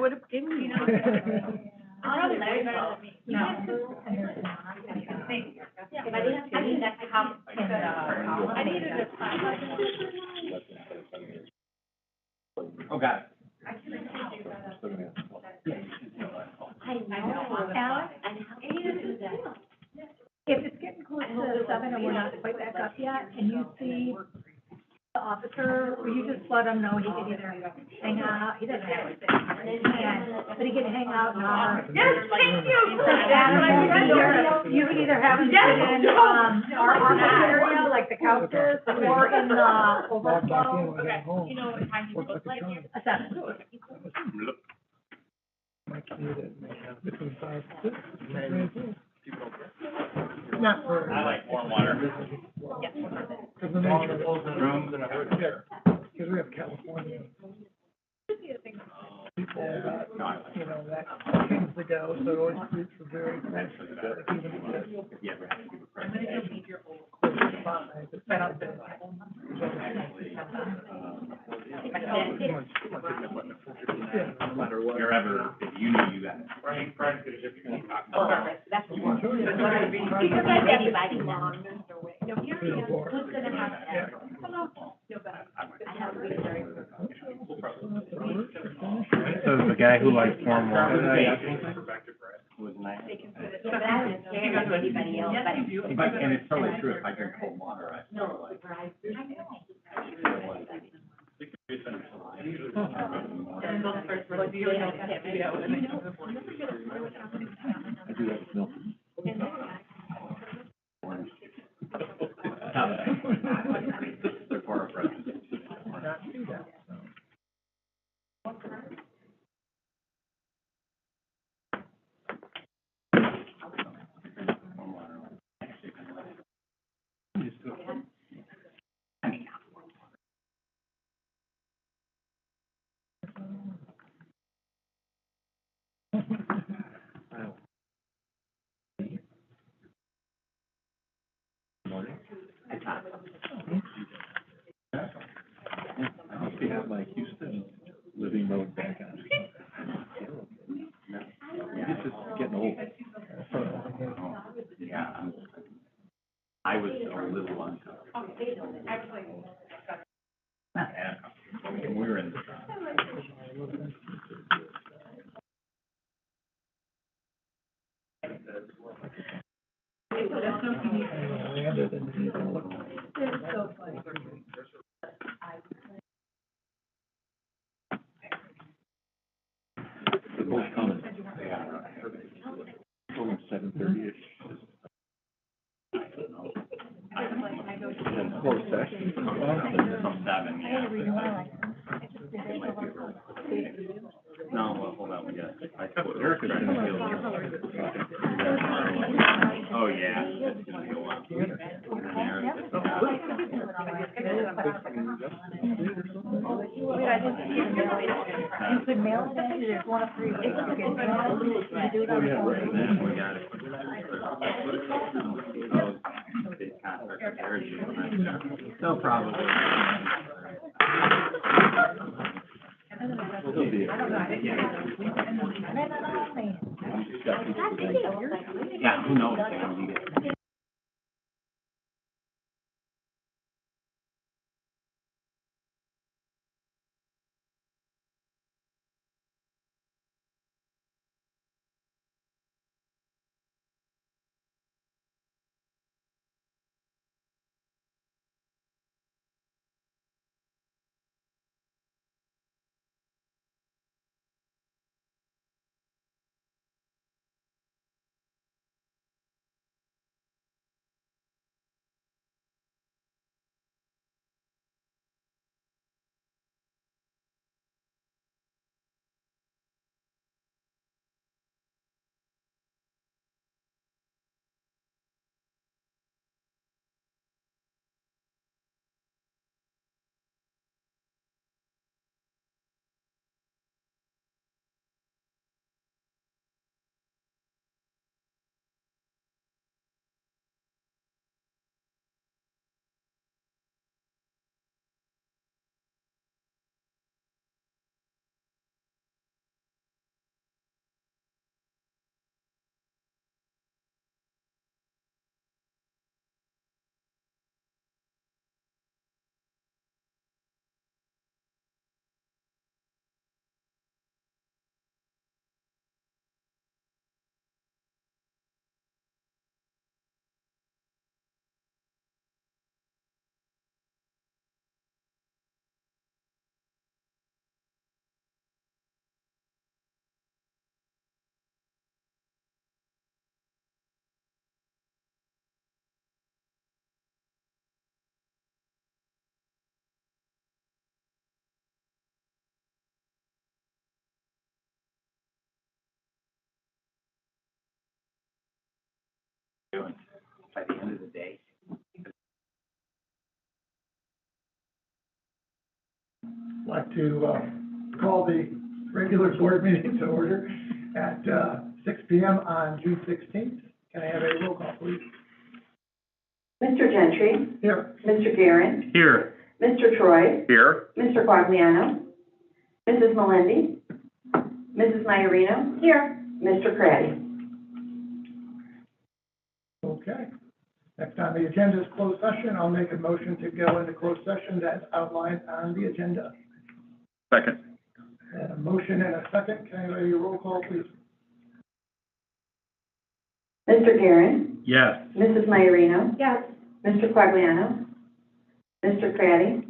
would have given you. Probably better than me. No. If I didn't, I mean, that's how, I needed a class. Oh, got it. I know, Alex, and how can you do that? If it's getting close to 7 and we're not quite back up yet, and you see the officer, or you just let him know he can either hang out, he doesn't have to, he can, but he can hang out in our. Yes, thank you. You can either have him sit in, our office area, like the couches, or in the overflow. Okay, you know what time you look like? A 7. My kid between 5 and 6. Not for. I like warm water. Because when they Rooms and because we have California people that, you know, that tends to go, so it always creates a very nice, like even if it's Yeah. no matter what. You're ever, if you knew you got it. That's what we're doing. Because I have anybody long. No, here he is. Who's gonna have that? I have to be very. So the guy who likes warm water. Was nice. Yeah, but I don't care about anybody else, But, and it's totally true, if I drink cold water, I. No, right. And those first ones, you don't have to be out. I do that with milk. They're for our friends. Not do that, so. I hope you have my Houston living mode back on. It's just getting old. Yeah, I was a little uncomfortable. Not as comfortable, when we were in the. Landed and he looked. It's so funny. The boat coming. Told him 7:30-ish. Then closed session. Seven, yeah. No, well, hold on, we got, Erica's gonna deal with Oh, yeah. It's gonna be a while. You could mail it in, there's one of 3 ways. You can mail it, you can do it on the phone. Then we got it. They'll probably. He'll be. Yeah, who knows? doing by the end of the day. I'd like to call the regular board meeting to order at 6 PM on June 16th. Can I have a roll call, please? Mr. Gentry, Here. Mr. Guerin, Here. Mr. Troy, Here. Mr. Quagliano, Mrs. Melendi, Mrs. Maiorino. Here. Mr. Craddy. Okay. Next on the agenda is closed session. I'll make a motion to go into closed session that's outlined on the agenda. Second. And a motion and a second. Can I have a roll call, please? Mr. Guerin, Yes. Mrs. Maiorino, Yes. Mr. Quagliano, Mr. Craddy,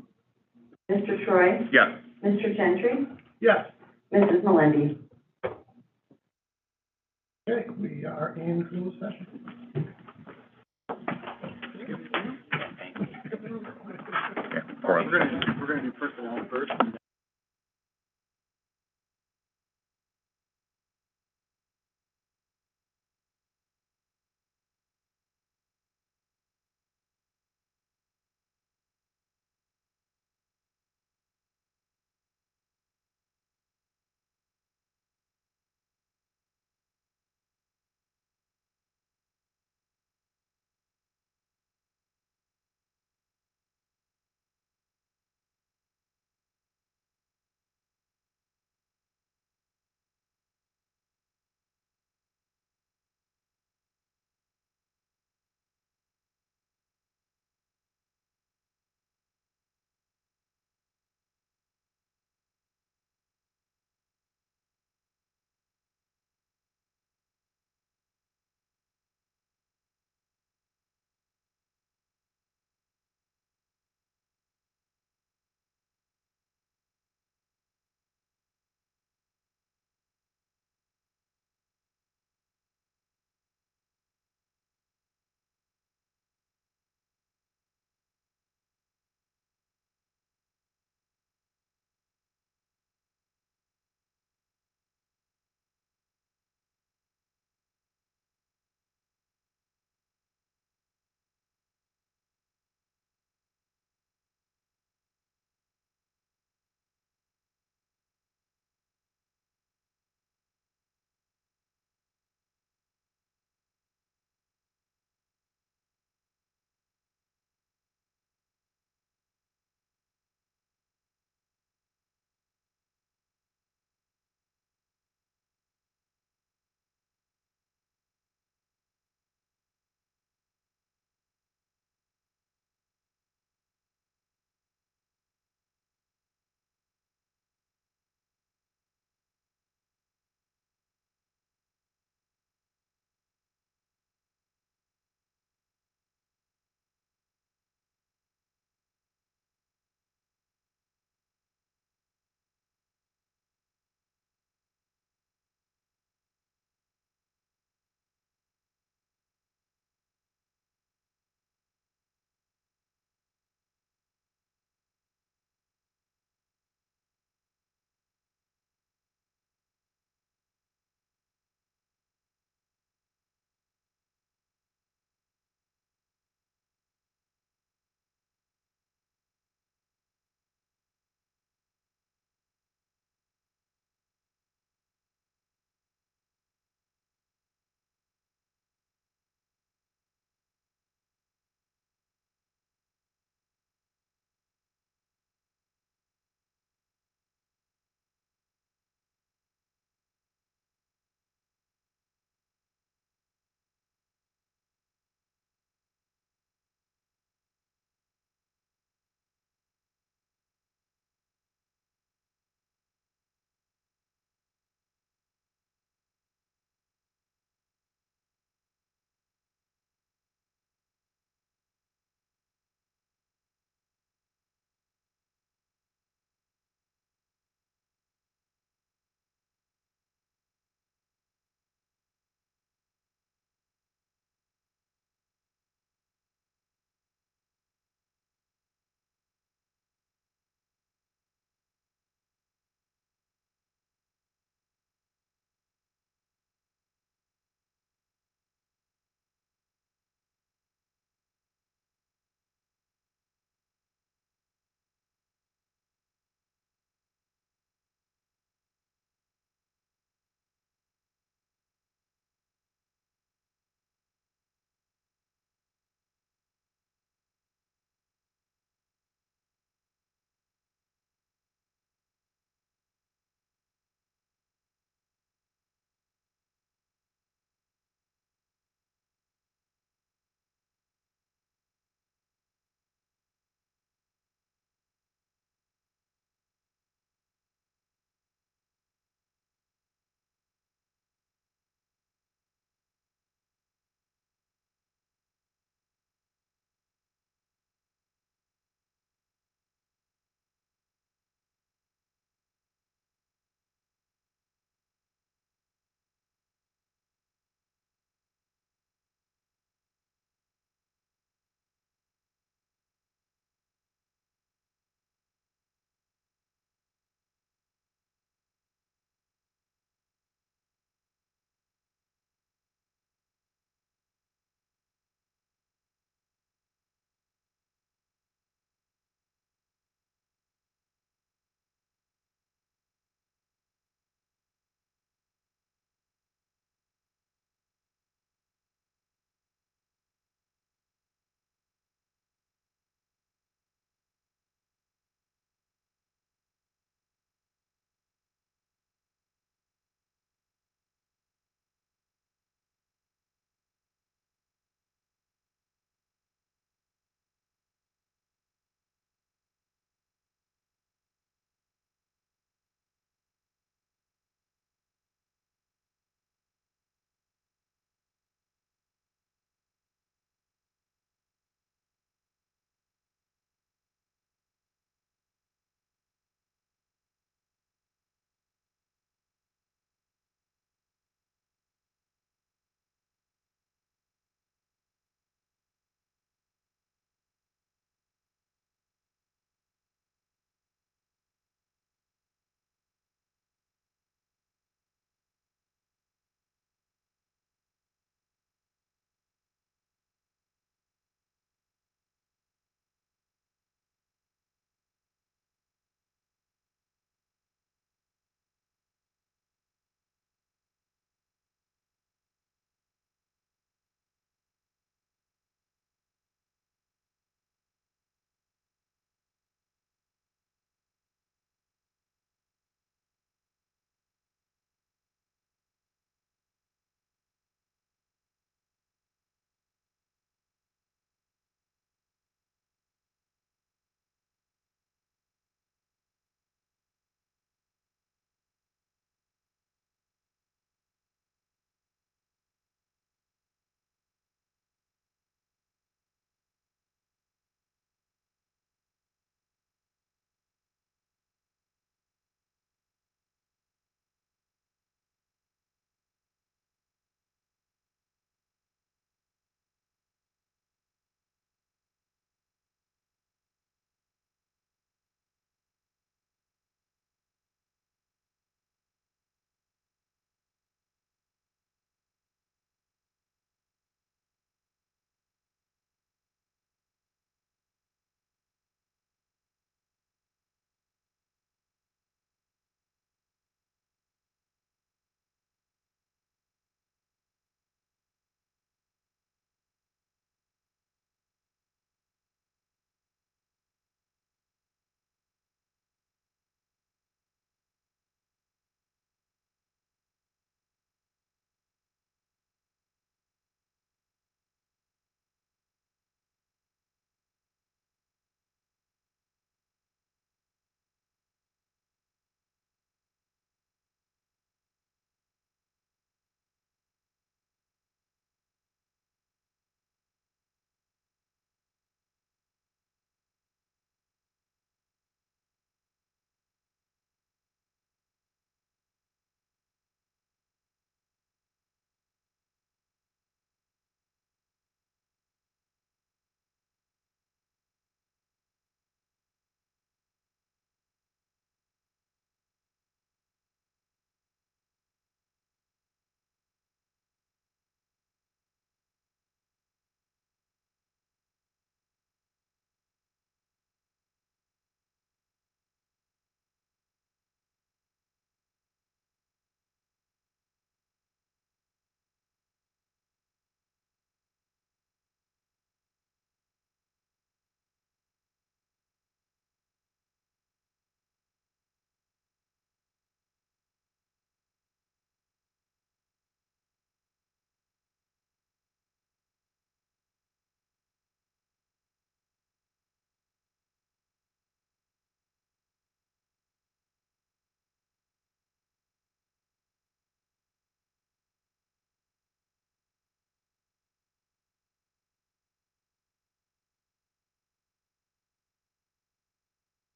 Mr. Troy, Yes. Mr. Gentry, Yes. Mrs. Melendi. Okay, we are in closed session. We're gonna do personnel first.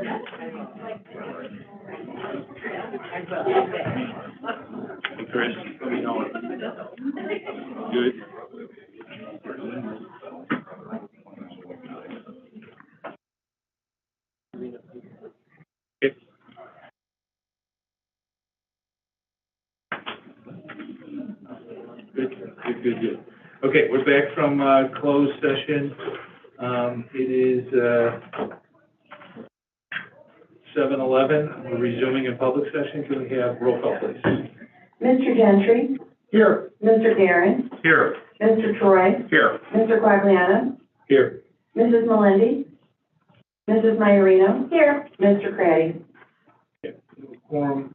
Hey, Chris, let me know. Good. Good. Okay, we're back from, closed session. It is, 7:11. We're resuming in public session. Can we have roll call, please? Mr. Gentry? Here. Mr. Garin? Here. Mr. Troy? Here. Mr. Quagliano? Here. Mrs. Melendi? Mrs. Maiorino? Here. Mr. Craddy? Okay. Quorum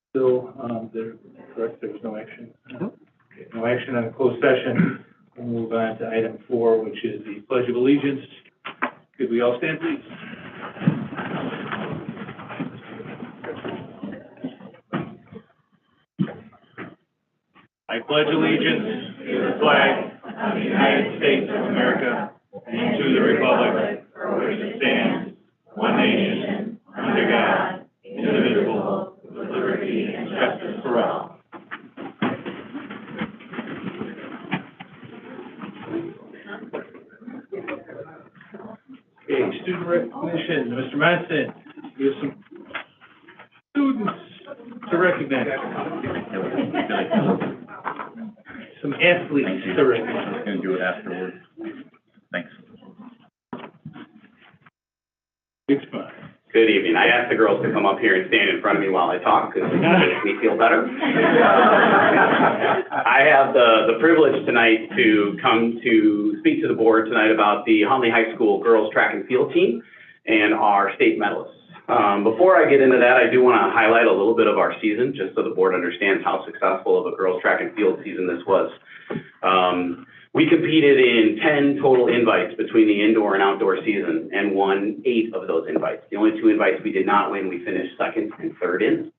still, there, correct, there was no action? Okay, no action on the closed session. We'll move on to item 4, which is the Pledge of Allegiance. Could we all stand, please? I pledge allegiance to the flag of the United States of America and to the republic for which it stands, one nation, under God, indivisible, with liberty and justice for all. Okay, student recognition. Mr. Manson, we have some students to recognize. Some athletes to recognize. I'm gonna do it afterwards. Thanks. It's fine. Good evening. I asked the girls to come up here and stand in front of me while I talk, because it makes me feel better. I have the privilege tonight to come to speak to the board tonight about the Hunley High School girls track and field team and our state medalists. Before I get into that, I do want to highlight a little bit of our season, just so the board understands how successful of a girls track and field season this was. We competed in 10 total invites between the indoor and outdoor season and won 8 of those invites. The only 2 invites we did not win, we finished 2nd and 3rd in.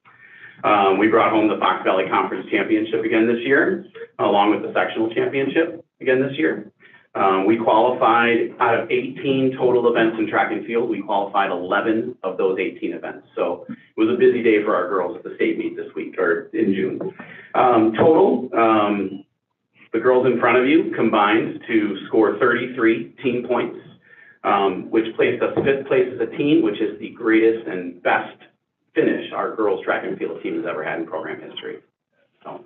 We brought home the Fox Valley Conference Championship again this year, along with the sectional championship again this year. We qualified out of 18 total events in track and field. We qualified 11 of those 18 events. So it was a busy day for our girls at the state meet this week, or in June. The girls in front of you combined to score 33 team points, which placed us 5th place as a team, which is the greatest and best finish our girls track and field team has ever had in program history. So.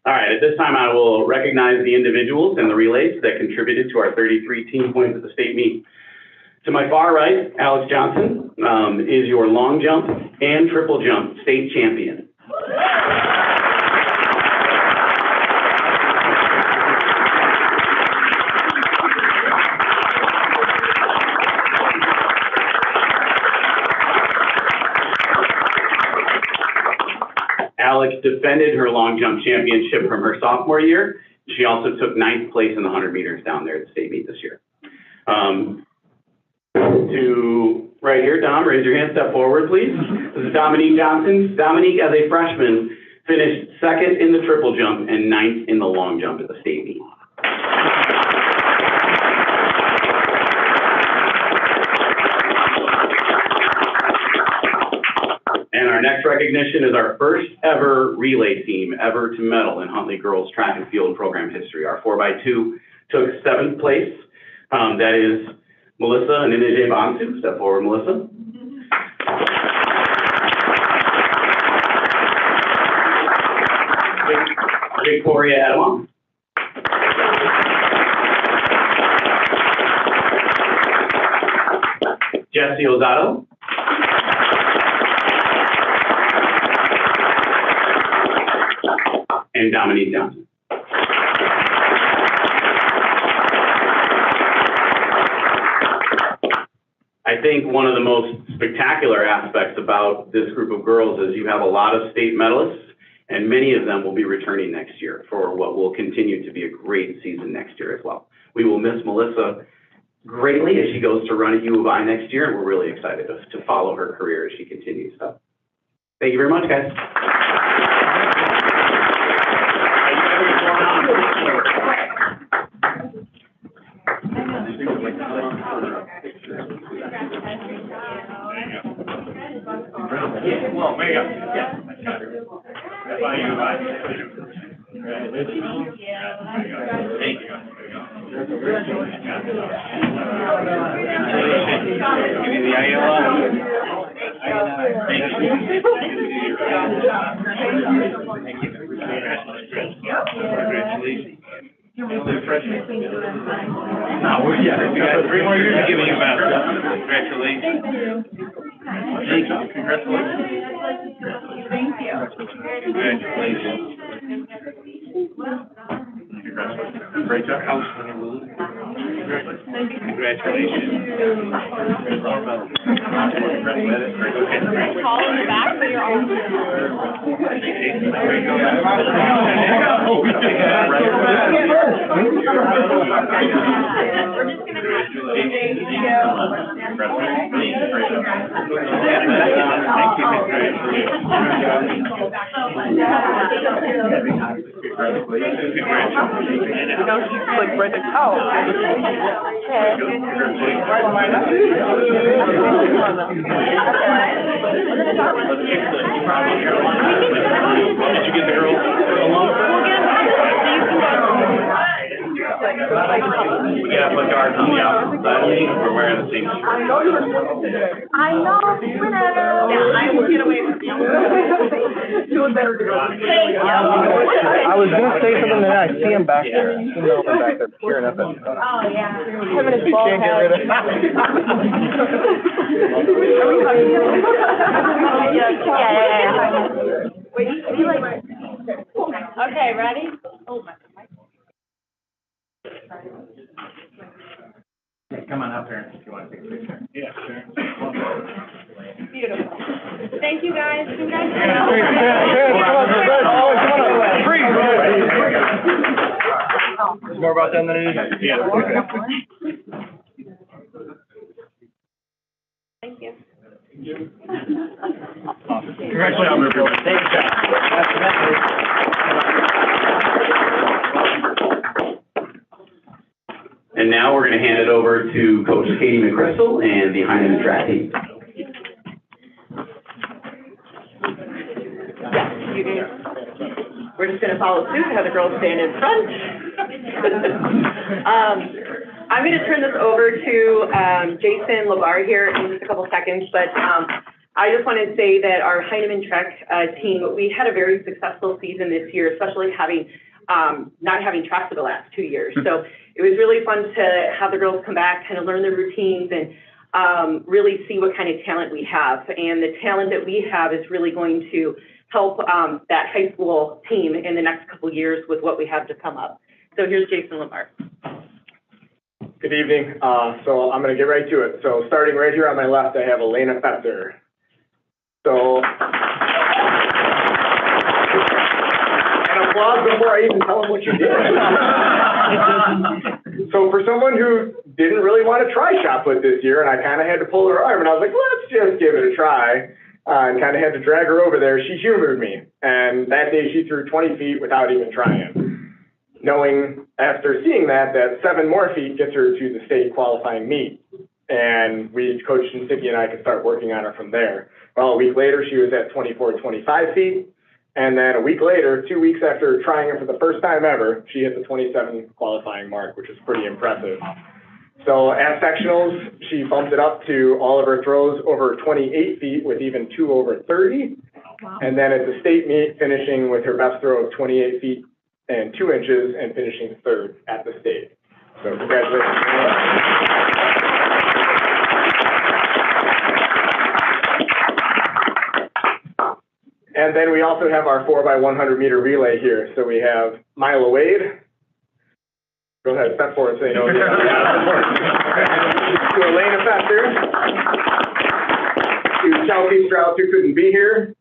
All right, at this time I will recognize the individuals and the relays that contributed to our 33 team points at the state meet. To my far right, Alex Johnson is your long jump and triple jump state champion. Alex defended her long jump championship from her sophomore year. She also took 9th place in the 100 meters down there at the state meet this year. To right here, Dom, raise your hand, step forward, please. This is Dominique Johnson. Dominique, as a freshman, finished 2nd in the triple jump and 9th in the long jump at the state meet. And our next recognition is our first ever relay team ever to medal in Huntley girls track and field program history. Our 4x2 took 7th place. That is Melissa and Inajay Bansu. Step forward, Melissa. Victoria Edema. Jesse Ozato. And Dominique Johnson. I think one of the most spectacular aspects about this group of girls is you have a lot of state medalists, and many of them will be returning next year for what will continue to be a great season next year as well. We will miss Melissa greatly as she goes to run at U of I next year, and we're really excited to follow her career as she continues. So, thank you very much, guys. Yeah, well, there you go. Yeah. Bye, you, bye. Congratulations. Thank you. Give me the ILO. Thank you. Congratulations. No, yeah, we got 3 more years to give you about. Congratulations. Thank you. Congratulations. Thank you. Congratulations. Great job. Congratulations. Call in the back, so you're all. Did you get the girl along? We got my guards on the opposite side of me, we're wearing the same shirt. I know, winner. Yeah, I will get away from you. I was gonna say something, and I see him back there. I see him back there cheering up at me. Oh, yeah. Him and his bald head. Can't get rid of him. Yeah. Wait, you like. Okay, ready? Oh, my. Come on up here if you want to take a picture. Yeah, sure. Beautiful. Thank you, guys. It's more about them than it is. Yeah. Thank you. Awesome. Congratulations, everybody. Thank you. And now we're going to hand it over to Coach Katie McChrystal and the Heineman track team. We're just gonna follow suit, have the girls stand in front. I'm gonna turn this over to, Jason LeVar here in just a couple seconds, but, I just wanted to say that our Heineman track, team, we had a very successful season this year, especially having, not having track for the last 2 years. So it was really fun to have the girls come back, kind of learn their routines and, really see what kind of talent we have. And the talent that we have is really going to help that high school team in the next couple years with what we have to come up. So here's Jason Lamar. Good evening. So I'm going to get right to it. So starting right here on my left, I have Elena Fetzer. So, and applause before I even tell them what you did. So for someone who didn't really want to try shot put this year, and I kind of had to pull her arm, and I was like, let's just give it a try. And kind of had to drag her over there. She humored me, and that day she threw 20 feet without even trying, knowing after seeing that 7 more feet gets her to the state qualifying meet. And Coach Shinseki and I could start working on her from there. Well, a week later, she was at 24, 25 feet. And then a week later, 2 weeks after trying her for the first time ever, she hit the 27 qualifying mark, which is pretty impressive. So at sectionals, she bumped it up to all of her throws over 28 feet with even 2 over 30. Wow. And then at the state meet, finishing with her best throw of 28 feet and 2 inches and finishing 3rd at the state. So congratulations. And then we also have our 4x100 meter relay here. So we have Mila Wade. Go ahead, step forward so you know. To Elena Fester, to Chelsea Strauss, who couldn't be here,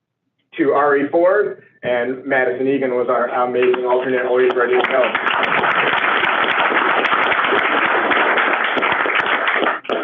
to Ari Ford, and Madison Egan was our amazing alternate, always ready to go.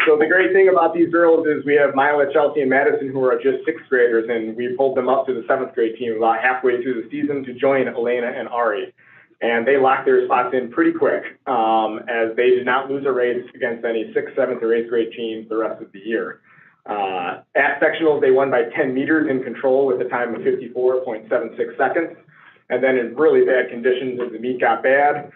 So the great thing about these girls is we have Mila, Chelsea, and Madison who are just 6th graders, and we pulled them up to the 7th grade team about halfway through the season to join Elena and Ari. And they locked their spots in pretty quick, as they did not lose a race against any 6th, 7th, or 8th grade teams the rest of the year. At sectionals, they won by 10 meters in control with a time of 54.76 seconds. And then in really bad conditions, as the meet got bad,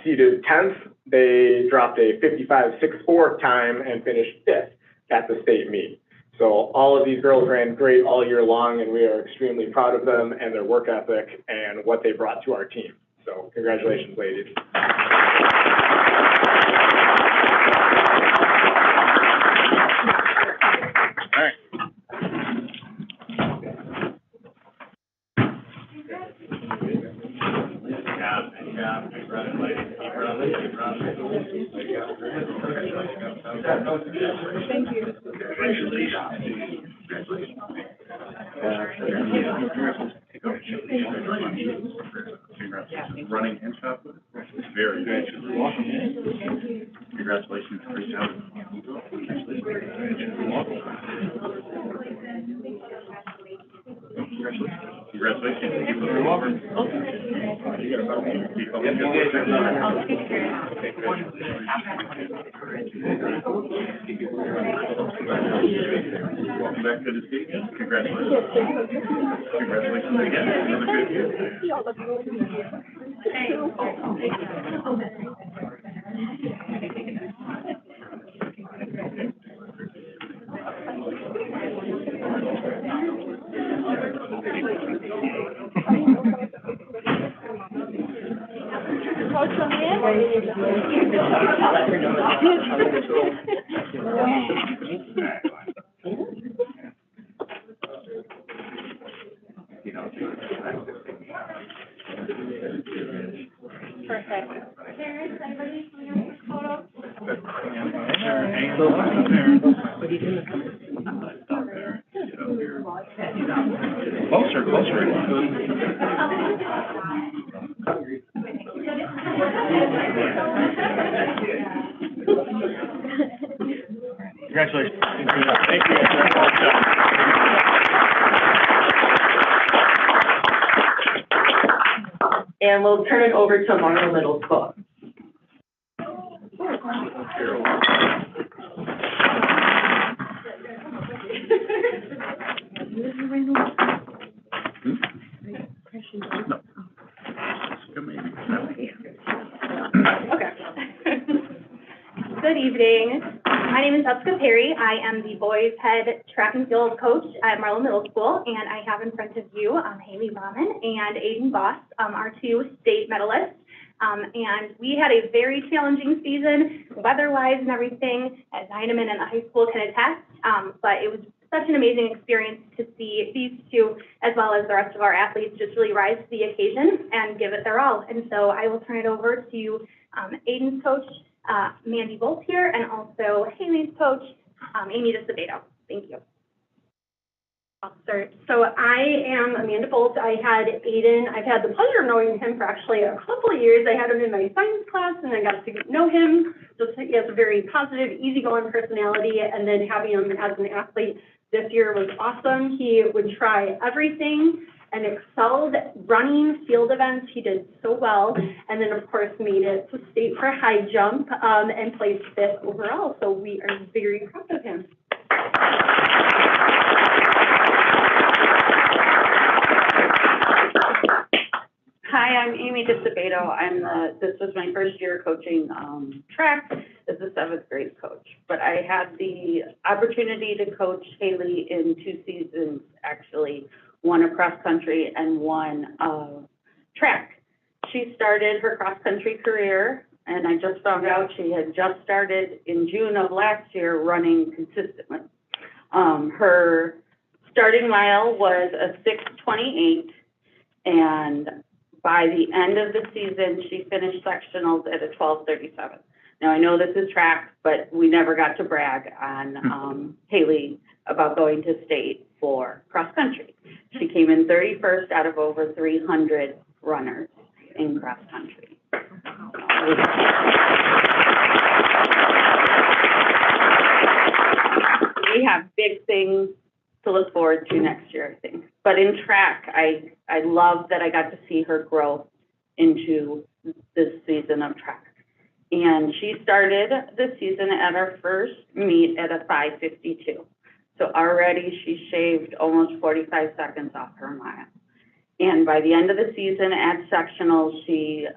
seeded 10th, they dropped a 55.64 time and finished 5th at the state meet. So all of these girls ran great all year long, and we are extremely proud of them and their work ethic and what they brought to our team. So congratulations, ladies. All right. Thank you. Congratulations. Running and shot put. Very good. Congratulations. Great job. Congratulations. Keep moving over. Keep going. Welcome back to the stage. Congratulations. Congratulations again. Another good year. Perfect. Parents, anybody want to have a photo? Closer, closer. Congratulations. Thank you. And we'll turn it over to Marla Middle School. Okay. Good evening. My name is Jessica Perry. I am the boys head track and field coach at Marlowe Middle School, and I have in front of you Haley Rahman and Aiden Boss, our two state medalists. And we had a very challenging season, weather-wise and everything, as Heinemann and the high school can attest. But it was such an amazing experience to see these two, as well as the rest of our athletes, just really rise to the occasion and give it their all. And so I will turn it over to Aiden's coach, Mandy Bolt here, and also Haley's coach, Amy DeSabato. Thank you. I'll start. So I am Amanda Bolt. I had Aiden, I've had the pleasure of knowing him for actually a couple of years. I had him in my science class and I got to know him. Just he has a very positive, easygoing personality, and then having him as an athlete this year was awesome. He would try everything and excelled running field events. He did so well, and then of course made it to state for high jump and placed 5th overall. So we are very proud of him. Hi, I'm Amy DeSabato. This was my first year coaching track as a 7th grade coach. But I had the opportunity to coach Haley in 2 seasons, actually, one across country and one track. She started her cross country career, and I just found out she had just started in June of last year running consistently. Her starting mile was a 6:28, and by the end of the season, she finished sectionals at a 12:37. Now, I know this is track, but we never got to brag on Haley about going to state for cross country. She came in 31st out of over 300 runners in cross country. We have big things to look forward to next year, I think. But in track, I love that I got to see her growth into this season of track. And she started the season at our first meet at a 5:52. So already she shaved almost 45 seconds off her mile. And by the end of the season at sectionals, she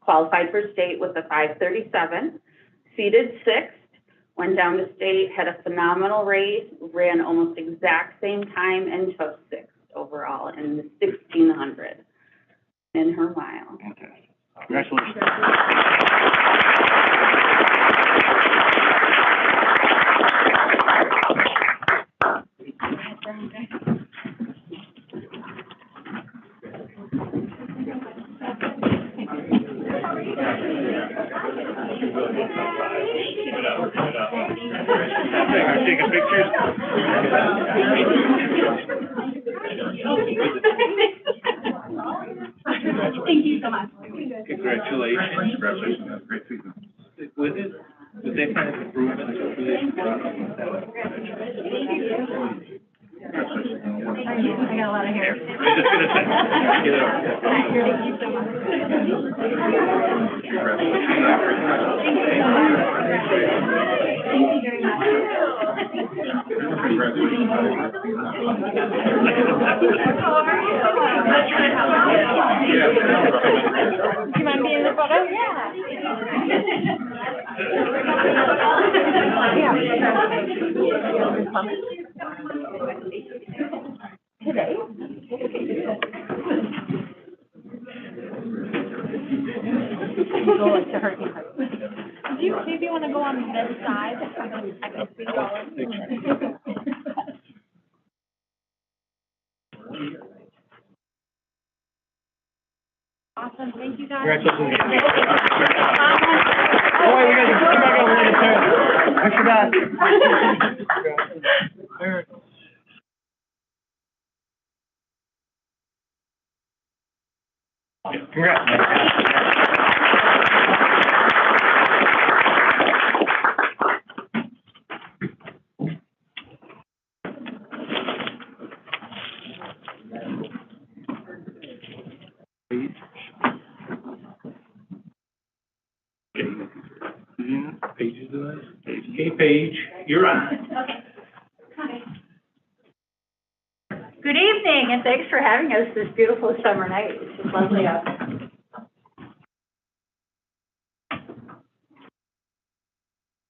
qualified for state with a 5:37, seeded sixth, went down to state, had a phenomenal race, ran almost exact same time, and took sixth overall in the 1600 in her mile. Fantastic. Congratulations. Taking pictures. Thank you so much. Congratulations. Congratulations, that's a great season. With that kind of improvement, I got a lot of hair. I was just gonna say, get it over. Thank you so much. Thank you very much. How are you? Do you mind being in the photo? Yeah. Today? Go to Hurricane Park. Do you maybe want to go on this side? I can see all of you. Awesome, thank you guys. Congratulations. Boy, we gotta come back over there, sir. I forgot. Congrats. Pages do that? Okay, Paige, you're on. Good evening, and thanks for having us this beautiful summer night. It's just lovely out.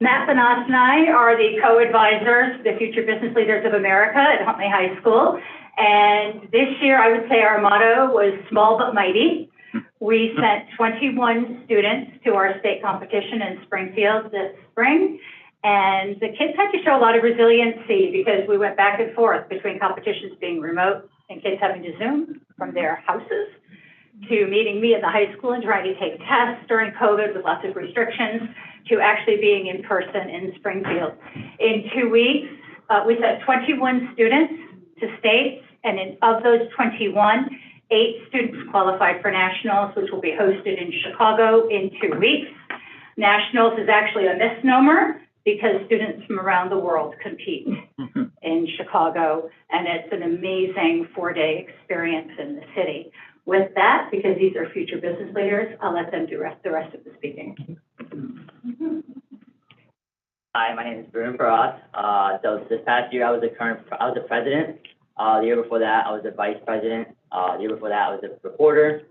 Matt Banas and I are the co-advisors for the Future Business Leaders of America at Hunley High School. And this year, I would say our motto was small but mighty. We sent 21 students to our state competition in Springfield this spring. And the kids had to show a lot of resiliency because we went back and forth between competitions being remote and kids having to Zoom from their houses to meeting me at the high school and trying to take tests during COVID with lots of restrictions to actually being in person in Springfield. In 2 weeks, we sent 21 students to states, and of those 21, 8 students qualified for nationals, which will be hosted in Chicago in 2 weeks. Nationals is actually a misnomer because students from around the world compete in Chicago, and it's an amazing 4-day experience in the city. With that, because these are future business leaders, I'll let them do the rest of the speaking. Hi, my name is Bruno Paras. So this past year, I was the president. The year before that, I was the vice president. The year before that, I was a reporter.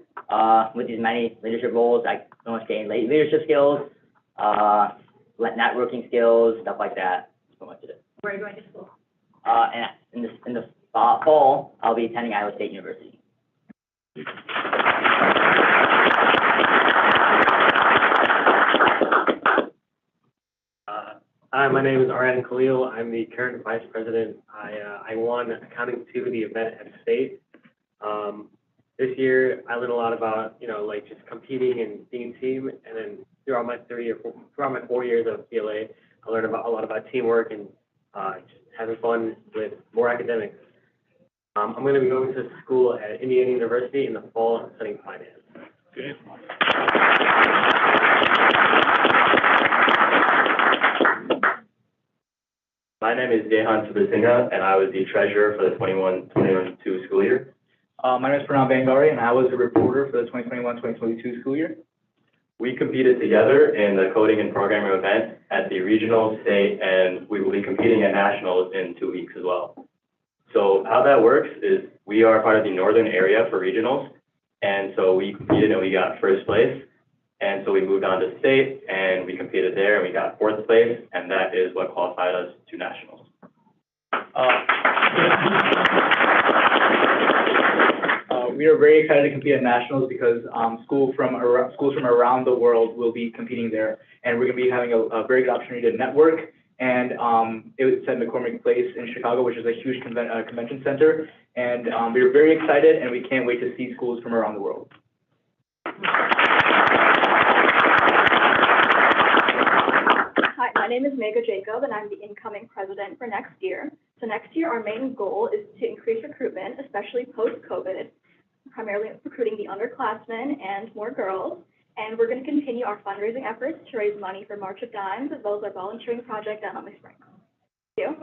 With these many leadership roles, I so much gained leadership skills, networking skills, stuff like that. So much of it. Where are you going to school? And in the fall, I'll be attending Iowa State University. Hi, my name is Aran Khalil. I'm the current vice president. I won accounting 2 the event at state. This year, I learned a lot about, like just competing and being a team. And then throughout my 4 years of CLA, I learned a lot about teamwork and just having fun with more academics. I'm going to be going to school at Indiana University in the fall studying finance. Good. My name is Dehan Subasingha, and I was the treasurer for the 21-22 school year. My name is Pranav Bangari, and I was a reporter for the 2021-2022 school year. We competed together in the coding and programming event at the regional, state, and we will be competing at nationals in 2 weeks as well. So how that works is we are part of the northern area for regionals, and so we competed and we got first place. And so we moved on to state, and we competed there, and we got fourth place, and that is what qualified us to nationals. We are very excited to compete at nationals because schools from around the world will be competing there, and we're going to be having a very good opportunity to network. And it's at McCormick Place in Chicago, which is a huge convention center, and we're very excited, and we can't wait to see schools from around the world. Hi, my name is Mega Jacob, and I'm the incoming president for next year. So next year, our main goal is to increase recruitment, especially post-COVID, primarily recruiting the underclassmen and more girls. And we're going to continue our fundraising efforts to raise money for March of Dimes, as well as our volunteering project at Hunley Springs. Thank you.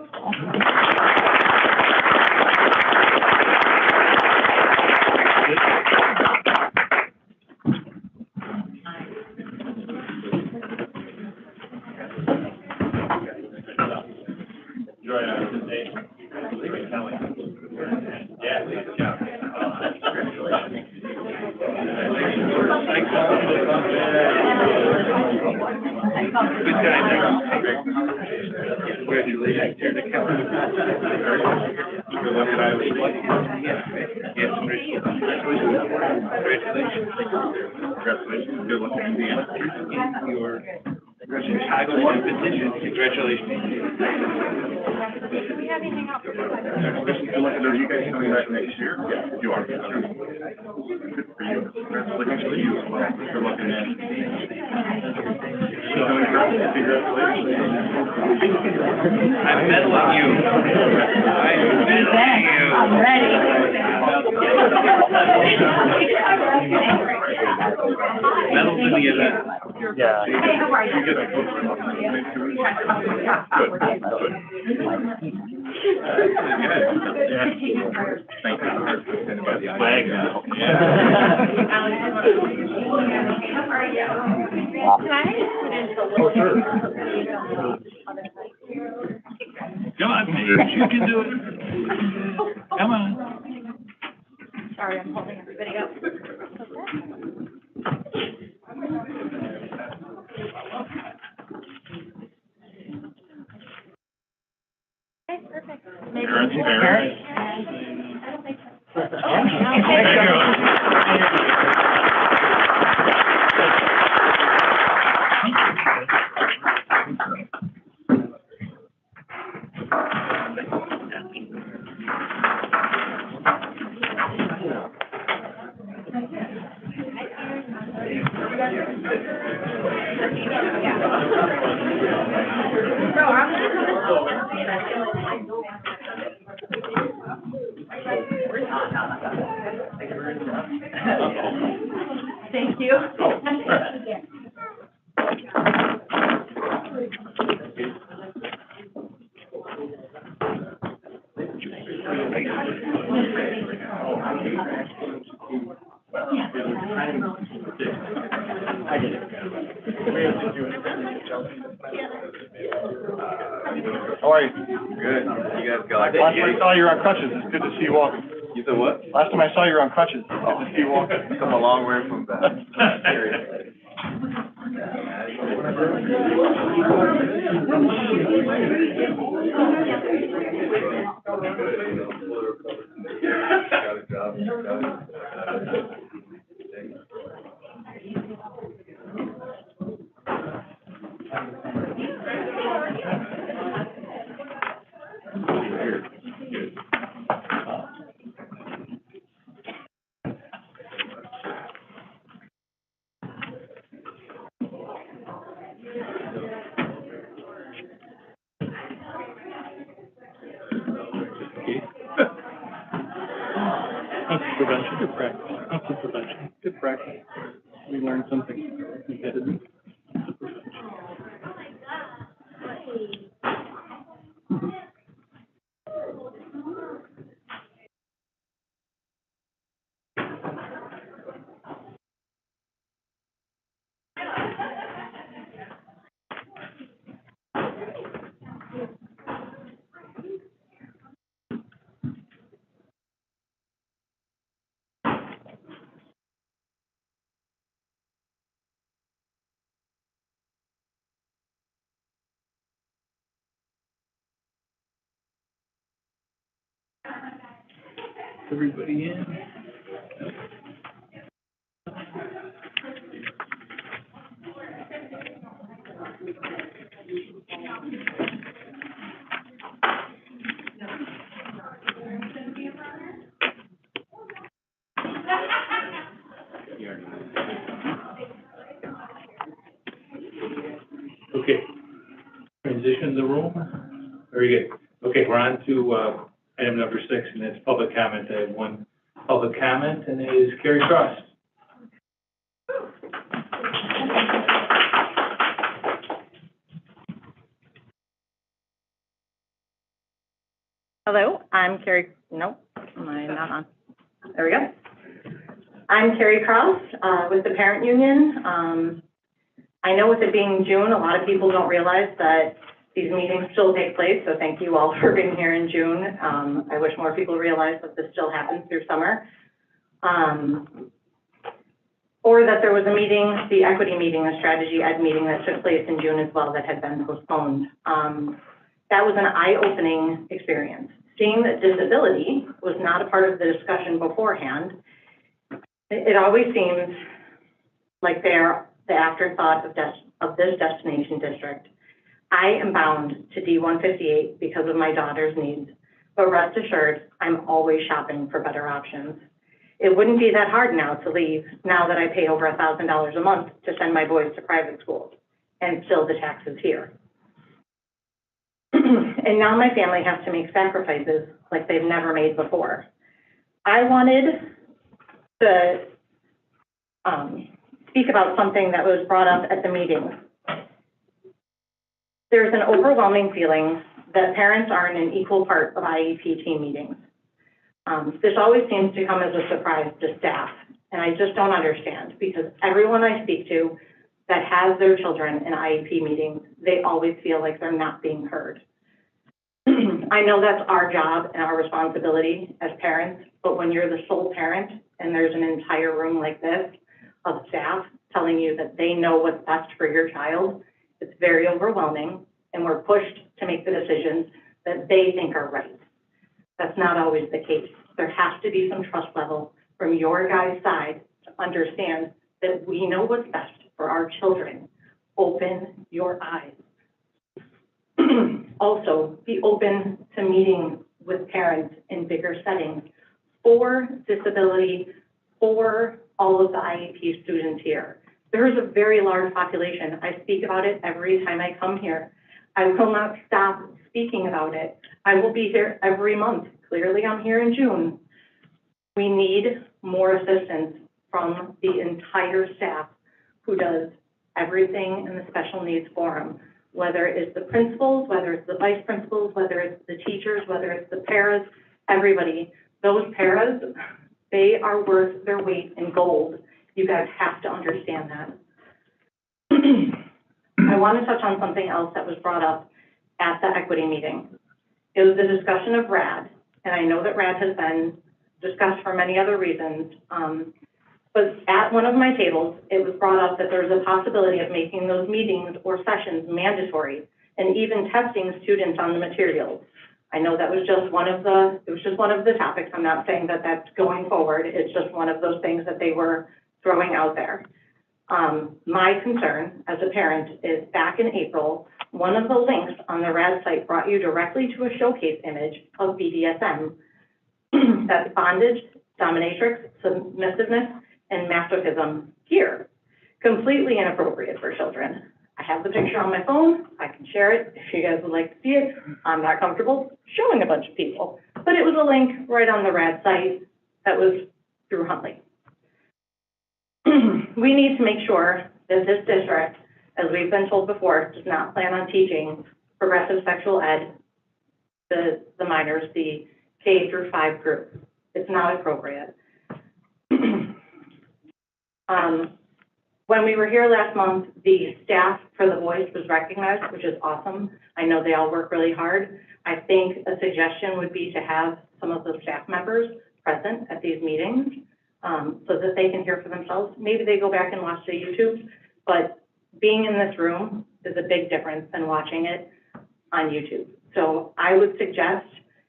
Congratulations to the county. Good luck at Iowa State. Congratulations. Good luck in Indiana. Your Chicago competition. Congratulations. Congratulations. Good luck to those you guys coming back next year. Yeah, you are. Good for you. Congratulations to you as well. Good luck in that. Congratulations. I'm meddling you. I'm ready. Medals in the event. Yeah. Hey, how are you? Good. Thank you. Flag now. How are you? Can I put in the list? Oh, sure. Come on, Paige, you can do it. Come on. Sorry, I'm holding everybody up. Okay, perfect. Parents. Thank you. How are you? Good. You guys go. Last time I saw you were on crutches. It's good to see you walking. You said what? Last time I saw you were on crutches. It's good to see you walking. Come a long way from that. Got a job. Prevention, good practice. Prevention, good practice. We learned something. We did it. Everybody in? Okay. Transition the room. Very good. Okay, we're on to item number 6, and that's public comment. I have one public comment, and it is Carrie Cross. Hello, I'm Carrie, nope, am I not on? There we go. I'm Carrie Cross, with the Parent Union. I know with it being June, a lot of people don't realize that these meetings still take place, so thank you all for being here in June. I wish more people realized that this still happens through summer. Or that there was a meeting, the equity meeting, a strategy ed meeting that took place in June as well that had been postponed. That was an eye-opening experience. Seeing that disability was not a part of the discussion beforehand, it always seems like they're the afterthought of this destination district. I am bound to D158 because of my daughter's needs, but rest assured, I'm always shopping for better options. It wouldn't be that hard now to leave, now that I pay over $1,000 a month to send my boys to private schools, and still the taxes here. And now my family has to make sacrifices like they've never made before. I wanted to speak about something that was brought up at the meeting. There's an overwhelming feeling that parents aren't an equal part of IEP team meetings. This always seems to come as a surprise to staff, and I just don't understand, because everyone I speak to that has their children in IEP meetings, they always feel like they're not being heard. I know that's our job and our responsibility as parents, but when you're the sole parent and there's an entire room like this of staff telling you that they know what's best for your child, it's very overwhelming, and we're pushed to make the decisions that they think are right. That's not always the case. There has to be some trust level from your guys' side to understand that we know what's best for our children. Open your eyes. Also, be open to meeting with parents in bigger settings for disability, for all of the IEP students here. There is a very large population. I speak about it every time I come here. I will not stop speaking about it. I will be here every month. Clearly, I'm here in June. We need more assistance from the entire staff who does everything in the special needs forum, whether it's the principals, whether it's the vice principals, whether it's the teachers, whether it's the paras, everybody. Those paras, they are worth their weight in gold. You guys have to understand that. I want to touch on something else that was brought up at the equity meeting. It was the discussion of RAD, and I know that RAD has been discussed for many other reasons, but at one of my tables, it was brought up that there's a possibility of making those meetings or sessions mandatory and even testing students on the materials. I know that was just one of the topics. I'm not saying that that's going forward. It's just one of those things that they were throwing out there. My concern as a parent is back in April, one of the links on the RAD site brought you directly to a showcase image of BDSM. That's bondage, dominatrix, submissiveness, and masochism here. Completely inappropriate for children. I have the picture on my phone. I can share it if you guys would like to see it. I'm not comfortable showing a bunch of people, but it was a link right on the RAD site that was through Hunley. We need to make sure that this district, as we've been told before, does not plan on teaching progressive sexual ed to the minors, the K through 5 group. It's not appropriate. When we were here last month, the staff for the voice was recognized, which is awesome. I know they all work really hard. I think a suggestion would be to have some of the staff members present at these meetings so that they can hear for themselves. Maybe they go back and watch the YouTube, but being in this room is a big difference than watching it on YouTube. So I would suggest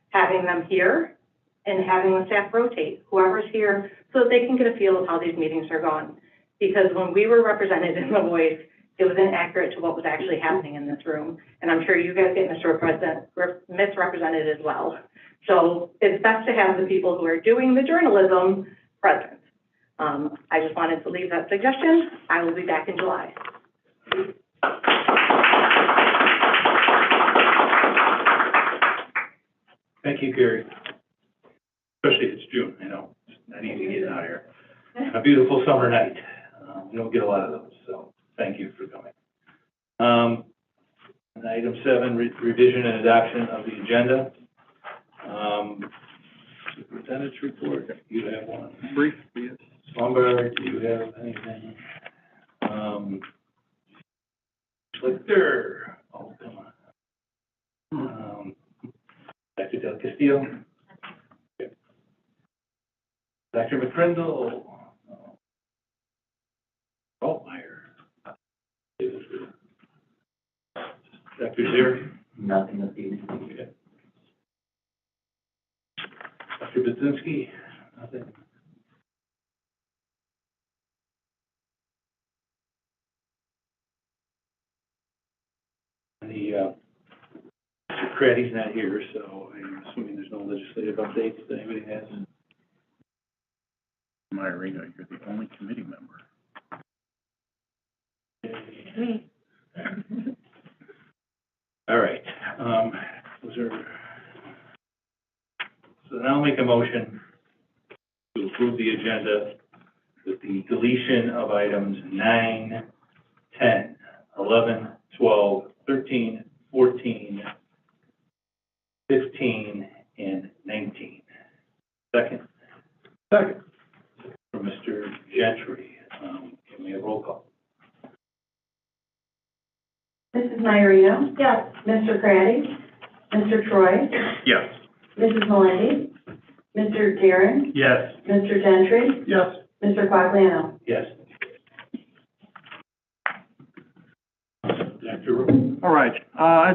having them here and having the staff rotate, whoever's here, so that they can get a feel of how these meetings are going. Because when we were represented in the voice, it was inaccurate to what was actually happening in this room. And I'm sure you guys get misrepresented as well. So it's best to have the people who are doing the journalism present. I just wanted to leave that suggestion. I will be back in July. Thank you, Gary. Especially if it's June, I know, it's not easy to get out here. A beautiful summer night. We don't get a lot of those, so thank you for coming. And item 7, revision and adoption of the agenda. Superintendent's report, you have one. Brief, yes. Slumber, do you have anything? Schlichter, oh, come on. Dr. Del Castillo. Okay. Dr. McCrindle. Altmeyer. Dr. Zier. Nothing this evening. Okay. Dr. Budzinski. Nothing. And Mr. Craddy's not here, so I'm assuming there's no legislative updates that anybody has. Myrina, you're the only committee member. All right, so now I'll make a motion to approve the agenda with the deletion of items 9, 10, 11, 12, 13, 14, 15, and 19. Second? Second. From Mr. Gentry. Give me a roll call. Mrs. Maiorino? Yes. Mr. Craddy? Mr. Troy? Yes. Mrs. Melendi? Mr. Guerin? Yes. Mr. Gentry? Yes. Mr. Quagliano? Yes. Dr. Rowe. All right,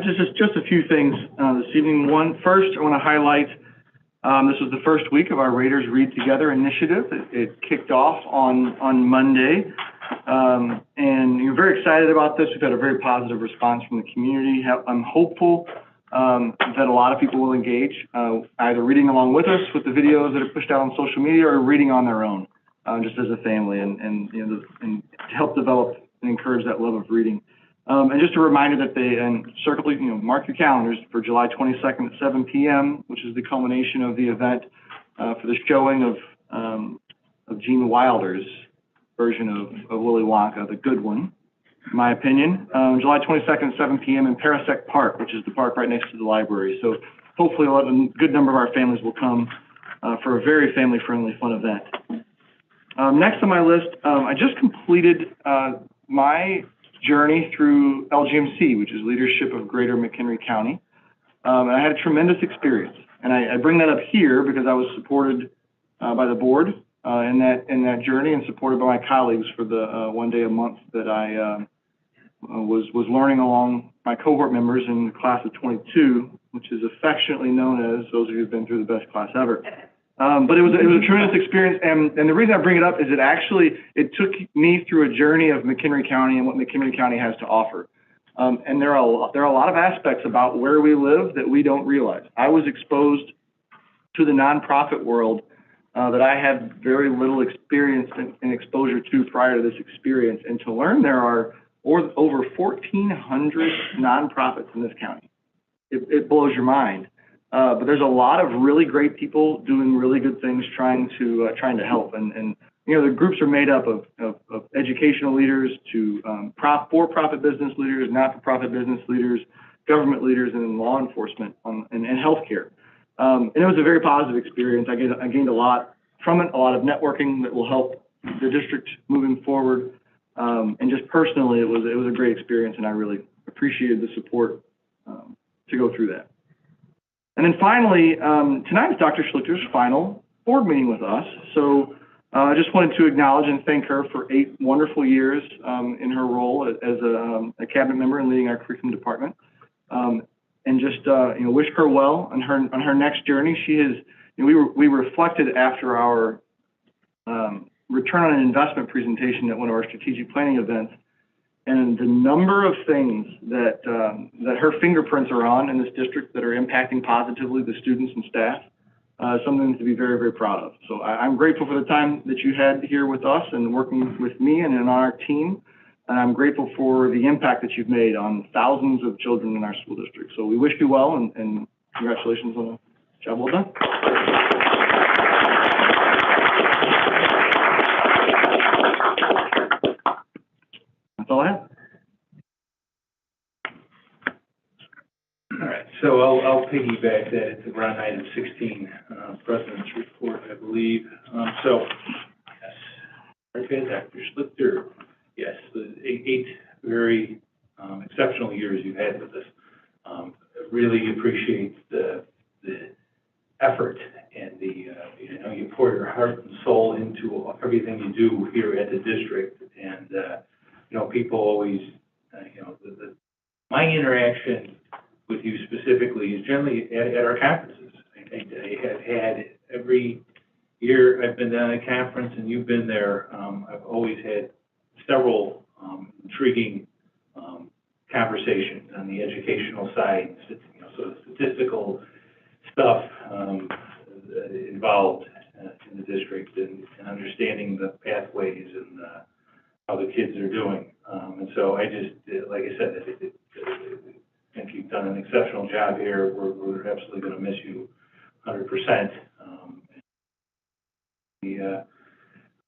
just a few things this evening. First, I want to highlight this was the first week of our Raiders Read Together initiative. It kicked off on Monday, and we're very excited about this. We've had a very positive response from the community. I'm hopeful that a lot of people will engage, either reading along with us with the videos that are pushed out on social media or reading on their own, just as a family, and to help develop and encourage that love of reading. And just a reminder that mark your calendars for July 22nd at 7 p.m., which is the culmination of the event for the showing of Gene Wilder's version of Willy Wonka, the good one, in my opinion. July 22nd at 7 p.m. in Parasec Park, which is the park right next to the library. So hopefully a good number of our families will come for a very family-friendly, fun event. Next on my list, I just completed my journey through LGMC, which is Leadership of Greater McHenry County. And I had a tremendous experience. And I bring that up here because I was supported by the board in that journey and supported by my colleagues for the one day a month that I was learning along my cohort members in the class of 22, which is affectionately known as those of you who've been through the best class ever. But it was a tremendous experience, and the reason I bring it up is it took me through a journey of McHenry County and what McHenry County has to offer. And there are a lot of aspects about where we live that we don't realize. I was exposed to the nonprofit world that I had very little experience and exposure to prior to this experience, and to learn there are over 1,400 nonprofits in this county. It blows your mind. But there's a lot of really great people doing really good things, trying to help. And the groups are made up of educational leaders to for-profit business leaders, not-for-profit business leaders, government leaders, and then law enforcement and healthcare. And it was a very positive experience. I gained a lot from it, a lot of networking that will help the district moving forward. And just personally, it was a great experience, and I really appreciated the support to go through that. And then finally, tonight is Dr. Schlichter's final board meeting with us. So I just wanted to acknowledge and thank her for 8 wonderful years in her role as a cabinet member and leading our curriculum department. And just wish her well on her next journey. we reflected after our return on investment presentation at one of our strategic planning events, and the number of things that her fingerprints are on in this district that are impacting positively the students and staff, something to be very, very proud of. So I'm grateful for the time that you had here with us and working with me and in our team. And I'm grateful for the impact that you've made on thousands of children in our school district. So we wish you well, and congratulations on a job well done. That's all I have. All right, so I'll piggyback that. It's around item 16, President's report, I believe. So, yes, okay, Dr. Schlichter, yes, the eight very exceptional years you've had with us. I really appreciate the effort and you pour your heart and soul into everything you do here at the district. And, people always, my interaction with you specifically is generally at our conferences. I have had every year I've been down at a conference and you've been there. I've always had several intriguing conversations on the educational side, so the statistical stuff involved in the district and understanding the pathways and how the kids are doing. And so I just, like I said, I think you've done an exceptional job here. We're absolutely going to miss you 100%. We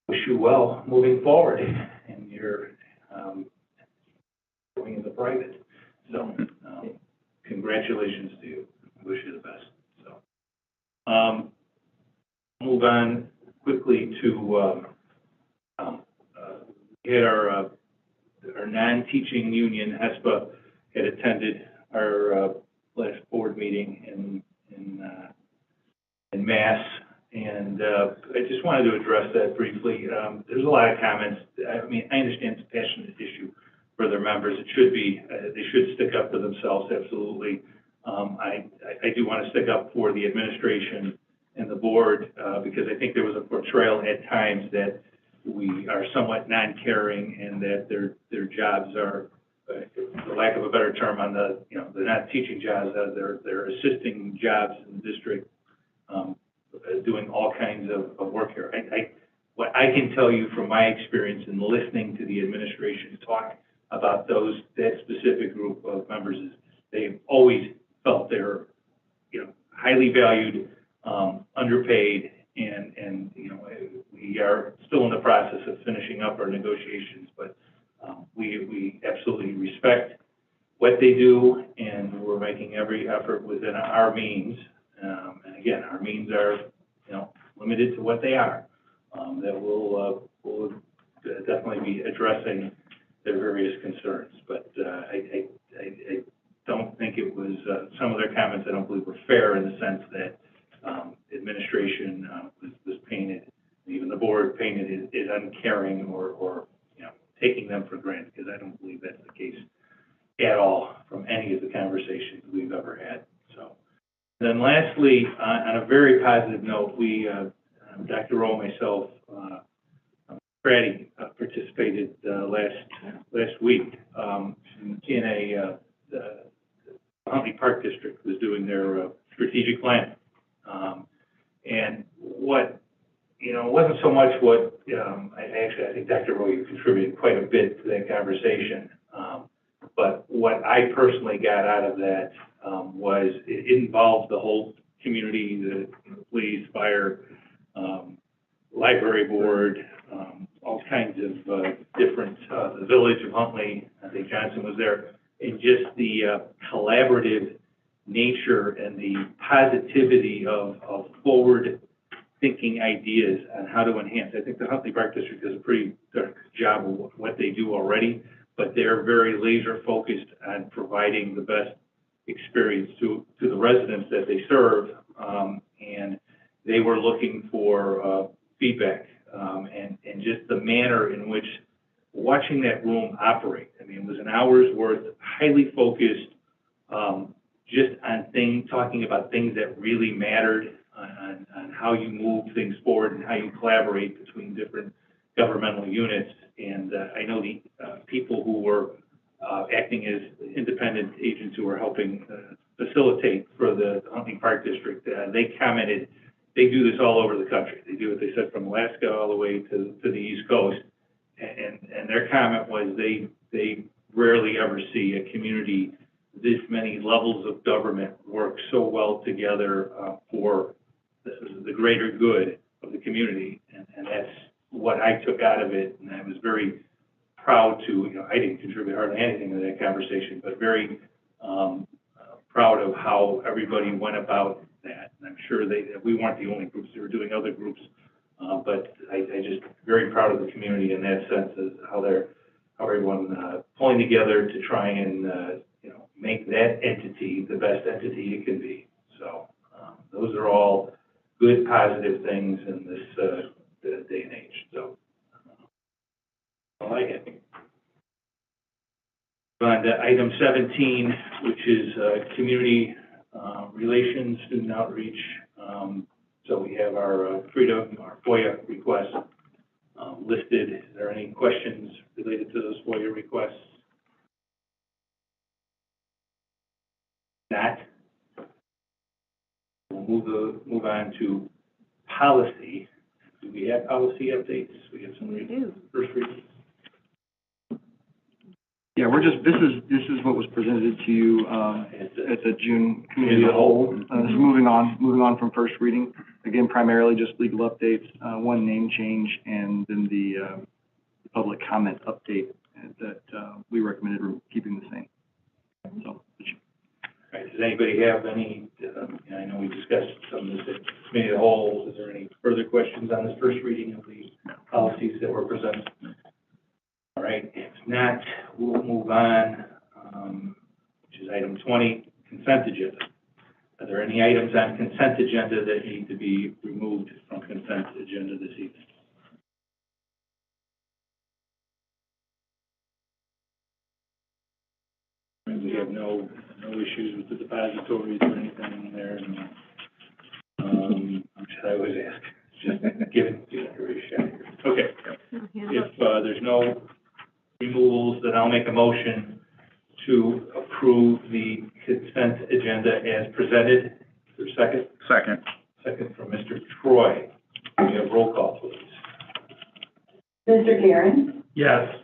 wish you well moving forward in your going into private. So congratulations to you. I wish you the best. So move on quickly to get our non-teaching union, HESPA, had attended our last board meeting in Mass, and I just wanted to address that briefly. There's a lot of comments. I mean, I understand it's a passionate issue for their members. It should be. They should stick up for themselves, absolutely. I do want to stick up for the administration and the board because I think there was a portrayal at times that we are somewhat non-caring and that their jobs are, for lack of a better term, on the, they're not teaching jobs, they're assisting jobs in the district, doing all kinds of work here. What I can tell you from my experience in listening to the administration talk about that specific group of members is they've always felt they're, highly valued, underpaid, and we are still in the process of finishing up our negotiations, but we absolutely respect what they do, and we're making every effort within our means. And again, our means are, limited to what they are. That we'll definitely be addressing their various concerns. But I don't think it was, some of their comments I don't believe were fair in the sense that administration was painted, even the board painted it uncaring or taking them for granted, because I don't believe that's the case at all from any of the conversations we've ever had. So then lastly, on a very positive note, we, Dr. Rowe, myself, Fratty participated last week in the Hunley Park District was doing their strategic plan. And what, it wasn't so much what, I think Dr. Rowe, you contributed quite a bit to that conversation. But what I personally got out of that was it involved the whole community, the police, fire, library board, all kinds of different, the village of Hunley, I think Johnson was there, and just the collaborative nature and the positivity of forward-thinking ideas on how to enhance. I think the Hunley Park District does a pretty good job of what they do already, but they're very laser-focused on providing the best experience to the residents that they serve, and they were looking for feedback and just the manner in which watching that room operate. I mean, it was an hour's worth, highly focused, just on talking about things that really mattered, on how you move things forward and how you collaborate between different governmental units. And I know the people who were acting as independent agents who were helping facilitate for the Hunley Park District, they commented, they do this all over the country. They do what they said from Alaska all the way to the East Coast. And their comment was they rarely ever see a community this many levels of government work so well together for the greater good of the community. And that's what I took out of it. And I was very proud to, I didn't contribute hardly anything to that conversation, but very proud of how everybody went about that. And I'm sure we weren't the only groups, they were doing other groups. But I just very proud of the community in that sense of how everyone pulling together to try and make that entity the best entity it can be. So those are all good, positive things in this day and age. So I like it. On to item 17, which is community relations, student outreach. So we have our freedom, our FOIA requests listed. Is there any questions related to those FOIA requests? Not. We'll move on to policy. Do we have policy updates? We have some first readings. Yeah, this is what was presented to you at the June committee of the whole. This is moving on from first reading. Again, primarily just legal updates, one name change, and then the public comment update that we recommended keeping the same. So. All right, does anybody have any, I know we discussed some of this at committee of the whole. Is there any further questions on this first reading of the policies that were presented? All right, if not, we'll move on, which is item 20, consent agenda. Are there any items on consent agenda that need to be removed from consent agenda this evening? And we have no issues with the depositories or anything in there. I always ask, just give it a shot here. Okay, if there's no removals, then I'll make a motion to approve the consent agenda as presented. Is there a second? Second. Second from Mr. Troy. We have roll call, please. Mr. Karen? Yes.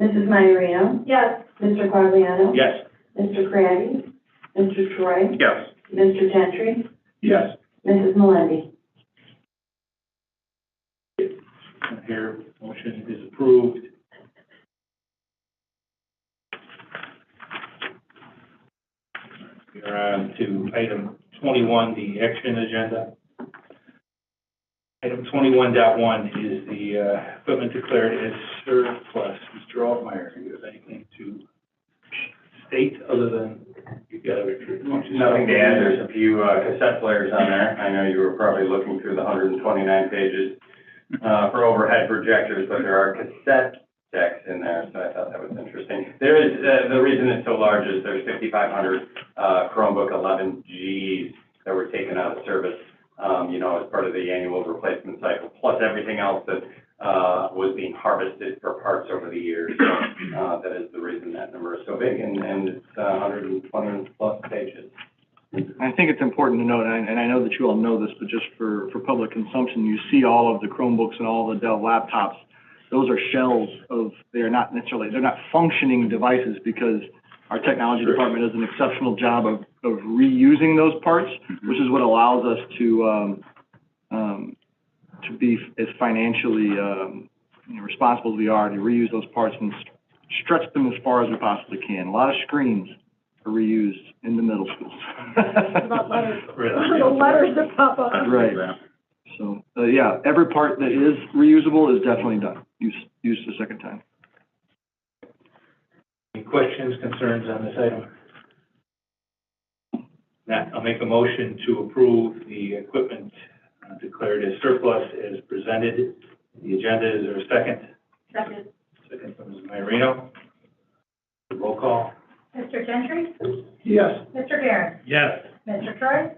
Mrs. Maiorino? Yes. Mr. Quagliano? Yes. Mr. Craddy? Mr. Troy? Yes. Mr. Gentry? Yes. Mrs. Melendi? Here, motion is approved. We are on to item 21, the action agenda. Item 21.1 is the equipment declared as surplus. Mr. Altmeyer, do you have anything to state other than you've got everything? Nothing to add. There's a few cassette players on there. I know you were probably looking through the 129 pages for overhead projectors, but there are cassette decks in there, so I thought that was interesting. There is, the reason it's so large is there's 5,500 Chromebook 11Gs that were taken out of service, as part of the annual replacement cycle, plus everything else that was being harvested for parts over the years. So, that is the reason that number is so big, and it's 120 plus pages. I think it's important to note, and I know that you all know this, but just for public consumption, you see all of the Chromebooks and all the Dell laptops. Those are shells they're not functioning devices because our technology department does an exceptional job of reusing those parts, which is what allows us to be as financially responsible as we are to reuse those parts and stretch them as far as we possibly can. A lot of screens are reused in the middle schools. About letters. The letters that pop up. Right. So, yeah, every part that is reusable is definitely done, used the second time. Any questions, concerns on this item? Now, I'll make a motion to approve the equipment declared as surplus as presented. The agenda, is there a second? Second. Second from Ms. Maiorino. Roll call. Mr. Gentry? Yes. Mr. Garrett? Yes. Mr. Troy?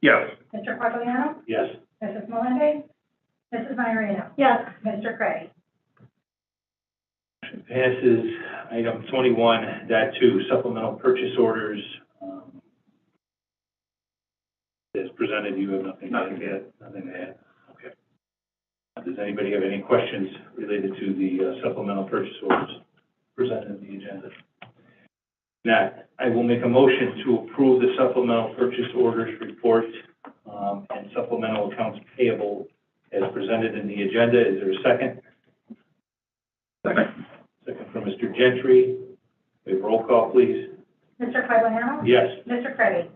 Yes. Mr. Quagliano? Yes. Mrs. Molende? Mrs. Iarino? Yes. Mr. Cray? Motion passes. Item 21.2, supplemental purchase orders. As presented, you have nothing to add? Nothing to add? Okay. Does anybody have any questions related to the supplemental purchase orders presented in the agenda? Now, I will make a motion to approve the supplemental purchase orders report and supplemental accounts payable as presented in the agenda. Is there a second? Second. Second from Mr. Gentry. We have roll call, please. Mr. Quagliano? Yes. Mr. Cray?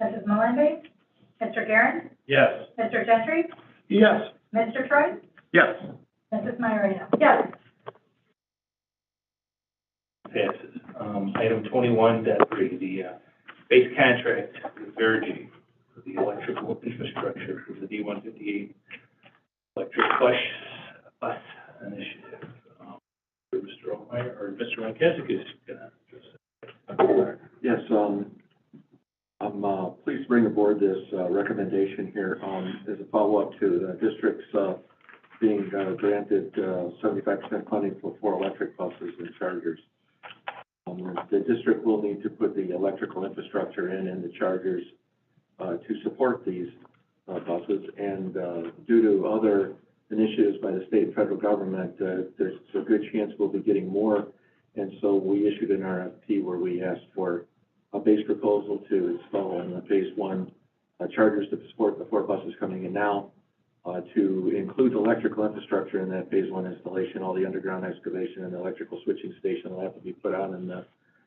Mrs. Molende? Mr. Guerin? Yes. Mr. Gentry? Yes. Mr. Troy? Yes. Mrs. Iarino? Yes. Passes. Item 21.3, the base contract with Verigy for the electrical infrastructure for the D-158 electric bus initiative. Mr. O'Meara, or Mr. Ronkesic is gonna address that. Yes, I'm pleased to bring aboard this recommendation here as a follow-up to the district's being granted 75% funding for 4 electric buses and chargers. The district will need to put the electrical infrastructure in the chargers to support these buses, and due to other initiatives by the state and federal government, there's a good chance we'll be getting more, and so we issued an RFP where we asked for a base proposal to install in the phase 1 chargers to support the 4 buses coming in now, to include electrical infrastructure in that phase 1 installation, all the underground excavation and the electrical switching station will have to be put out in the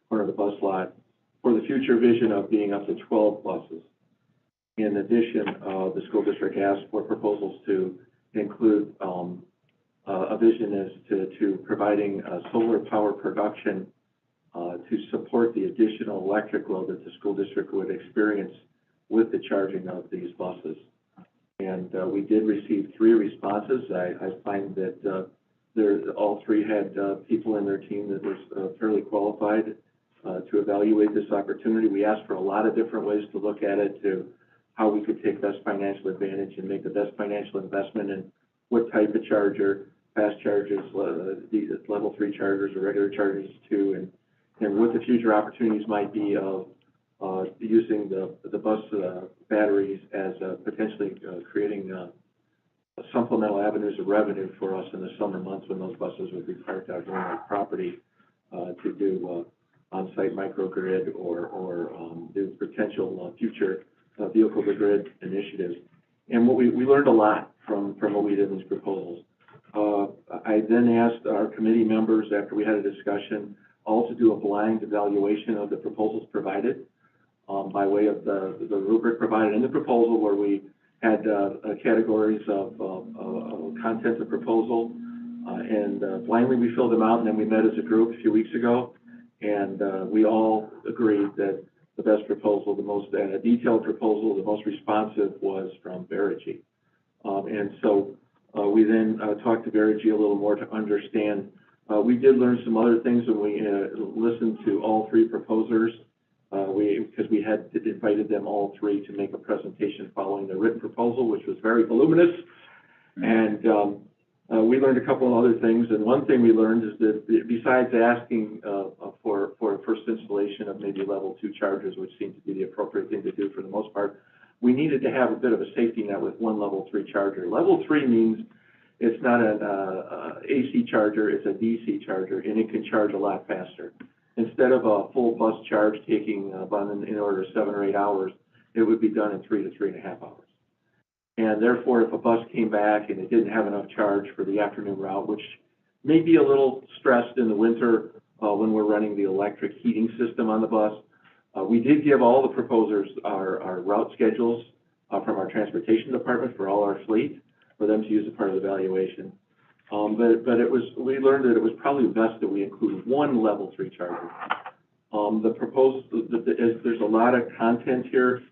corner of the bus lot, for the future vision of being up to 12 buses. In addition, the school district asked for proposals to include a vision as to providing solar power production to support the additional electric load that the school district would experience with the charging of these buses. And we did receive 3 responses. I find that all 3 had people in their team that was fairly qualified to evaluate this opportunity. We asked for a lot of different ways to look at it, to how we could take best financial advantage and make the best financial investment in what type of charger, fast chargers, these level 3 chargers or regular chargers too, and what the future opportunities might be of using the bus batteries as potentially creating supplemental avenues of revenue for us in the summer months when those buses would be parked out here on our property to do on-site microgrid or do potential future vehicle-to-grid initiatives. And what we learned a lot from what we did in these proposals. I then asked our committee members, after we had a discussion, all to do a blind evaluation of the proposals provided by way of the rubric provided in the proposal, where we had categories of content of proposal, and blindly we filled them out, and then we met as a group a few weeks ago, and we all agreed that the best proposal, the most detailed proposal, the most responsive was from Verigy. And so we then talked to Verigy a little more to understand. We did learn some other things when we listened to all 3 proposers, because we had invited them all 3 to make a presentation following the written proposal, which was very voluminous. And we learned a couple of other things, and one thing we learned is that besides asking for a first installation of maybe level 2 chargers, which seemed to be the appropriate thing to do for the most part, we needed to have a bit of a safety net with 1 level 3 charger. Level 3 means it's not an AC charger, it's a DC charger, and it can charge a lot faster. Instead of a full bus charge taking about in order of 7 or 8 hours, it would be done in 3 to 3.5 hours. And therefore, if a bus came back and it didn't have enough charge for the afternoon route, which may be a little stressed in the winter when we're running the electric heating system on the bus, we did give all the proposers our route schedules from our transportation department for all our fleet, for them to use as part of the evaluation. But we learned that it was probably best that we include 1 level 3 charger. There's a lot of content here,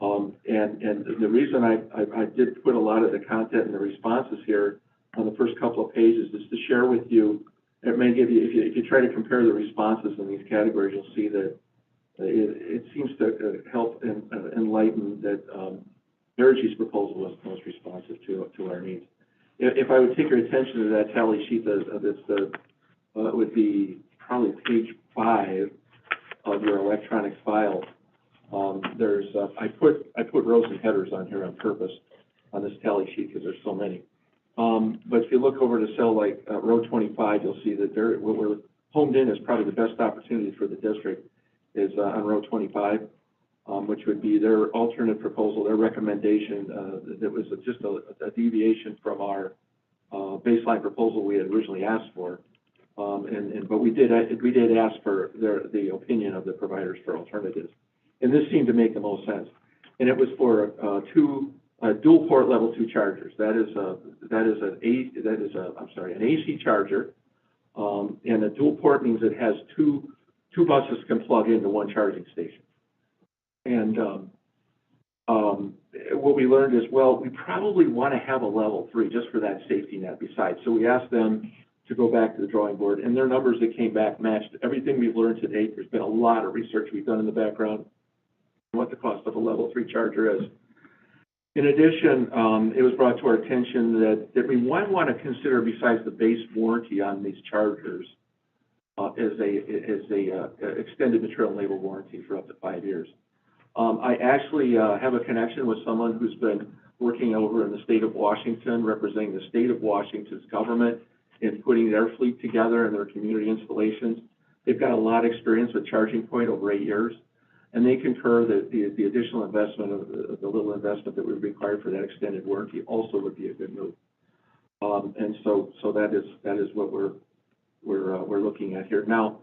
and the reason I did put a lot of the content and the responses here on the first couple of pages is to share with you. It may give you, if you try to compare the responses in these categories, you'll see that it seems to help and enlighten that Verigy's proposal was most responsive to our needs. If I would take your attention to that tally sheet, it would be probably page 5 of your electronic file. I put rows and headers on here on purpose on this tally sheet because there's so many. But if you look over to cell like row 25, you'll see that what we're homed in is probably the best opportunity for the district is on row 25, which would be their alternate proposal, their recommendation that was just a deviation from our baseline proposal we had originally asked for. But we did ask for the opinion of the providers for alternatives, and this seemed to make the most sense. And it was for dual port level 2 chargers. An AC charger, and a dual port means it has two buses can plug into one charging station. And what we learned is, well, we probably want to have a level 3 just for that safety net besides. So we asked them to go back to the drawing board, and their numbers that came back matched everything we've learned to date. There's been a lot of research we've done in the background on what the cost of a level 3 charger is. In addition, it was brought to our attention that we might want to consider, besides the base warranty on these chargers, as a extended material and labor warranty for up to 5 years. I actually have a connection with someone who's been working over in the state of Washington, representing the state of Washington's government in putting their fleet together and their community installations. They've got a lot of experience with Charging Point over 8 years, and they concur that the additional investment of the little investment that would be required for that extended warranty also would be a good move. And so that is what we're looking at here. Now,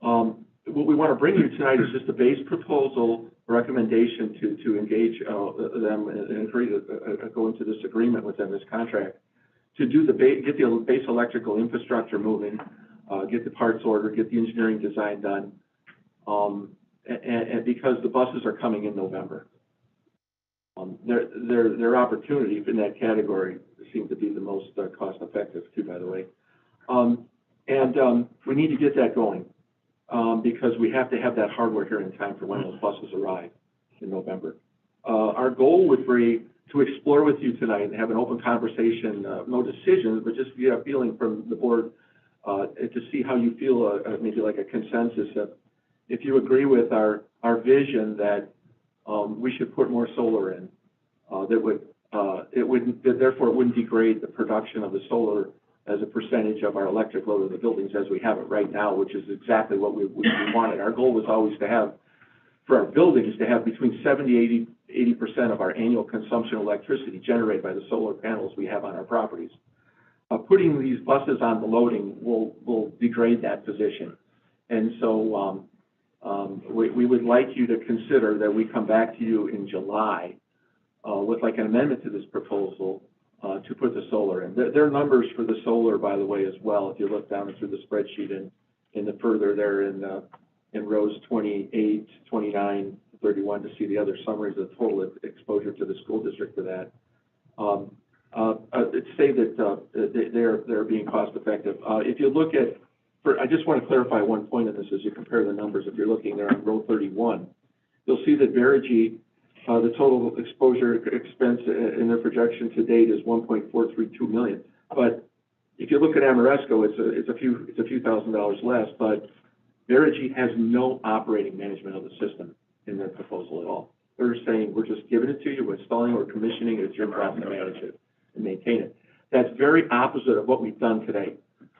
what we want to bring you tonight is just a base proposal recommendation to engage them and agree to go into this agreement with them, this contract, to do get the base electrical infrastructure moving, get the parts ordered, get the engineering design done, and because the buses are coming in November. Their opportunity in that category seems to be the most cost effective too, by the way. We need to get that going because we have to have that hardware here in time for when those buses arrive in November. Our goal would be to explore with you tonight and have an open conversation, no decisions, but just get a feeling from the board to see how you feel, maybe like a consensus of if you agree with our vision that we should put more solar in, therefore it wouldn't degrade the production of the solar as a percentage of our electric load of the buildings as we have it right now, which is exactly what we wanted. Our goal was always to have, for our buildings, to have between 70, 80% of our annual consumption of electricity generated by the solar panels we have on our properties. Putting these buses on the loading will degrade that position. And so we would like you to consider that we come back to you in July with like an amendment to this proposal to put the solar in. There are numbers for the solar, by the way, as well. If you look down through the spreadsheet and in the further there in rows 28, 29, 31 to see the other summaries of total exposure to the school district for that. Say that they're being cost effective. If you look at, I just want to clarify one point of this as you compare the numbers. If you're looking there on row 31, you'll see that Verigy, the total exposure expense in their projection to date is $1.432 million. But if you look at Amoresco, it's a few $1,000s less. But Verigy has no operating management of the system in their proposal at all. They're saying we're just giving it to you, we're installing or commissioning it, it's your job to manage it and maintain it. That's very opposite of what we've done today.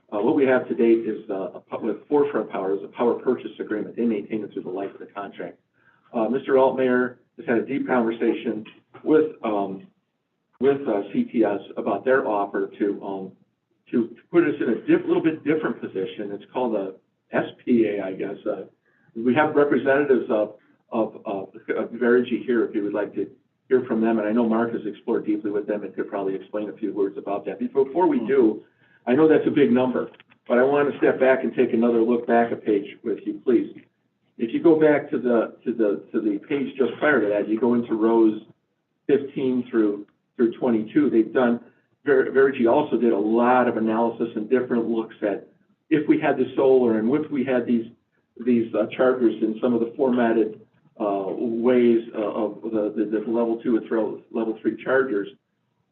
What we have to date is with Forefront Power is a power purchase agreement. They maintain it through the life of the contract. Mr. Altmaier has had a deep conversation with CTS about their offer to put us in a little bit different position. It's called a SPA, I guess. We have representatives of Verigy here if you would like to hear from them, and I know Mark has explored deeply with them and could probably explain a few words about that. Before we do, I know that's a big number, but I want to step back and take another look back a page with you, please. If you go back to the page just prior to that, you go into rows 15 through 22. They've done, Verigy also did a lot of analysis and different looks at if we had the solar and if we had these chargers in some of the formatted ways of the level 2 and level 3 chargers,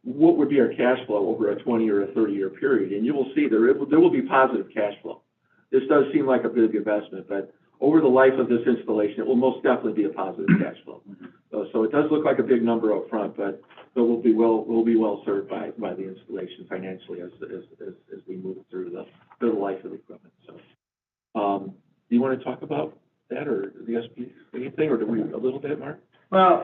what would be our cash flow over a 20 or a 30-year period? And you will see there will be positive cash flow. This does seem like a big investment, but over the life of this installation, it will most definitely be a positive cash flow. So it does look like a big number up front, but we'll be well served by the installation financially as we move through the life of the equipment. So, do you want to talk about that or the SP anything, or do we a little bit, Mark? Well,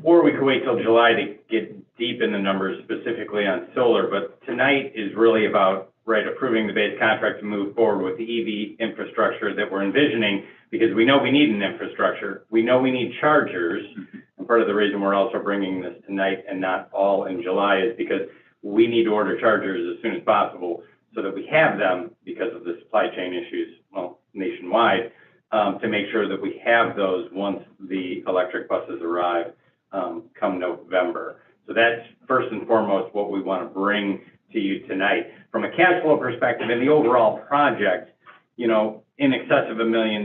or we could wait till July to get deep in the numbers specifically on solar, but tonight is really about, right, approving the base contract to move forward with the EV infrastructure that we're envisioning, because we know we need an infrastructure. We know we need chargers, and part of the reason we're also bringing this tonight and not all in July is because we need to order chargers as soon as possible so that we have them because of the supply chain issues, well, nationwide, to make sure that we have those once the electric buses arrive come November. So that's first and foremost what we want to bring to you tonight. From a cash flow perspective, in the overall project, you know, in excess of $1 million,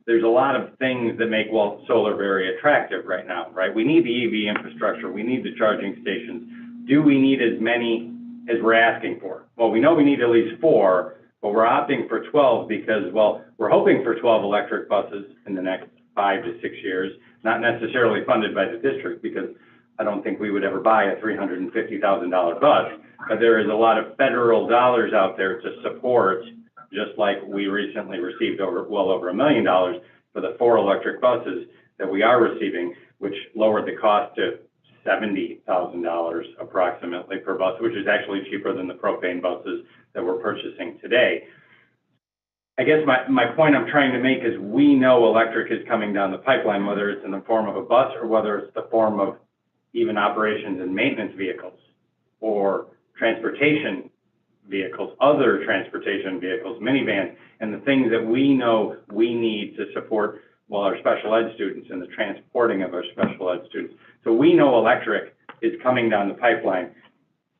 there's a lot of things that make solar very attractive right now, right? We need the EV infrastructure. We need the charging stations. Do we need as many as we're asking for? Well, we know we need at least 4, but we're opting for 12 because, well, we're hoping for 12 electric buses in the next 5 to 6 years, not necessarily funded by the district, because I don't think we would ever buy a $350,000 bus, but there is a lot of federal dollars out there to support, just like we recently received well over $1 million for the 4 electric buses that we are receiving, which lowered the cost to $70,000 approximately per bus, which is actually cheaper than the propane buses that we're purchasing today. I guess my point I'm trying to make is we know electric is coming down the pipeline, whether it's in the form of a bus or whether it's the form of even operations and maintenance vehicles or transportation vehicles, other transportation vehicles, minivans, and the things that we know we need to support, well, our special ed students and the transporting of our special ed students. So we know electric is coming down the pipeline,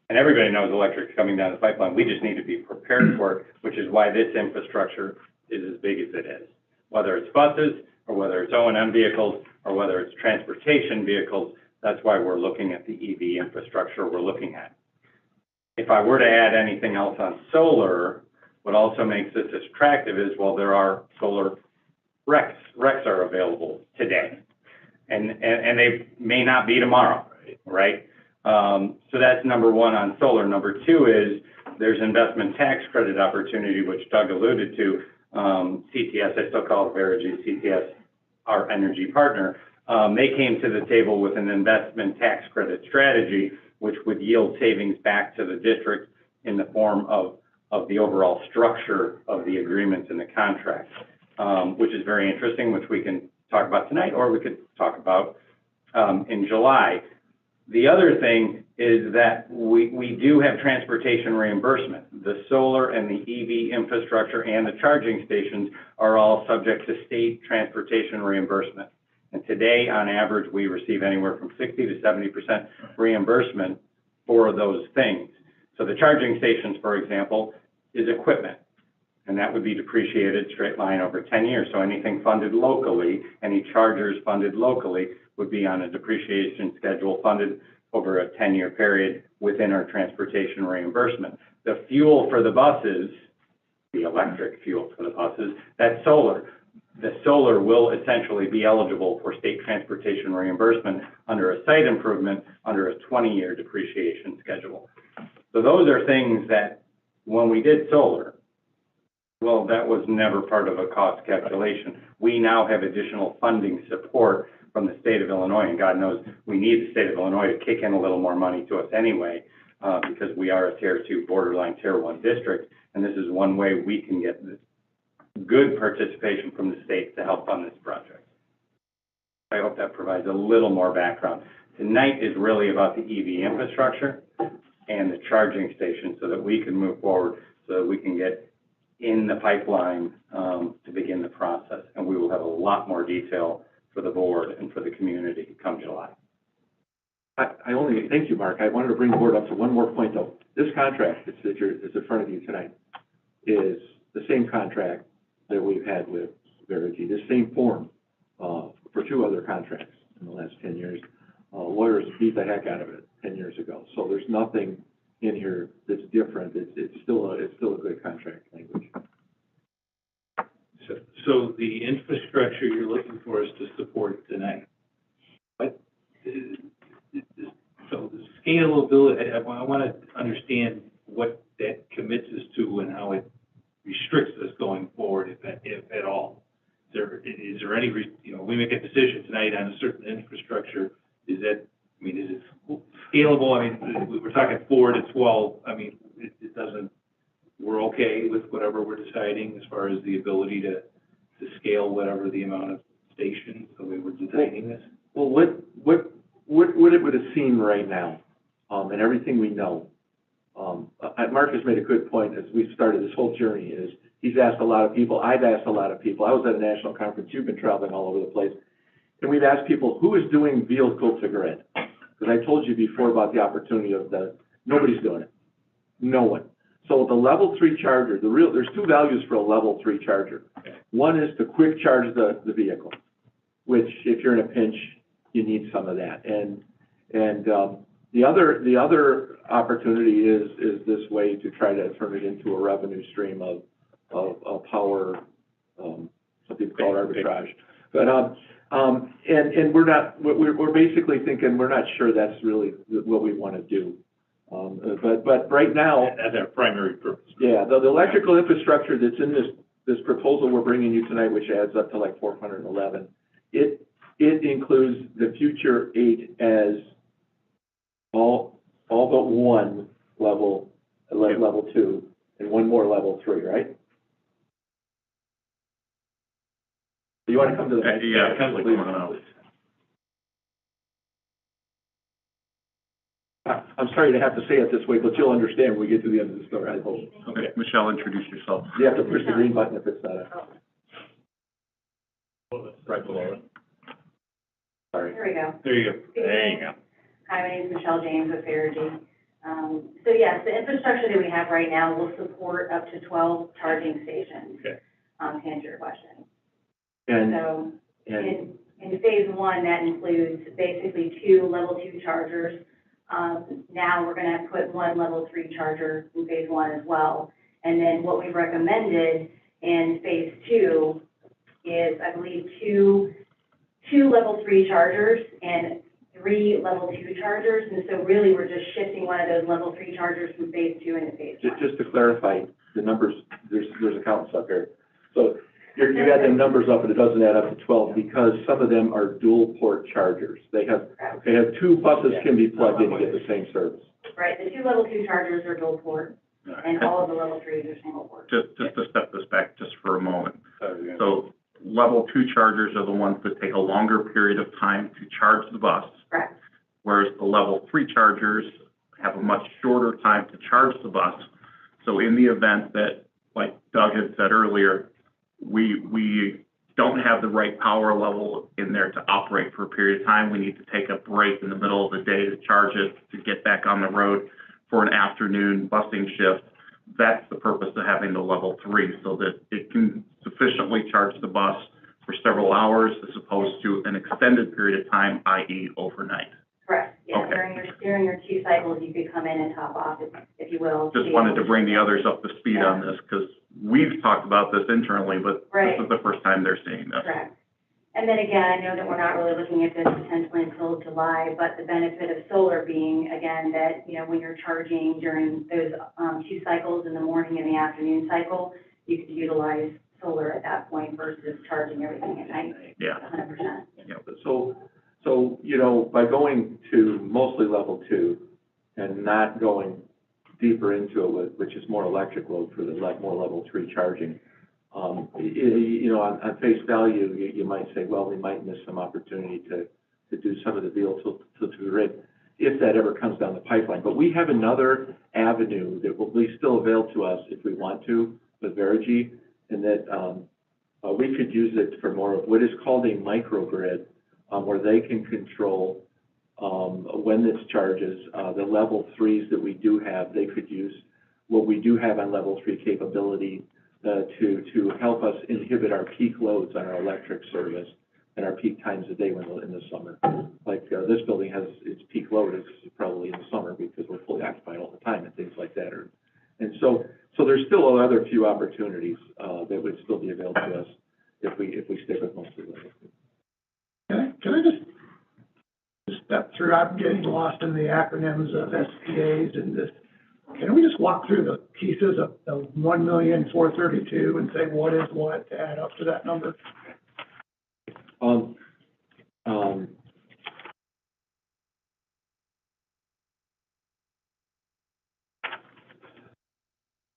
and everybody knows electric is coming down the pipeline. We just need to be prepared for it, which is why this infrastructure is as big as it is. Whether it's buses or whether it's O&M vehicles or whether it's transportation vehicles, that's why we're looking at the EV infrastructure we're looking at. If I were to add anything else on solar, what also makes this attractive is, well, there are solar RECs. RECs are available today, and they may not be tomorrow, right? So that's number one on solar. Number 2 is there's investment tax credit opportunity, which Doug alluded to. CTS, I still call it Verigy, CTS, our energy partner. They came to the table with an investment tax credit strategy, which would yield savings back to the district in the form of the overall structure of the agreements and the contracts, which is very interesting, which we can talk about tonight, or we could talk about in July. The other thing is that we do have transportation reimbursement. The solar and the EV infrastructure and the charging stations are all subject to state transportation reimbursement. And today, on average, we receive anywhere from 60 to 70% reimbursement for those things. So the charging stations, for example, is equipment, and that would be depreciated straight line over 10 years. So anything funded locally, any chargers funded locally would be on a depreciation schedule funded over a 10-year period within our transportation reimbursement. The fuel for the buses, the electric fuel for the buses, that's solar. The solar will essentially be eligible for state transportation reimbursement under a site improvement under a 20-year depreciation schedule. So those are things that when we did solar, well, that was never part of a cost calculation. We now have additional funding support from the state of Illinois, and God knows we need the state of Illinois to kick in a little more money to us anyway, because we are a Tier 2 borderline Tier 1 district, and this is one way we can get this good participation from the state to help fund this project. I hope that provides a little more background. Tonight is really about the EV infrastructure and the charging station so that we can move forward, so that we can get in the pipeline to begin the process. And we will have a lot more detail for the board and for the community come July. Thank you, Mark. I wanted to bring the board up to one more point, though. This contract that's in front of you tonight is the same contract that we've had with Verigy, the same form for 2 other contracts in the last 10 years. Lawyers beat the heck out of it 10 years ago. So there's nothing in here that's different. It's still a good contract language. So the infrastructure you're looking for is to support tonight. But, so the scalability, I want to understand what that commits us to and how it restricts us going forward, if at all. Is there any, we make a decision tonight on a certain infrastructure, is it scalable? I mean, we're talking 4 to 12, I mean, it doesn't, we're okay with whatever we're deciding as far as the ability to scale whatever the amount of stations, the way we're designing this? Well, what it would have seemed right now, and everything we know, Mark has made a good point as we've started this whole journey, is he's asked a lot of people, I've asked a lot of people, I was at a national conference, you've been traveling all over the place, and we've asked people, who is doing vehicle to grid? Because I told you before about the opportunity of nobody's doing it. No one. So the level 3 charger, there's 2 values for a level 3 charger. One is to quick charge the vehicle, which if you're in a pinch, you need some of that. And the other opportunity is this way to try to turn it into a revenue stream of power, some people call it arbitrage. But and we're basically thinking we're not sure that's really what we want to do. But right now, as our primary purpose. Yeah, the electrical infrastructure that's in this proposal we're bringing you tonight, which adds up to like 411, it includes the future 8 as all but one level 2 and one more level 3, right? Do you want to come to the next? Yeah, kind of like one out. I'm sorry to have to say it this way, but you'll understand when we get to the end of the story, I hope. Okay, Michelle, introduce yourself. You have to push the green button if it's not up. Right below it. Sorry. There we go. There you go. There you go. Hi, my name is Michelle James with Fairgy. So yes, the infrastructure that we have right now will support up to 12 charging stations. Okay. To answer your question. And So in phase 1, that includes basically 2 level 2 chargers. Now we're going to put 1 level 3 charger in phase 1 as well. And then what we've recommended in phase 2 is, I believe, two level 3 chargers and 3 level 2 chargers. And so really we're just shifting one of those level 3 chargers from phase 2 into phase 1. just to clarify, the numbers, there's accountants up here. So you got the numbers up, and it doesn't add up to 12 because some of them are dual port chargers. They have 2 buses can be plugged in to get the same service. Right, the 2 level 2 chargers are dual port, and all of the level 3s are single port. Just to step this back just for a moment. So level 2 chargers are the ones that take a longer period of time to charge the bus. Correct. Whereas the level 3 chargers have a much shorter time to charge the bus. So in the event that, like Doug had said earlier, we don't have the right power level in there to operate for a period of time. We need to take a break in the middle of the day to charge it, to get back on the road for an afternoon busing shift. That's the purpose of having the level 3, so that it can sufficiently charge the bus for several hours as opposed to an extended period of time, i.e. overnight. Correct, yeah, Okay. during your 2 cycles, you could come in and top off, if you will. Just wanted to bring the others up to speed on this, because we've talked about this internally, but Right. this is the first time they're seeing this. Correct. And then again, I know that we're not really looking at this potentially until July, but the benefit of solar being, again, that, when you're charging during those 2 cycles in the morning and the afternoon cycle, you could utilize solar at that point versus charging everything at night. Yeah. 100%. Yeah, so, by going to mostly level 2 and not going deeper into it, which is more electric load for the more level 3 charging, on face value, you might say, well, we might miss some opportunity to do some of the vehicle to grid if that ever comes down the pipeline. But we have another avenue that will be still available to us if we want to with Verigy, and that we could use it for more of what is called a microgrid, where they can control when this charges. The level 3s that we do have, they could use what we do have on level 3 capability to help us inhibit our peak loads on our electric service. in our peak times of day when, in the summer. Like, this building has its peak load is probably in the summer because we're fully occupied all the time and things like that. And so there's still another few opportunities, that would still be available to us if we stick with most of them. Can I just step through, I'm getting lost in the acronyms of SPAs and this. Can we just walk through the pieces of 1,432,000 and say what is what to add up to that number?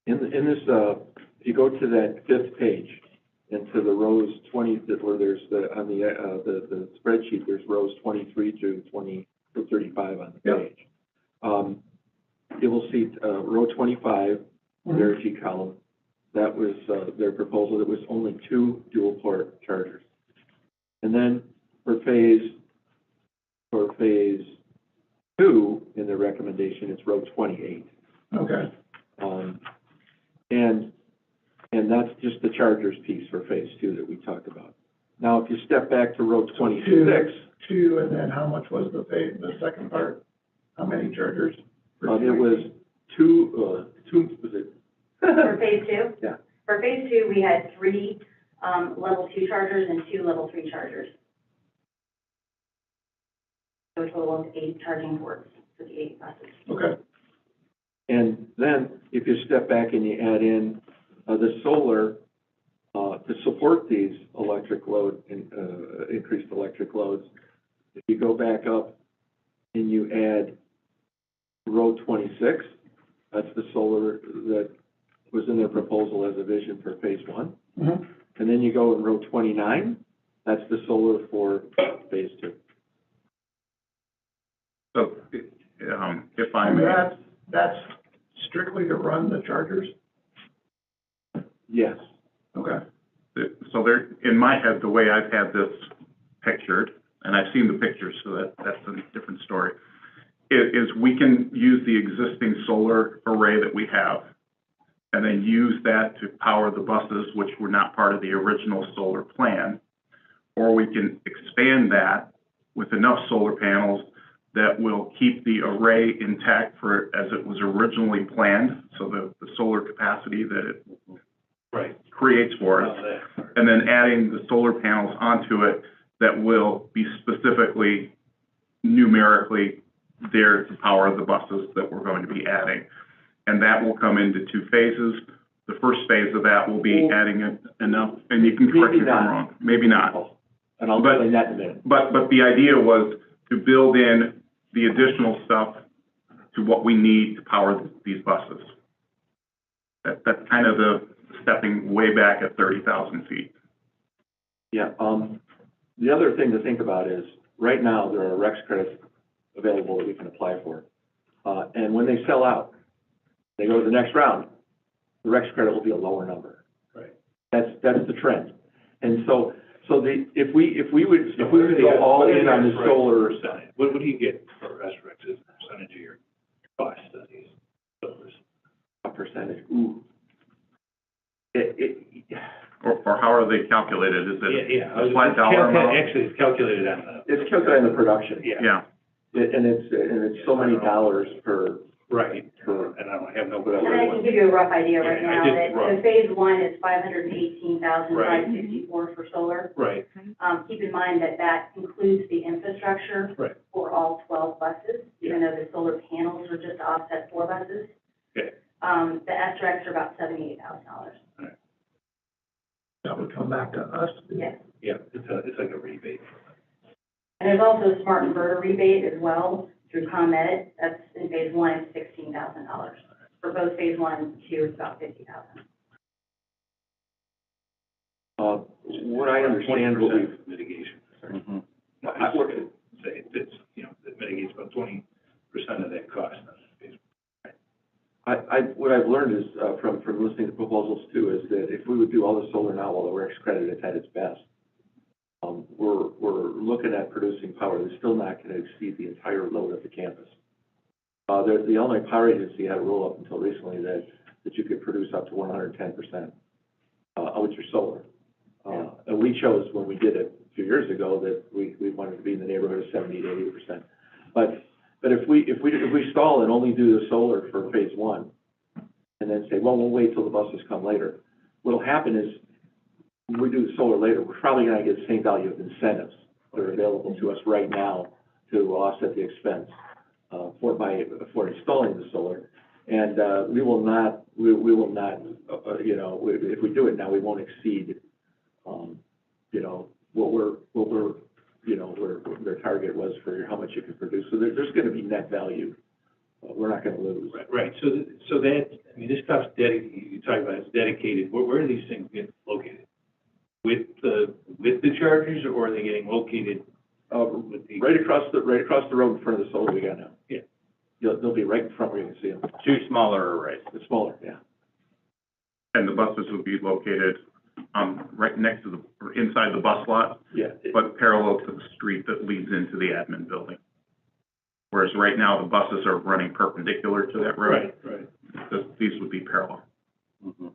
In this, if you go to that 5th page, into the rows 20, where there's on the spreadsheet, there's rows 23 through 35 on the page. You will see, row 25, very G column, that was, their proposal, it was only 2 dual port chargers. And then for phase 2, in the recommendation, it's row 28. Okay. And that's just the chargers piece for phase 2 that we talked about. Now, if you step back to row 26. Two, and then how much was the second part? How many chargers? It was two, was it? For phase 2? Yeah. For phase 2, we had 3 level 2 chargers and 2 level 3 chargers. So a total of 8 charging ports for the 8 buses. Okay. And then if you step back and you add in the solar to support these electric load, increased electric loads, if you go back up and you add row 26, that's the solar that was in their proposal as a vision for phase 1. Mm-hmm. And then you go in row 29, that's the solar for phase 2. So, if I may. That's strictly to run the chargers? Yes. Okay. So there, in my head, the way I've had this pictured, and I've seen the pictures, so that's a different story, is we can use the existing solar array that we have, and then use that to power the buses, which were not part of the original solar plan, or we can expand that with enough solar panels that will keep the array intact for as it was originally planned, so the solar capacity that it creates for us, and then adding the solar panels onto it that will be specifically numerically there to power the buses that we're going to be adding. And that will come into 2 phases. The first phase of that will be adding enough, and you can correct me if I'm wrong, maybe not. And I'll explain that in a minute. But the idea was to build in the additional stuff to what we need to power these buses. That's kind of the stepping way back at 30,000 feet. Yeah. The other thing to think about is right now there are REX credits available that we can apply for, and when they sell out, they go to the next round. The REX credit will be a lower number. Right. That's the trend, and so if we would go all in on the solar. What do you get for SREX as a percentage of your cost of these solars? A percentage. Ooh. Or how are they calculated? Is it a flat dollar amount? Actually, it's calculated on the. It's calculated on the production. Yeah. And it's so many dollars per. Right. And I don't have no. And I can give you a rough idea right now, that rough. the phase 1 is 518,564 for solar. Right. Keep in mind that includes the infrastructure for all 12 buses, even though the solar panels are just to offset 4 buses. Okay. The SREX are about $78,000. That would come back to us? Yes. Yeah, it's like a rebate. And there's also a smart inverter rebate as well through ComEd. That's in phase 1, it's $16,000. For both phase 1 and 2, it's about $50,000. What I understand, what we've. Mitigation. Mm-hmm. No, I would say it's, that mitigates about 20% of that cost. What I've learned is, from listening to proposals too, is that if we would do all the solar now while the REX credit is at its best, we're looking at producing power that's still not going to exceed the entire load of the campus. The Illinois Power Agency had a rule up until recently that you could produce up to 110% with your solar. And we chose, when we did it a few years ago that we wanted to be in the neighborhood of 70 to 80%. But if we stall and only do the solar for phase one, and then say, well, we'll wait till the buses come later, what'll happen is, when we do the solar later, we're probably gonna get the same value of incentives that are available to us right now to offset the expense, for installing the solar. And, we will not, you know, if we do it now, we won't exceed, you know, what their target was for how much you can produce. So there's gonna be net value. We're not gonna lose. Right, so that, I mean, this stuff's dedicated, you talk about it's dedicated, where do these things get located? With the chargers, or are they getting located? With the Right across the road in front of the solar we got now. Yeah. They'll be right in front where you can see them. Two smaller arrays. It's smaller, yeah. And the buses will be located, right next to or inside the bus lot, Yeah. but parallel to the street that leads into the admin building. Whereas right now, the buses are running perpendicular to that road. Right. These would be parallel. Mm-hmm.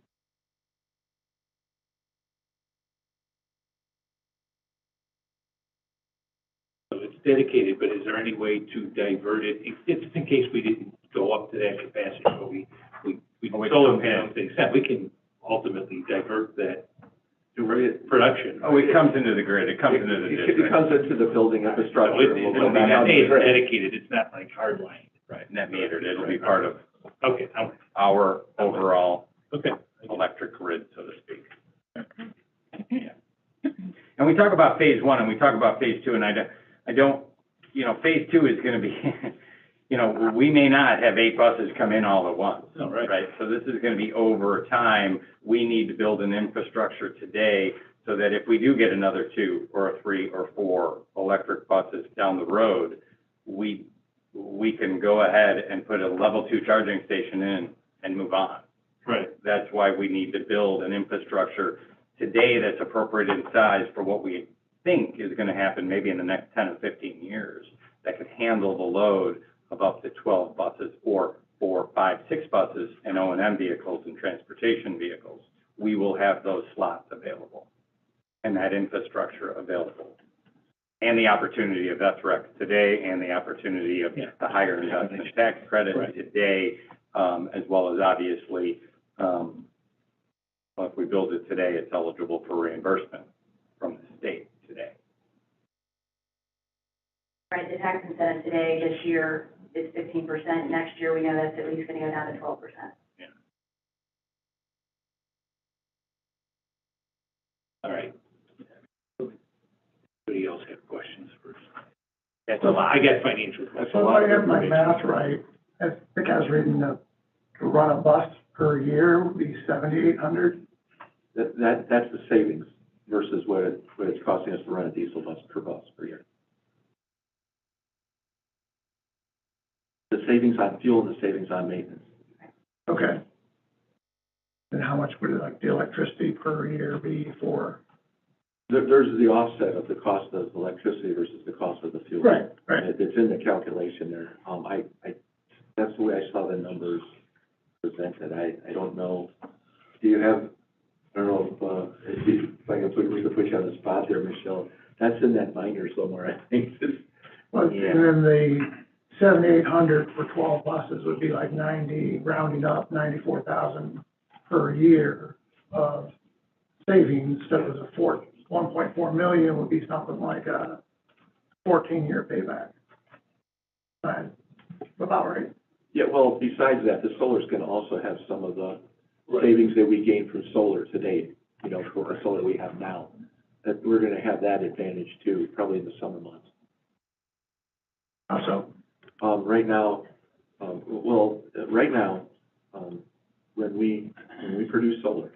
So it's dedicated, but is there any way to divert it, it's in case we didn't go up to that capacity, but we solar panels, to the extent we can ultimately divert that production. Oh, it comes into the grid, it comes into the district. It comes into the building infrastructure. So it's dedicated, it's not like hardline. Right, net metered, it'll be part of Okay, our overall okay. electric grid, so to speak. And we talk about phase one and we talk about phase two, and I don't, you know, phase two is gonna be, you know, we may not have 8 buses come in all at once. Oh, right. Right, so this is gonna be over time. We need to build an infrastructure today so that if we do get another 2 or 3 or 4 electric buses down the road, we can go ahead and put a level 2 charging station in and move on. Right. That's why we need to build an infrastructure today that's appropriate in size for what we think is gonna happen maybe in the next 10 or 15 years, that can handle the load of up to 12 buses or 4, 5, 6 buses and O&M vehicles and transportation vehicles. We will have those slots available and that infrastructure available. And the opportunity of SREC today, and the opportunity of the higher investment tax credit today, as well as obviously, if we build it today, it's eligible for reimbursement from the state today. Right, the tax incentive today, this year, is 15%. Next year, we know that's at least gonna go down to 12%. Yeah. All right. Anybody else have questions first? That's a lot. I got financial questions. So if I have my math right, I think I was reading to run a bus per year would be 7,800. That's the savings versus what it's costing us to run a diesel bus per year. The savings on fuel and the savings on maintenance. Okay. And how much would the electricity per year be for? There's the offset of the cost of electricity versus the cost of the fuel. Right. It's in the calculation there. That's the way I saw the numbers presented. I don't know. Do you have, I don't know if I can put you on the spot there, Michelle. That's in that binder somewhere, I think. Well, and then the 7,800 for 12 buses would be like 90, rounding up, 94,000 per year of savings. So it was 1.4 million would be something like a 14-year payback. About right. Yeah, well, besides that, the solar's gonna also have some of the savings that we gain from solar today, you know, for the solar we have now. That we're gonna have that advantage too, probably in the summer months. How so? Right now, when we produce solar,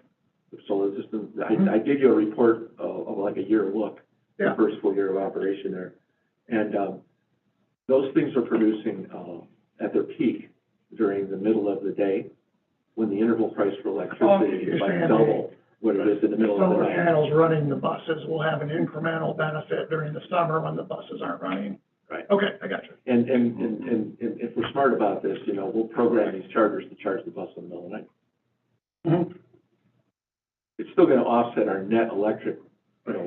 the solar system, I gave you a report of like a year look, the first full year of operation there. And, those things are producing, at their peak during the middle of the day, when the interval price for electricity is like double what it is in the middle of the Solar night. panels running the buses will have an incremental benefit during the summer when the buses aren't running. Right. Okay, I got you. And if we're smart about this, you know, we'll program these chargers to charge the bus in the middle of the night. Mm-hmm. It's still gonna offset our net electric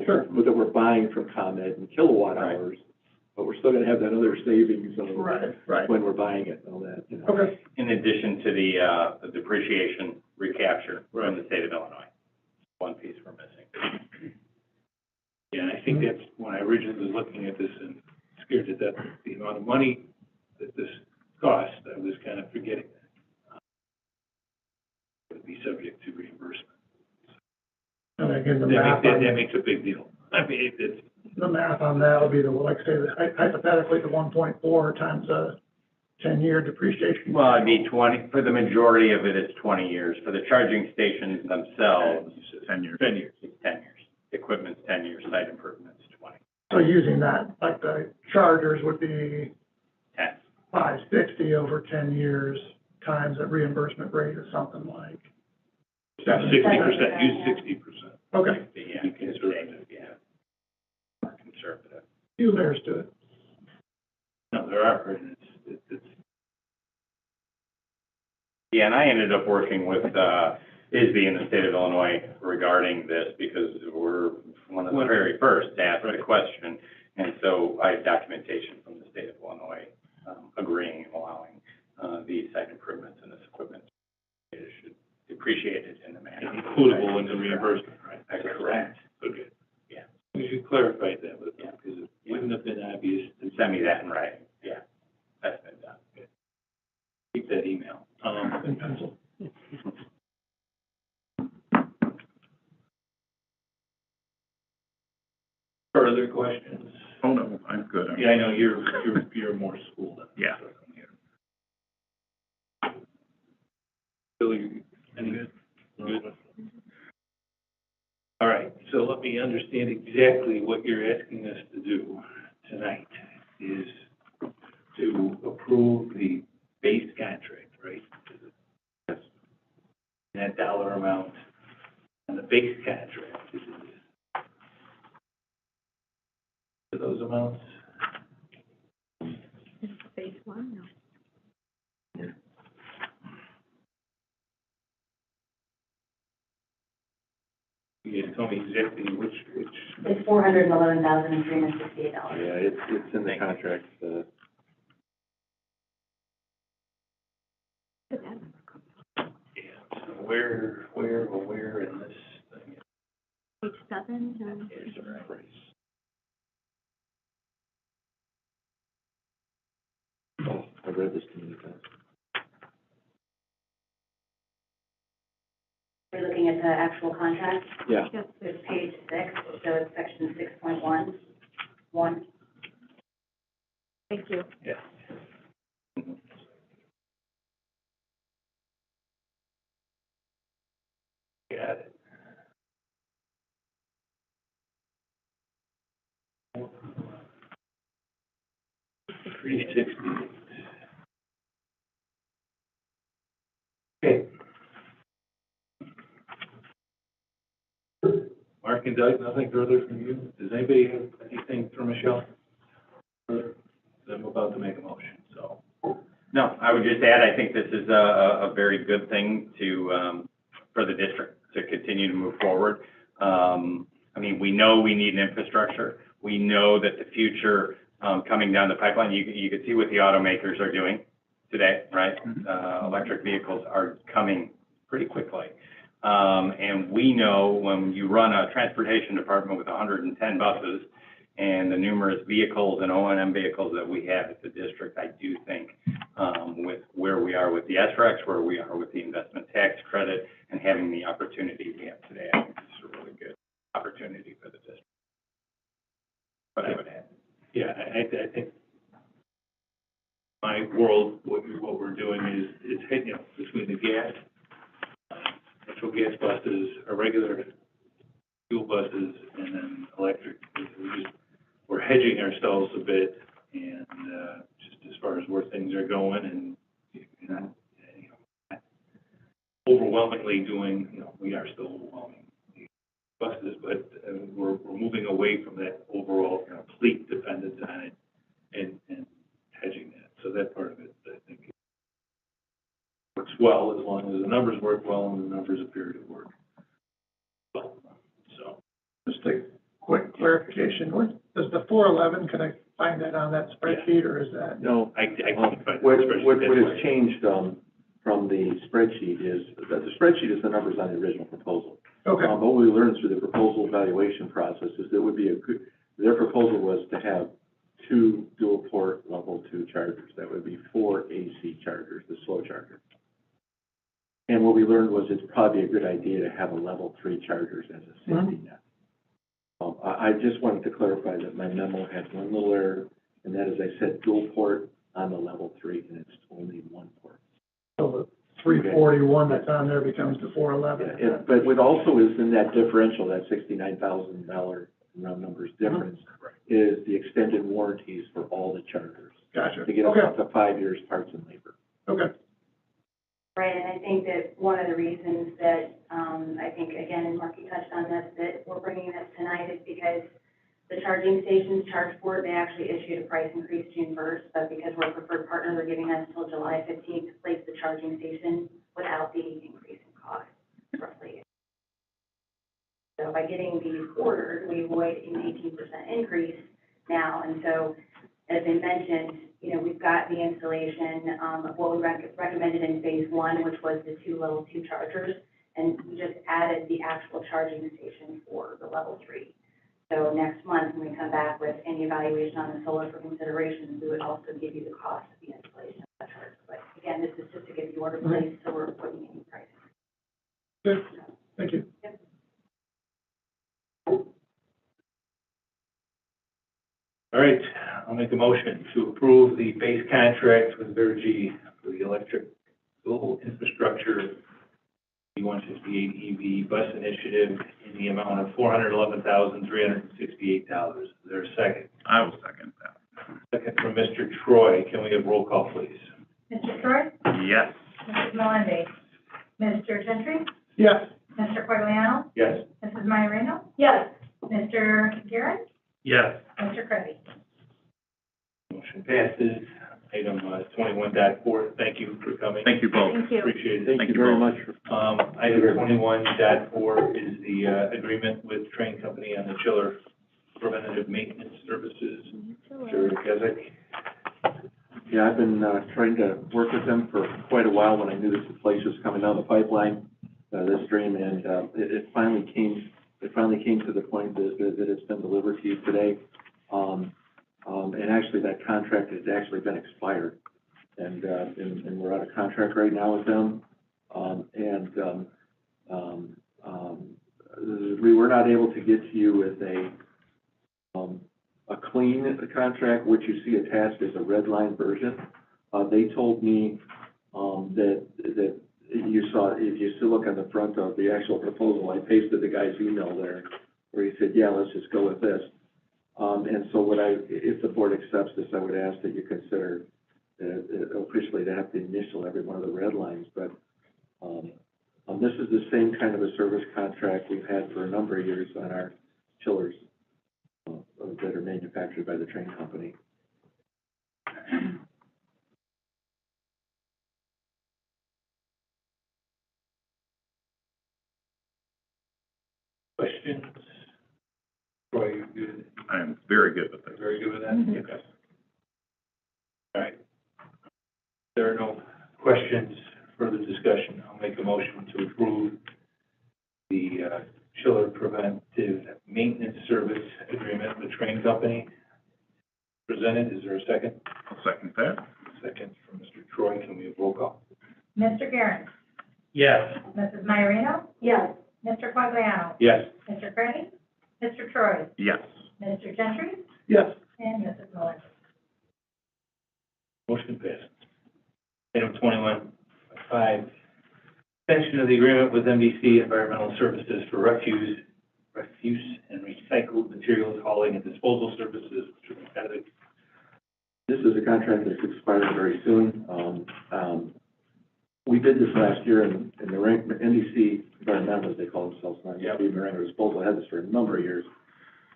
Sure. that we're buying from ComEd in kilowatt hours, but we're still gonna have that other savings of Right. when we're buying it and all that, you know. Okay. In addition to the depreciation recapture from the state of Illinois. One piece we're missing. Yeah, and I think that's when I originally was looking at this and scared to death of the amount of money that this cost, I was kind of forgetting that. It would be subject to reimbursement. And again, the That math makes, on, that makes a big deal. I mean, it's, the math on that will be the, like say, hypothetically, the 1.4 times a 10-year depreciation. Well, it'd be 20, for the majority of it, it's 20 years. For the charging stations themselves, 10 years. 10 years. it's 10 years. Equipment's 10 years, site improvements 20. So using that, like the chargers would be 10. 560 over 10 years times a reimbursement rate of something like. 60%, use 60%. Okay. Yeah, Conservative. yeah. More conservative. Few layers to it. No, there are, and it's. Yeah, and I ended up working with, ISB in the state of Illinois regarding this because we're one of the very first to ask the question. And so I have documentation from the state of Illinois, agreeing and allowing, these site improvements and this equipment. It should depreciate it in the manner. Includable in the reimbursement, right? That's correct. Okay. Yeah. We should clarify that with them, because it wouldn't have been obvious to And send me that in writing. Yeah, that's been done. keep that email. In pencil. Further questions? Oh, no, I'm good. Yeah, I know, you're more schooled up. Yeah. Bill, you, any good? Good. All right, so let me understand exactly what you're asking us to do tonight is to approve the base contract, right? Yes. That dollar amount on the base contract is those amounts? Phase one, no. You can tell me exactly which. It's $411,368. Yeah, it's in the contract, Yeah, so where in this thing? Page 7, Is the reference? oh, I read this to you guys. You're looking at the actual contract, Yeah. it's page 6, so it's section 6.1, 1. thank you. Yeah. Got it. $360. Okay. Mark and Doug, nothing further from you? Does anybody have anything for Michelle? Further? I'm about to make a motion, so. No, I would just add, I think this is a very good thing to, for the district to continue to move forward. I mean, we know we need an infrastructure. We know that the future, coming down the pipeline, you can see what the automakers are doing today, right? Electric vehicles are coming pretty quickly. And we know when you run a transportation department with 110 buses and the numerous vehicles and O&M vehicles that we have at the district, I do think, with where we are with the SREX, where we are with the investment tax credit, and having the opportunity we have today, I think it's a really good opportunity for the district. But I would add. Yeah, I think my world, what we're doing is hitting, between the gas, natural gas buses, our regular fuel buses, and then electric. We're hedging ourselves a bit, and just as far as where things are going, and not overwhelmingly doing, we are still overwhelming buses, but we're moving away from that overall fleet dependence on it and hedging that. So that part of it, I think, works well as long as the numbers work well and the numbers appear to work well. So Just take clarification, does the 411, can I find that on that spreadsheet, or is that? No, I can't find the what spreadsheet. has changed, from the spreadsheet is, that the spreadsheet is the numbers on the original proposal. Okay. What we learned through the proposal evaluation process is that would be their proposal was to have 2 dual port level 2 chargers. That would be 4 AC chargers, the slow charger. And what we learned was it's probably a good idea to have a level 3 chargers as a safety net. I just wanted to clarify that my memo had one little error, and that is I said dual port on the level 3, and it's only 1 port. So the 341 that's on there becomes the 411. Yeah, but what also is in that differential, that $69,000 round numbers difference, is the extended warranties for all the chargers. Gotcha. To get us up to 5 years parts and labor. Okay. Right, and I think that one of the reasons that, I think, again, Marky touched on this, that we're bringing this tonight is because the charging stations charge for it, they actually issued a price increase June 1st, but because we're a preferred partner, they're giving us until July 15th to place the charging station without the increase in cost, roughly. So by getting these ordered, we avoid an 18% increase now, and so, as I mentioned, you know, we've got the installation of what we recommended in phase 1, which was the 2 level 2 chargers, and we just added the actual charging station for the level 3. So next month, when we come back with any evaluation on the solar for consideration, we would also give you the cost of the installation of that charger. But again, this is just to get the order placed, so we're putting any pricing. Good, thank you. Yep. All right, I'll make a motion to approve the base contract with Vergy for the electrical infrastructure E-158 EV bus initiative in the amount of $411,368. Is there a second? I will second that. Second from Mr. Troy. Can we have roll call, please? Mr. Troy? Yes. Mrs. Melendy? Mr. Gentry? Yes. Mr. Quagliano? Yes. Mrs. Maiorino? Yes. Mr. Garrett? Yes. Mr. Kirby? Motion passes. Item 21.4, thank you for coming. Thank you both. Thank you. Appreciate it. Thank you very much. Item 21.4 is the agreement with Train Company on the chiller preventative maintenance services. Sure, Keswick. Yeah, I've been trying to work with them for quite a while when I knew this place was coming down the pipeline, this stream, and it finally came to the point that it's been delivered to you today. And actually, that contract has actually been expired, and we're out of contract right now with them. We were not able to get to you with a clean contract, which you see attached as a red line version. They told me that you saw, if you still look on the front of the actual proposal, I pasted the guy's email there, where he said, yeah, let's just go with this. And so if the board accepts this, I would ask that you consider officially to have to initial every one of the red lines. But this is the same kind of a service contract we've had for a number of years on our chillers that are manufactured by the Train Company. Questions? Troy, you good? I am very good with this. Very good with that? Okay. All right. If there are no questions, further discussion, I'll make a motion to approve the chiller preventive maintenance service agreement with Train Company. Presented, is there a second? I'll second that. Second from Mr. Troy. Can we have roll call? Mr. Garrett? Yes. Mrs. Maiorino? Yes. Mr. Quagliano? Yes. Mr. Kirby? Mr. Troy? Yes. Mr. Gentry? Yes. And Mrs. Melendy? Motion passes. Item 21.5, extension of the agreement with MDC Environmental Services for refuse and recycled materials hauling and disposal services. This is a contract that's expired very soon. We did this last year, and the NDC Environmental, as they call themselves, not NDC Environmental Disposal, had this for a number of years.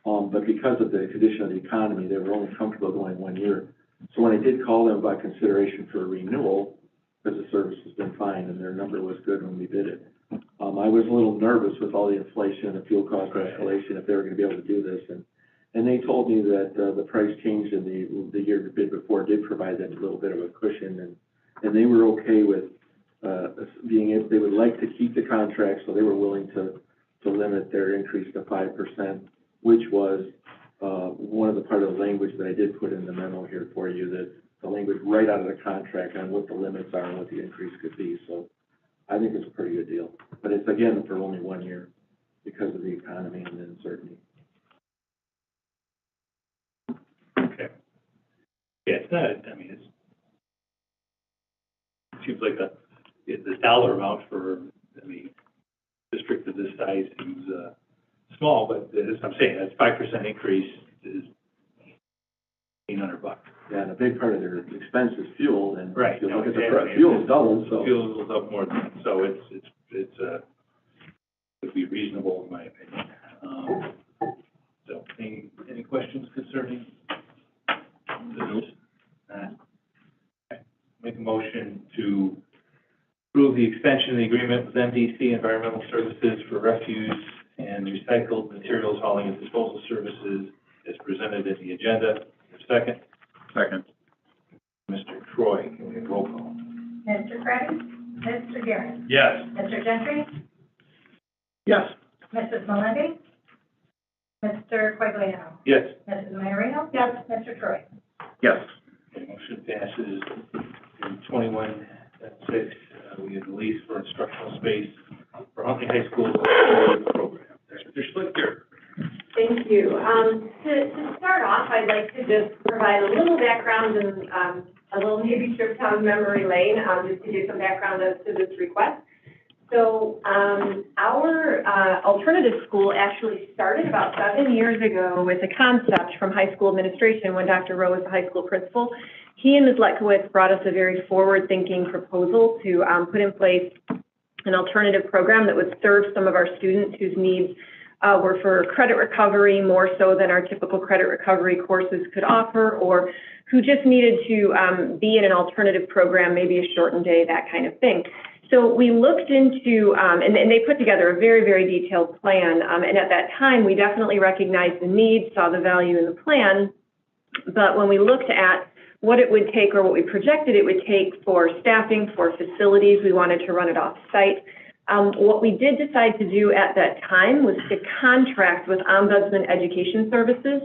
But because of the condition of the economy, they were only comfortable going 1 year. So when I did call them about consideration for a renewal, because the service has been fine and their number was good when we did it, I was a little nervous with all the inflation and the fuel cost escalation if they were going to be able to do this. And they told me that, the price change in the year bid before did provide them a little bit of a cushion, and they were okay with, being able, they would like to keep the contract, so they were willing to limit their increase to 5%, which was, one of the part of the language that I did put in the memo here for you, that the language right out of the contract on what the limits are and what the increase could be, so I think it's a pretty good deal. But it's, again, for only 1 year because of the economy and the uncertainty. Okay. Yeah, it's not, I mean, it seems like the dollar amount for, I mean, district of this size seems, small, but as I'm saying, that's 5% increase is $1,800. Yeah, and a big part of their expense is fuel, and Right. if you look at Exactly. fuel is doubled, so. Fuel is up more than that, so would be reasonable in my opinion. So, any questions concerning this? Okay. Make a motion to approve the extension of the agreement with MDC Environmental Services for refuse and recycled materials hauling and disposal services as presented in the agenda. Second? Second. Mr. Troy, can we have roll call? Mr. Craddock? Mr. Garrett? Yes. Mr. Gentry? Yes. Mrs. Melendi? Mr. Quagliano? Yes. Mrs. Mayorino? Yes. Mr. Troy? Yes. Motion passes. In 21-6, we have the lease for instructional space for Hunley High School program. Mr. Schlichter. Thank you. To start off, I'd like to just provide a little background and a little maybe trip down memory lane, just to give some background as to this request. So our alternative school actually started about 7 years ago with a concept from high school administration when Dr. Rowe was the high school principal. He and Ms. Letkowitz brought us a very forward-thinking proposal to put in place an alternative program that would serve some of our students whose needs were for credit recovery more so than our typical credit recovery courses could offer, or who just needed to be in an alternative program, maybe a shortened day, that kind of thing. So we looked into, and they put together a very, very detailed plan, and at that time, we definitely recognized the need, saw the value in the plan, but when we looked at what it would take or what we projected it would take for staffing, for facilities, we wanted to run it off-site. What we did decide to do at that time was to contract with Ombudsman Education Services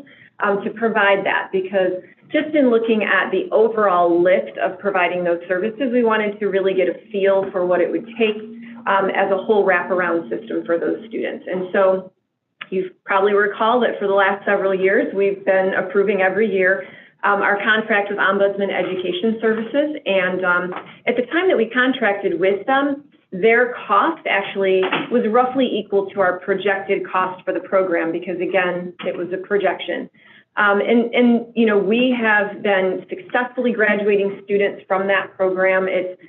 to provide that, because just in looking at the overall lift of providing those services, we wanted to really get a feel for what it would take as a whole wraparound system for those students. And so you probably recall that for the last several years, we've been approving every year our contract with Ombudsman Education Services. And at the time that we contracted with them, their cost actually was roughly equal to our projected cost for the program, because again, it was a projection. And you know, we have been successfully graduating students from that program. It's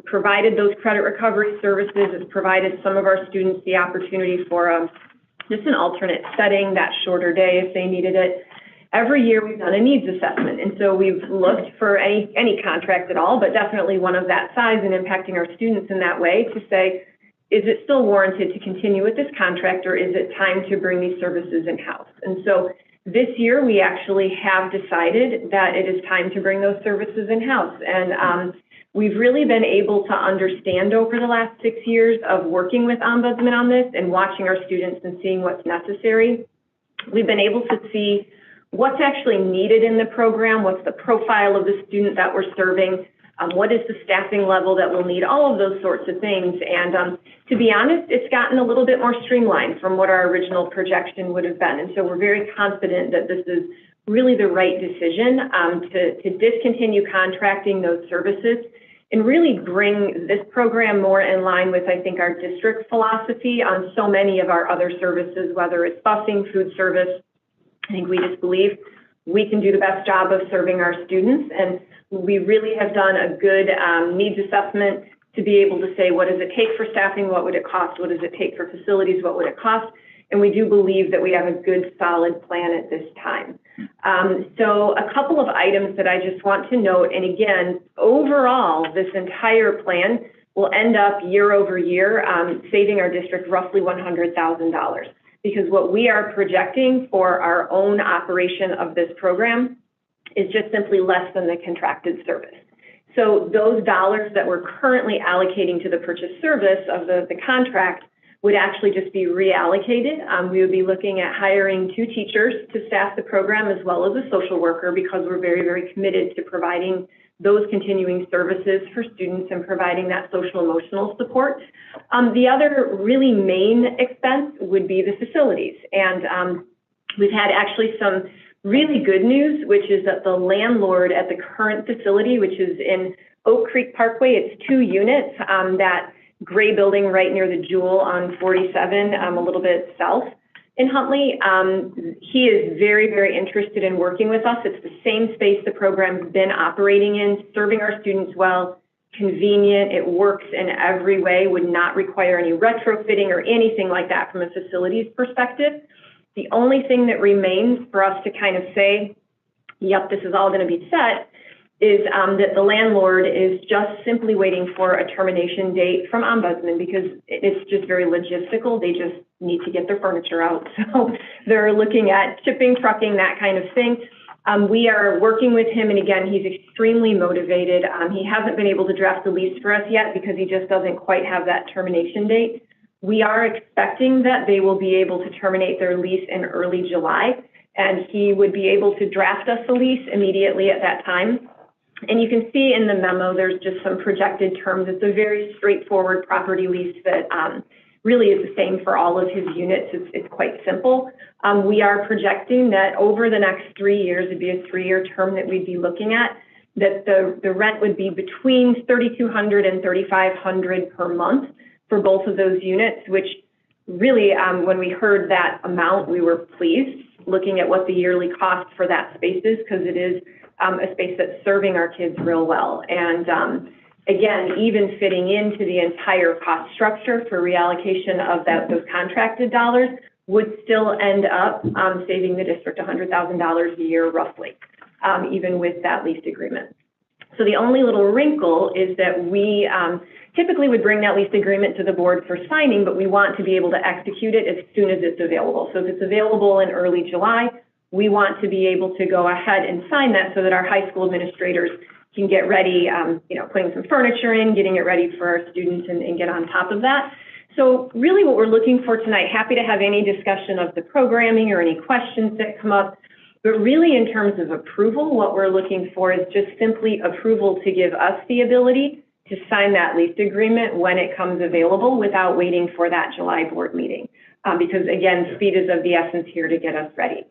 provided those credit recovery services. It's provided some of our students the opportunity for just an alternate setting, that shorter day if they needed it. Every year we've done a needs assessment, and so we've looked for any contract at all, but definitely one of that size and impacting our students in that way to say, is it still warranted to continue with this contract, or is it time to bring these services in-house? And so this year we actually have decided that it is time to bring those services in-house. And we've really been able to understand over the last 6 years of working with Ombudsman on this and watching our students and seeing what's necessary. We've been able to see what's actually needed in the program, what's the profile of the student that we're serving, what is the staffing level that we'll need, all of those sorts of things. And to be honest, it's gotten a little bit more streamlined from what our original projection would have been. And so we're very confident that this is really the right decision to discontinue contracting those services and really bring this program more in line with, I think, our district philosophy on so many of our other services, whether it's busing, food service. I think we just believe we can do the best job of serving our students, and we really have done a good needs assessment to be able to say, what does it take for staffing, what would it cost, what does it take for facilities, what would it cost, and we do believe that we have a good, solid plan at this time. So a couple of items that I just want to note, and again, overall, this entire plan will end up year over year saving our district roughly $100,000. because what we are projecting for our own operation of this program is just simply less than the contracted service. So those dollars that we're currently allocating to the purchase service of the contract would actually just be reallocated. We would be looking at hiring 2 teachers to staff the program as well as a social worker, because we're very, very committed to providing those continuing services for students and providing that social emotional support. The other really main expense would be the facilities. And we've had actually some really good news, which is that the landlord at the current facility, which is in Oak Creek Parkway, it's 2 units, that gray building right near the Jewel on 47, a little bit south in Hunley. He is very, very interested in working with us. It's the same space the program's been operating in, serving our students well, convenient, it works in every way, would not require any retrofitting or anything like that from a facilities perspective. The only thing that remains for us to kind of say, yep, this is all going to be set, is that the landlord is just simply waiting for a termination date from Ombudsman, because it's just very logistical. They just need to get their furniture out. So they're looking at shipping, trucking, that kind of thing. We are working with him, and again, he's extremely motivated. He hasn't been able to draft the lease for us yet because he just doesn't quite have that termination date. We are expecting that they will be able to terminate their lease in early July, and he would be able to draft us a lease immediately at that time. And you can see in the memo, there's just some projected terms. It's a very straightforward property lease that really is the same for all of his units. It's quite simple. We are projecting that over the next 3 years, it'd be a 3-year term that we'd be looking at, that the rent would be between $3,200 and $3,500 per month for both of those units, which really, when we heard that amount, we were pleased, looking at what the yearly cost for that space is, because it is a space that's serving our kids real well. And again, even fitting into the entire cost structure for reallocation of those contracted dollars would still end up saving the district $100,000 a year roughly, even with that lease agreement. So the only little wrinkle is that we typically would bring that lease agreement to the board for signing, but we want to be able to execute it as soon as it's available. So if it's available in early July, we want to be able to go ahead and sign that so that our high school administrators can get ready, putting some furniture in, getting it ready for our students and get on top of that. So really what we're looking for tonight, happy to have any discussion of the programming or any questions that come up, but really in terms of approval, what we're looking for is just simply approval to give us the ability to sign that lease agreement when it comes available without waiting for that July board meeting. Because again, speed is of the essence here to get us ready.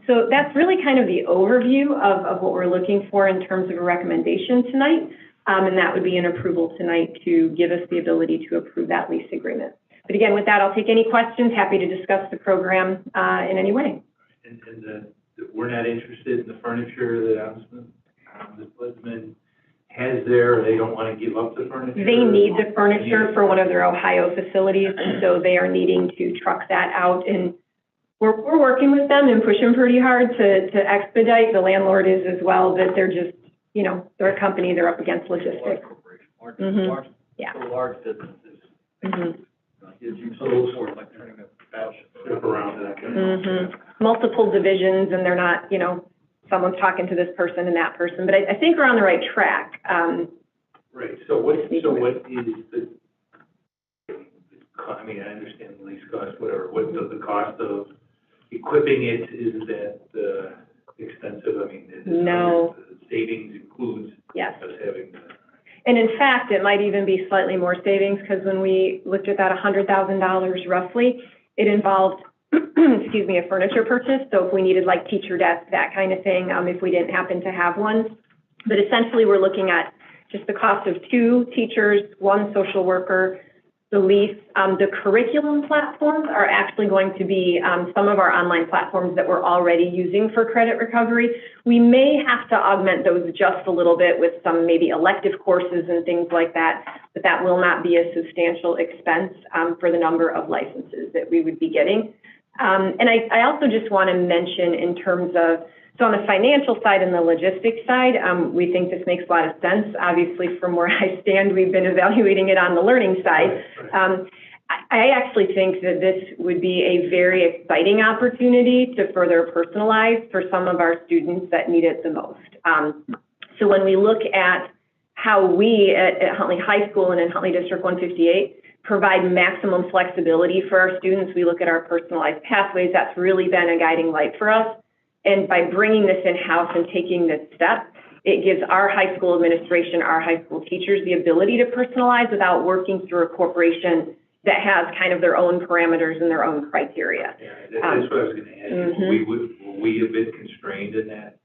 So that's really kind of the overview of what we're looking for in terms of a recommendation tonight. And that would be an approval tonight to give us the ability to approve that lease agreement. But again, with that, I'll take any questions, happy to discuss the program in any way. And we're not interested in the furniture that Ombudsman has there, or they don't want to give up the furniture? They need the furniture for one of their Ohio facilities, and so they are needing to truck that out. And we're working with them and pushing pretty hard to expedite. The landlord is as well, but they're just, they're a company, they're up against logistics. Yeah. Large businesses. Mm-hmm. Like turning a battleship around that. Multiple divisions, and they're not, someone's talking to this person and that person, but I think we're on the right track. Right, so what is the, I mean, I understand the lease cost, whatever, what the cost of equipping it, is that expensive? I mean, no. The savings includes yes. us having and in fact, it might even be slightly more savings, because when we looked at that $100,000 roughly, it involved excuse me, a furniture purchase. So if we needed like teacher desks, that kind of thing, if we didn't happen to have one. But essentially we're looking at just the cost of 2 teachers, 1 social worker, the lease. The curriculum platforms are actually going to be some of our online platforms that we're already using for credit recovery. We may have to augment those just a little bit with some maybe elective courses and things like that, but that will not be a substantial expense for the number of licenses that we would be getting. And I also just want to mention in terms of, so on the financial side and the logistics side, we think this makes a lot of sense. Obviously, from where I stand, we've been evaluating it on the learning side. I actually think that this would be a very exciting opportunity to further personalize for some of our students that need it the most. So when we look at how we at Huntley High School and in Huntley District 158 provide maximum flexibility for our students, we look at our personalized pathways. That's really been a guiding light for us. And by bringing this in-house and taking this step, it gives our high school administration, our high school teachers, the ability to personalize without working through a corporation that has kind of their own parameters and their own criteria. Yeah, that's what I was gonna ask you. Will we have been constrained in that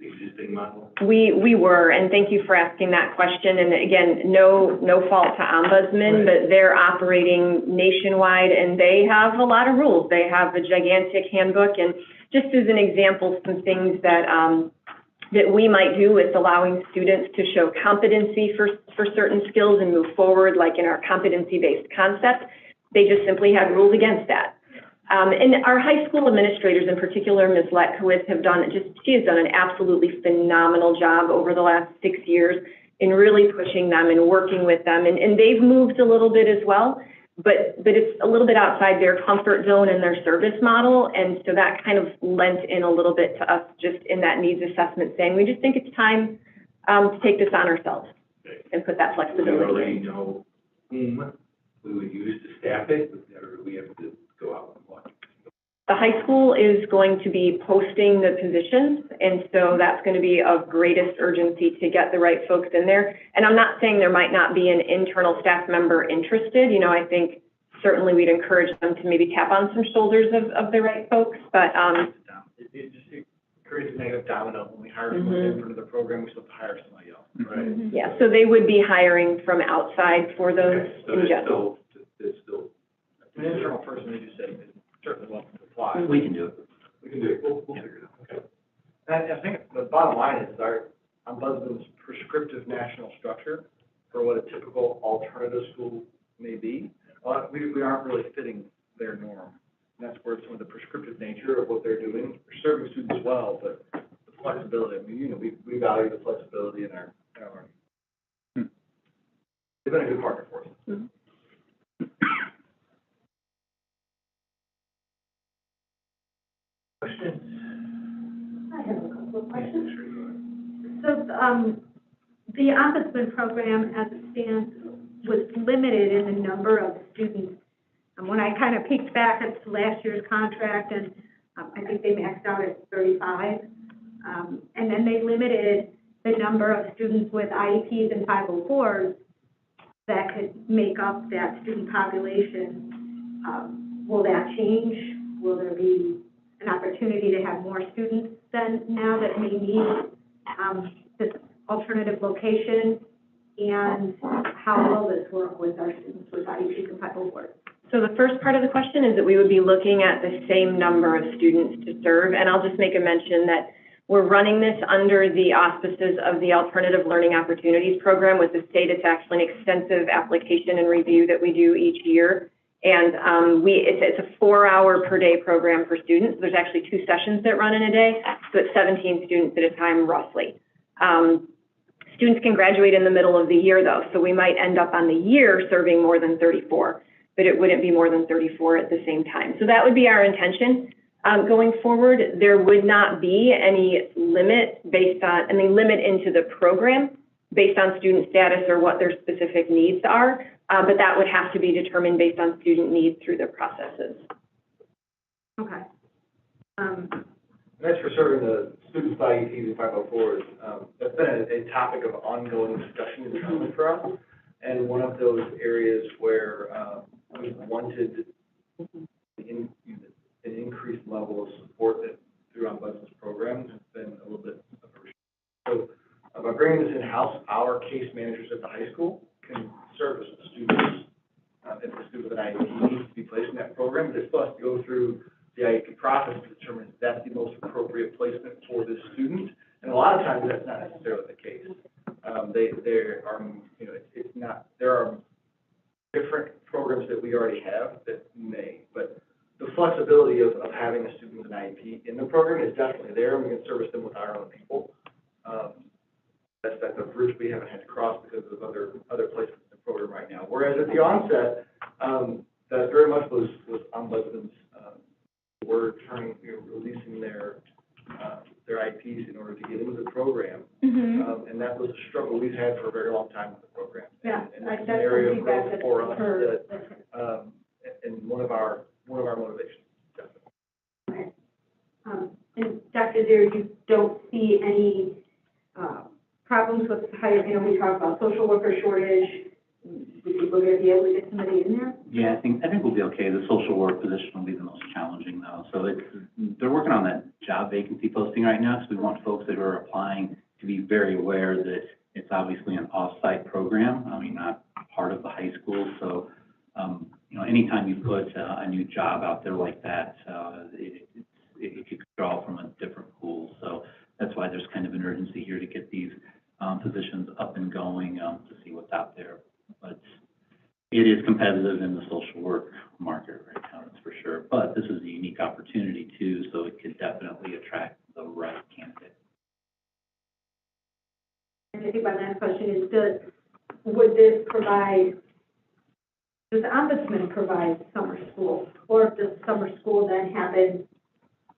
existing model? We were, and thank you for asking that question. And again, no fault to Ombudsman, but they're operating nationwide and they have a lot of rules. They have a gigantic handbook, and just as an example, some things that that we might do with allowing students to show competency for certain skills and move forward, like in our competency-based concept, they just simply had rules against that. And our high school administrators, in particular, Ms. Letkowitz, she has done an absolutely phenomenal job over the last 6 years in really pushing them and working with them. And they've moved a little bit as well, but it's a little bit outside their comfort zone and their service model. And so that kind of lent in a little bit to us just in that needs assessment, saying we just think it's time to take this on ourselves and put that flexibility in. Do we already know whom we would use to staff it, or do we have to go out and watch? The high school is going to be posting the positions, and so that's going to be of greatest urgency to get the right folks in there. And I'm not saying there might not be an internal staff member interested. You know, I think certainly we'd encourage them to maybe tap on some shoulders of the right folks, but It creates a negative domino. When we hire someone in for the program, we still have to hire somebody else, right? yeah, so they would be hiring from outside for those in general. It's still. An internal person, as you said, is certainly welcome to apply. We can do it. We can do it. We'll figure it out. Okay. And I think the bottom line is our Ombudsman's prescriptive national structure for what a typical alternative school may be, we aren't really fitting their norm. And that's where some of the prescriptive nature of what they're doing, they're serving students well, but the flexibility, I mean, you know, we value the flexibility in our learning. They've been a good partner for us. I have a couple of questions. So, the Ombudsman program as it stands was limited in the number of students. And when I kind of peeked back at last year's contract, and I think they maxed out at 35. And then they limited the number of students with IEPs and 504s that could make up that student population. Will that change? Will there be an opportunity to have more students than now that may need this alternative location? And how will this work with our students with IEPs and 504s? So the first part of the question is that we would be looking at the same number of students to serve. And I'll just make a mention that we're running this under the auspices of the Alternative Learning Opportunities Program with the state. It's actually an extensive application and review that we do each year. And it's a 4-hour per day program for students. There's actually 2 sessions that run in a day, so it's 17 students at a time roughly. Students can graduate in the middle of the year though, so we might end up on the year serving more than 34, but it wouldn't be more than 34 at the same time. So that would be our intention. Going forward, there would not be any limit limit into the program based on student status or what their specific needs are, but that would have to be determined based on student needs through the processes. Okay. And that's for serving the students with IEPs and 504s. That's been a topic of ongoing discussion and development for us. And one of those areas where we wanted an increased level of support that through Ombudsman's programs has been a little bit of a restriction. So by bringing this in-house, our case managers at the high school can service the students. If the student with an IEP needs to be placed in that program, they still have to go through the IEP process to determine if that's the most appropriate placement for this student. And a lot of times that's not necessarily the case. There are, you know, it's not, there are different programs that we already have that may, but the flexibility of having a student with an IEP in the program is definitely there, and we can service them with our own people. That's a bridge we haven't had to cross because of other placements in the program right now. Whereas at the onset, That very much was Ombudsman's, releasing their IPs in order to get into the program. And that was a struggle we've had for a very long time with the program. Yeah, And that's that's an area of feedback growth that for I've us heard. that, and one of our motivations. Okay. And Dr. Zare, you don't see any, problems with higher, we talk about social worker shortage. We think we're gonna be able to get somebody in there? Yeah, I think we'll be okay. The social work position will be the most challenging though. So they're working on that job vacancy posting right now, so we want folks that are applying to be very aware that it's obviously an off-site program, not part of the high school. So, anytime you put a new job out there like that, it could draw from a different pool. So that's why there's kind of an urgency here to get these positions up and going to see what's out there. But it is competitive in the social work market right now, that's for sure. But this is a unique opportunity too, so it could definitely attract the right candidate. And I think my last question is, does the ombudsman provide summer school? Or does summer school then happen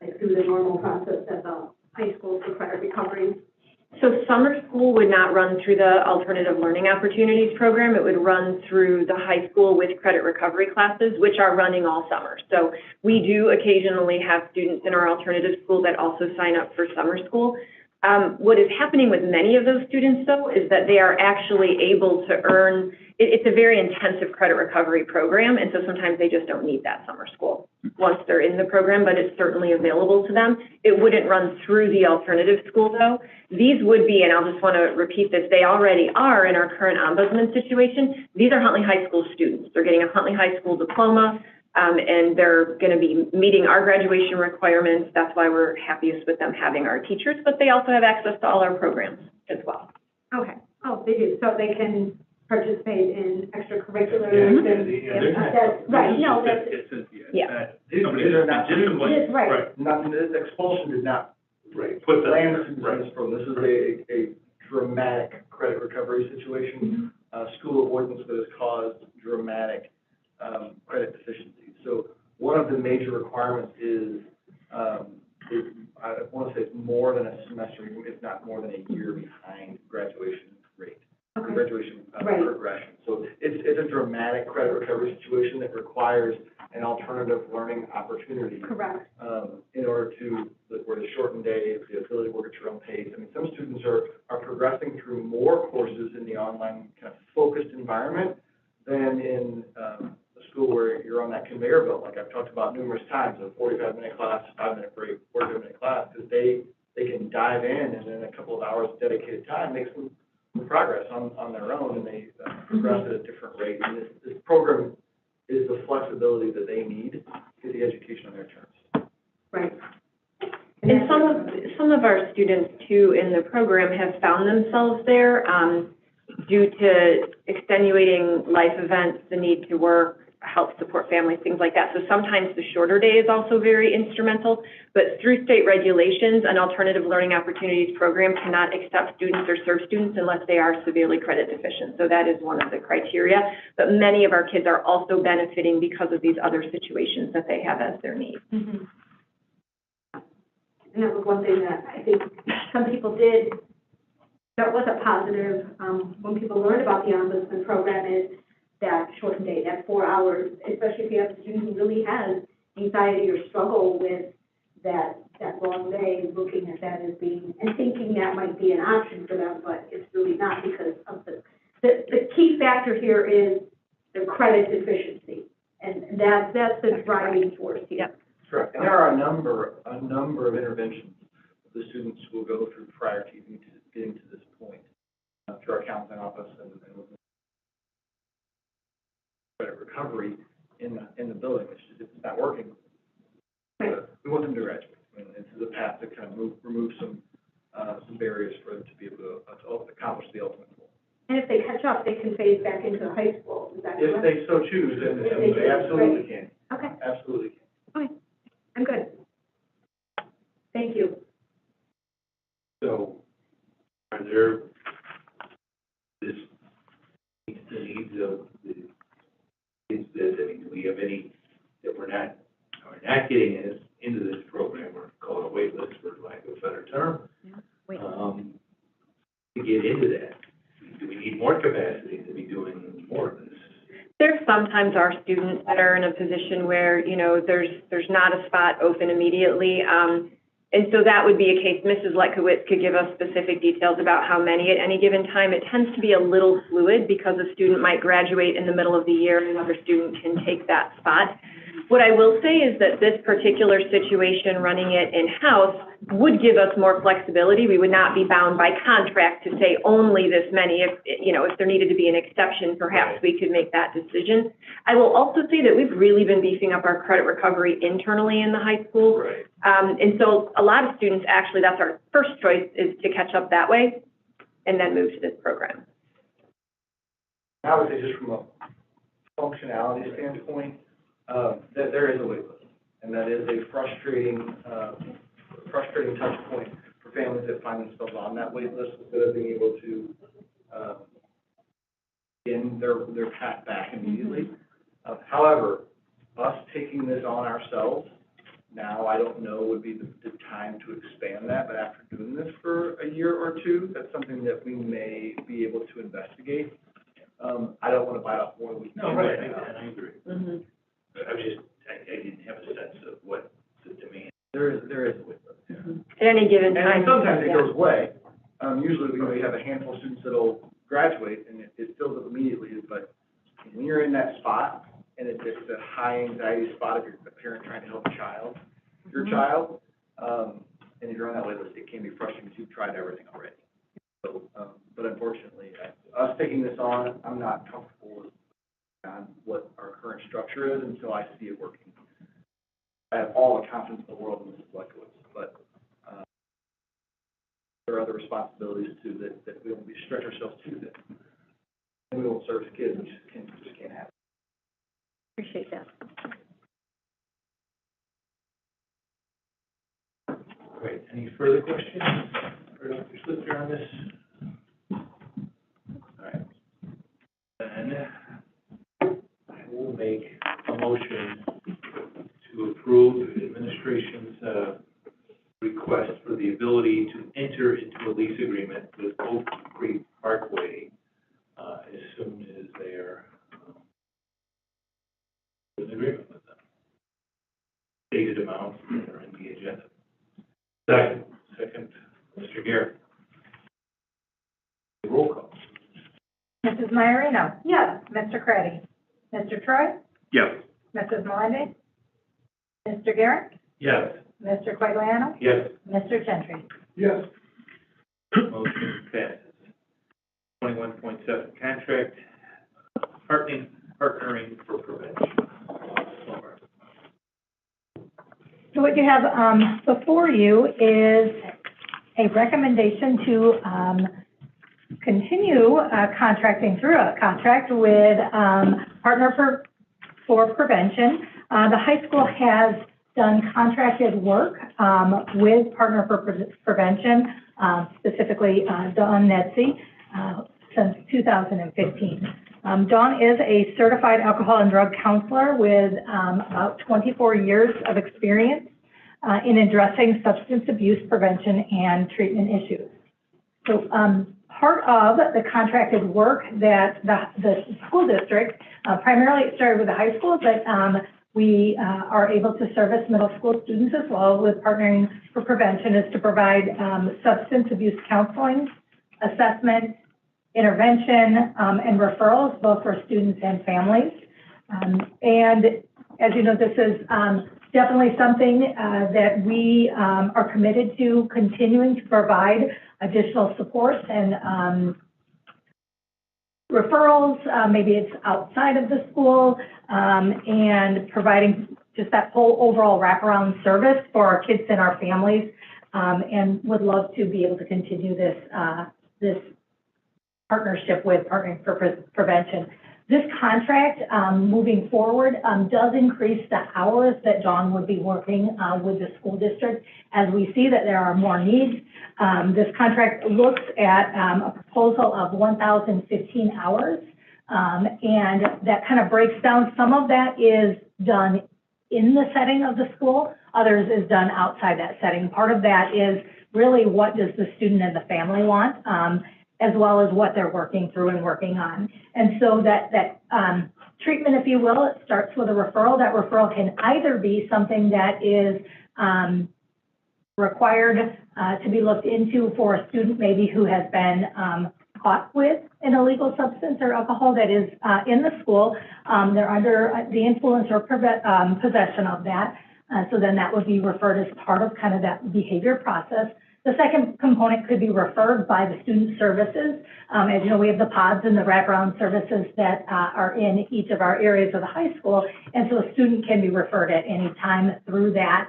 like through the normal process at the high school for credit recovery? So summer school would not run through the Alternative Learning Opportunities program. It would run through the high school with credit recovery classes, which are running all summer. So we do occasionally have students in our alternative school that also sign up for summer school. What is happening with many of those students, though, is that they are actually able to earn, it's a very intensive credit recovery program, and so sometimes they just don't need that summer school once they're in the program, but it's certainly available to them. It wouldn't run through the alternative school, though. These would be, and I'll just want to repeat this, they already are in our current ombudsman situation. These are Huntley High School students. They're getting a Huntley High School diploma, and they're going to be meeting our graduation requirements. That's why we're happiest with them having our teachers, but they also have access to all our programs as well. Okay. Oh, they do. So they can participate in extracurriculars. That's right. No, that's. Yeah. These are not, Right. the expulsion did not Put them, land in this program. This is a dramatic credit recovery situation, school avoidance that has caused dramatic credit deficiencies. So one of the major requirements is I want to say it's more than a semester, if not more than a year behind graduation rate, graduation progression. So it's a dramatic credit recovery situation that requires an alternative learning opportunity. Correct. In order to, where the shortened days, the ability to work at your own pace. I mean, some students are progressing through more courses in the online kind of focused environment than in the school where you're on that conveyor belt, like I've talked about numerous times, a 45-minute class, 5-minute break, 45-minute class, because they can dive in and in a couple of hours dedicated time make some progress on their own, and they progress at a different rate. And this program is the flexibility that they need to get the education on their terms. Right. And some of our students too in the program have found themselves there due to extenuating life events, the need to work, help support families, things like that. So sometimes the shorter day is also very instrumental, but through state regulations, an alternative learning opportunities program cannot accept students or serve students unless they are severely credit deficient. So that is one of the criteria. But many of our kids are also benefiting because of these other situations that they have as their need. Mm-hmm. And that was one thing that I think some people did, that was a positive, when people learned about the ombudsman program, is that shortened day, that 4 hours, especially if you have a student who really has anxiety or struggle with that long day, looking at that as being, and thinking that might be an option for them, but it's really not, because of the key factor here is the credit deficiency. And that's the driving force here. Correct. And there are a number of interventions the students will go through prior to getting to this point, through our counseling office and with credit recovery in the building, which is, if it's not working, we want them to graduate. And this is a path to kind of remove some barriers for them to be able to accomplish the ultimate goal. And if they catch up, they can phase back into high school. Is that correct? If they so choose, then they absolutely can. Okay. Absolutely can. Okay. I'm good. Thank you. So, are there, the needs of the kids that have any that we're not getting into this program, or call it a wait list for lack of a better term, to get into that? Do we need more capacity to be doing more of this? There sometimes are students that are in a position where, you know, there's not a spot open immediately. And so that would be a case, Mrs. Letkowitz could give us specific details about how many at any given time. It tends to be a little fluid because a student might graduate in the middle of the year and another student can take that spot. What I will say is that this particular situation, running it in-house, would give us more flexibility. We would not be bound by contract to say only this many. If, you know, if there needed to be an exception, perhaps we could make that decision. I will also say that we've really been beefing up our credit recovery internally in the high school. Right. And so a lot of students, actually, that's our first choice, is to catch up that way and then move to this program. I would say just from a functionality standpoint, that there is a wait list, and that is a frustrating touch point for families that find themselves on that wait list instead of being able to begin their path back immediately. However, us taking this on ourselves now, I don't know, would be the time to expand that, but after doing this for a year or two, that's something that we may be able to investigate. I don't want to bite off more than we can. No, right, I agree. Mm-hmm. I didn't have a sense of what the demand. There is a wait list. Mm-hmm. At any given time. And sometimes it goes away. Usually, we have a handful of students that'll graduate and it fills up immediately, but when you're in that spot, and it's a high anxiety spot if you're a parent trying to help your child, and if you're on that wait list, it can be frustrating because you've tried everything already. So, but unfortunately, us taking this on, I'm not comfortable with what our current structure is until I see it working. I have all the confidence in the world in Mrs. Letkowitz, but there are other responsibilities too that we won't be stretch ourselves too thin. And we won't service kids, which just can't happen. Appreciate that. Great. Any further questions for Dr. Slipter on this? All right. Then I will make a motion to approve administration's request for the ability to enter into a lease agreement with Oak Creek Parkway as soon as they are in agreement with them. Stated amounts that are in the agenda. Second, Mr. Garrett. Roll call. Mrs. Maiorino. Yes. Mr. Craddy. Mr. Troy. Yes. Mrs. Melendez. Mr. Garrett. Yes. Mr. Quagliano. Yes. Mr. Gentry. Yes. Motion passes. 21.7 contract, partnering for prevention. So what you have before you is a recommendation to continue contracting through a contract with Partner for Prevention. The high school has done contracted work with Partner for Prevention, specifically Dawn Netzi, since 2015. Dawn is a certified alcohol and drug counselor with about 24 years of experience in addressing substance abuse prevention and treatment issues. So part of the contracted work that the school district, primarily it started with the high school, but we are able to service middle school students as well with Partnering for Prevention, is to provide substance abuse counseling, assessment, intervention, and referrals, both for students and families. And as you know, this is definitely something that we are committed to continuing to provide additional supports and referrals, maybe it's outside of the school, and providing just that whole overall wraparound service for our kids and our families, and would love to be able to continue this partnership with Partnering for Prevention. This contract, moving forward, does increase the hours that Dawn would be working with the school district as we see that there are more needs. This contract looks at a proposal of 1,015 hours And that kind of breaks down. Some of that is done in the setting of the school. Others is done outside that setting. Part of that is really what does the student and the family want, as well as what they're working through and working on. And so that treatment, if you will, it starts with a referral. That referral can either be something that is required to be looked into for a student maybe who has been caught with an illegal substance or alcohol that is in the school. They're under the influence or possession of that. So then that would be referred as part of kind of that behavior process. The second component could be referred by the student services. As you know, we have the pods and the wraparound services that are in each of our areas of the high school. And so a student can be referred at any time through that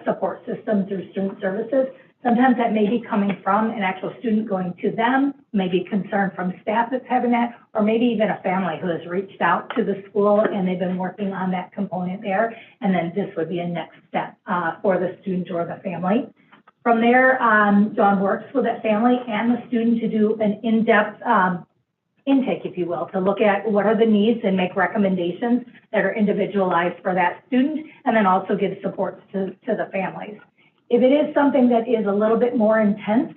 support system through student services. Sometimes that may be coming from an actual student going to them, maybe concern from staff that's having that, or maybe even a family who has reached out to the school and they've been working on that component there. And then this would be a next step for the student or the family. From there, Dawn works with that family and the student to do an in-depth intake, if you will, to look at what are the needs and make recommendations that are individualized for that student, and then also give support to the families. If it is something that is a little bit more intense,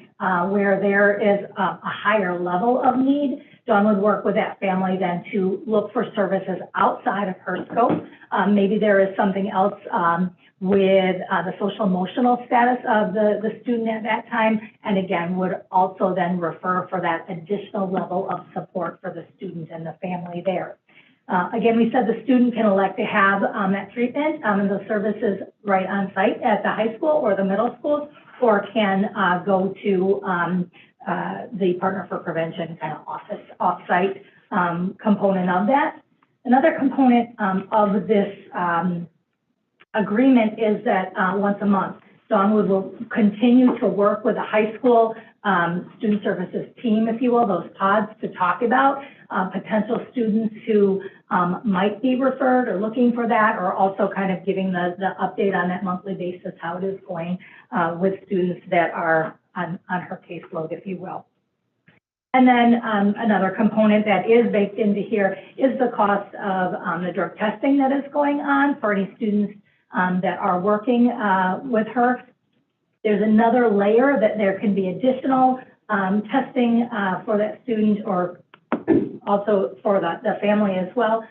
where there is a higher level of need, Dawn would work with that family then to look for services outside of her scope. Maybe there is something else with the social emotional status of the student at that time, and again, would also then refer for that additional level of support for the student and the family there. Again, we said the student can elect to have that treatment and those services right on site at the high school or the middle schools, or can go to the Partner for Prevention kind of office off-site component of that. Another component of this agreement is that once a month, Dawn will continue to work with the high school student services team, if you will, those pods, to talk about potential students who might be referred or looking for that, or also kind of giving the update on that monthly basis, how it is going with students that are on her caseload, if you will. And then another component that is baked into here is the cost of the drug testing that is going on for any students that are working with her. There's another layer that there can be additional testing for that student, or also for the family as well,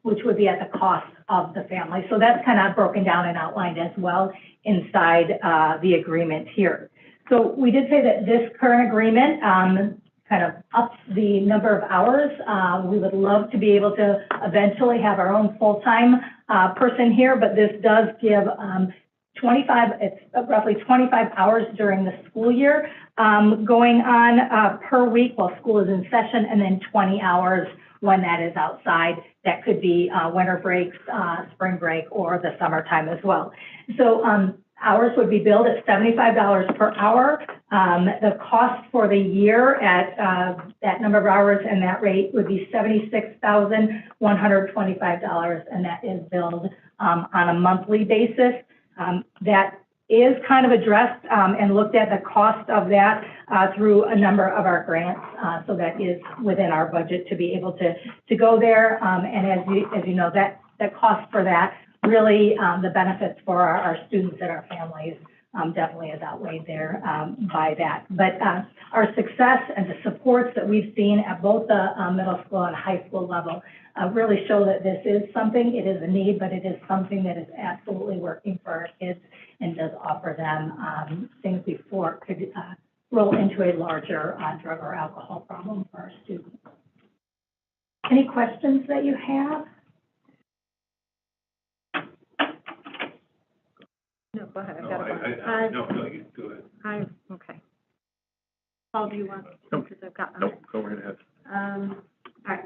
which would be at the cost of the family. So that's kind of broken down and outlined as well inside the agreement here. So we did say that this current agreement kind of ups the number of hours. We would love to be able to eventually have our own full-time person here, but this does give it's roughly 25 hours during the school year going on per week while school is in session, and then 20 hours when that is outside. That could be winter breaks, spring break, or the summertime as well. So hours would be billed at $75 per hour. The cost for the year at that number of hours and that rate would be $76,125, and that is billed on a monthly basis. That is kind of addressed and looked at the cost of that through a number of our grants. So that is within our budget to be able to go there. And as you know, that cost for that really the benefits for our students and our families definitely is outweighed there by that. But our success and the supports that we've seen at both the middle school and high school level really show that this is something, it is a need, but it is something that is absolutely working for our kids and does offer them things before it could roll into a larger drug or alcohol problem for our students. Any questions that you have? No, go ahead, I've No, got a no, you do it. okay. Paul, do you want to? Nope. Because I've got. Nope, go right ahead. All right.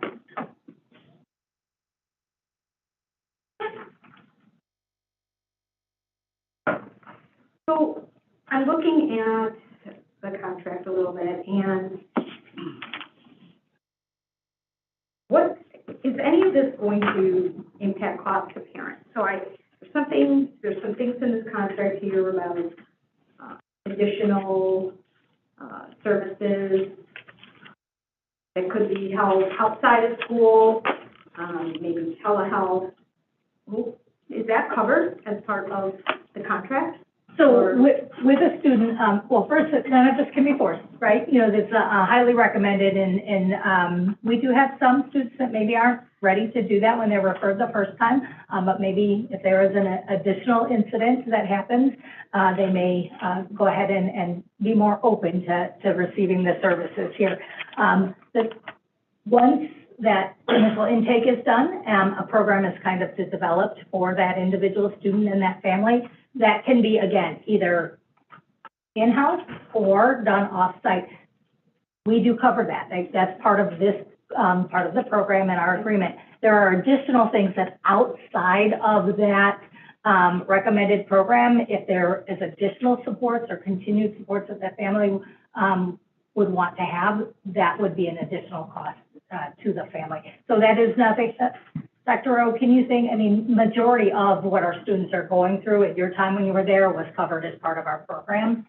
So I'm looking at the contract a little bit, and what, is any of this going to impact cost to parents? So there's some things in this contract here about additional services It could be held outside of school, maybe telehealth. Is that covered as part of the contract? So with a student, well, first, none of this can be forced, right? You know, it's highly recommended, and we do have some students that maybe aren't ready to do that when they're referred the first time, but maybe if there is an additional incident that happens, they may go ahead and be more open to receiving the services here. Once that initial intake is done, a program is kind of developed for that individual student and that family. That can be, again, either in-house or done off-site. We do cover that. That's part of this, part of the program and our agreement. There are additional things that outside of that recommended program, if there is additional supports or continued supports that that family would want to have, that would be an additional cost to the family. So that is nothing. Dr. O, can you think, I mean, majority of what our students are going through at your time when you were there was covered as part of our program?